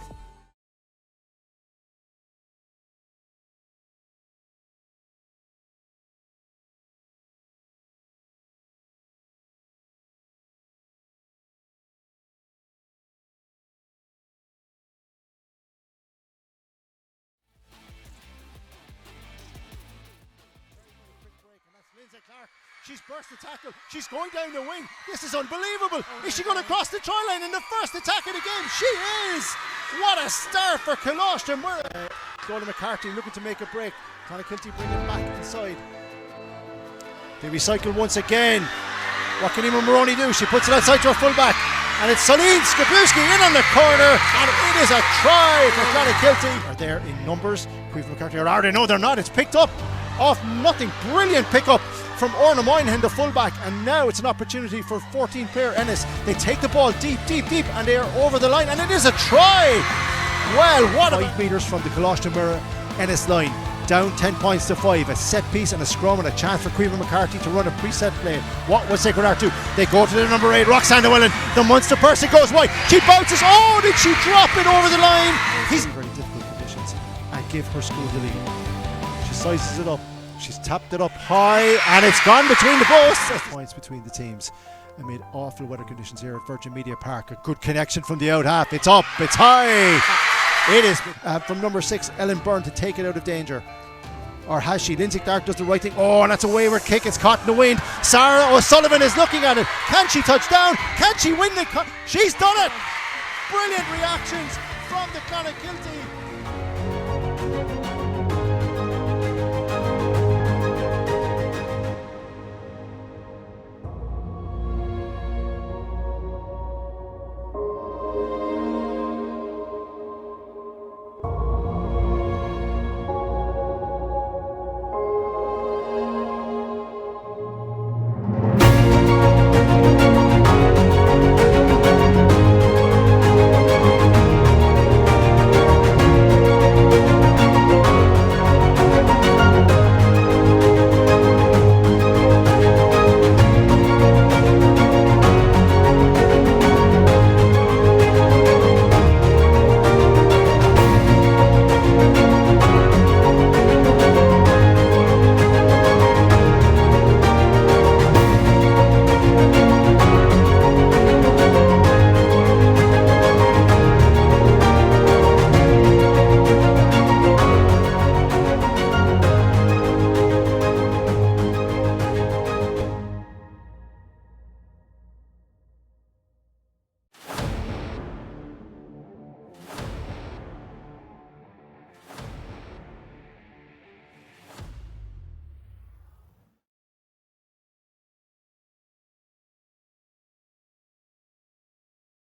She's burst the tackle. She's going down the wing. This is unbelievable. Is she going to cross the try line in the first attack of the game? She is. What a start for Colaiste. Gola McCarthy looking to make a break. Clonakilty bring it back inside. They recycle once again. What can Eamon Maroney do? She puts it outside to her fullback. And it's Celine Skabowski in on the corner. And it is a try for Clonakilty. Are there in numbers? Queeve McCarthy are they? No, they're not. It's picked up off nothing. Brilliant pickup from Orna Moynihan, the fullback. And now it's an opportunity for 14-player Ennis. They take the ball deep, and they are over the line. And it is a try. Well, what 5 metres from the Colaiste Muire Ennis line. Down 10 points to 5. A set piece and a scrum and a chance for Queeve McCarthy to run a preset play. What will Sacred Heart do? They go to the number 8, Roxanne Llewellyn. The Munster person goes wide. She bounces. Oh, did she drop it over the line? He's in very difficult conditions and give her school the lead. She sizes it up. She's tapped it up high and it's gone between the posts. Points between the teams amid awful weather conditions here at Virgin Media Park. A good connection from the out half. It's up. It's high. It is from number 6, Ellen Byrne, to take it out of danger. Or has she? Lindsay Clark does the right thing. Oh, and that's a wayward kick. It's caught in the wind. Sarah O'Sullivan is looking at it. Can she touch down? Can she win the... She's done it! Brilliant reactions from the Clonakilty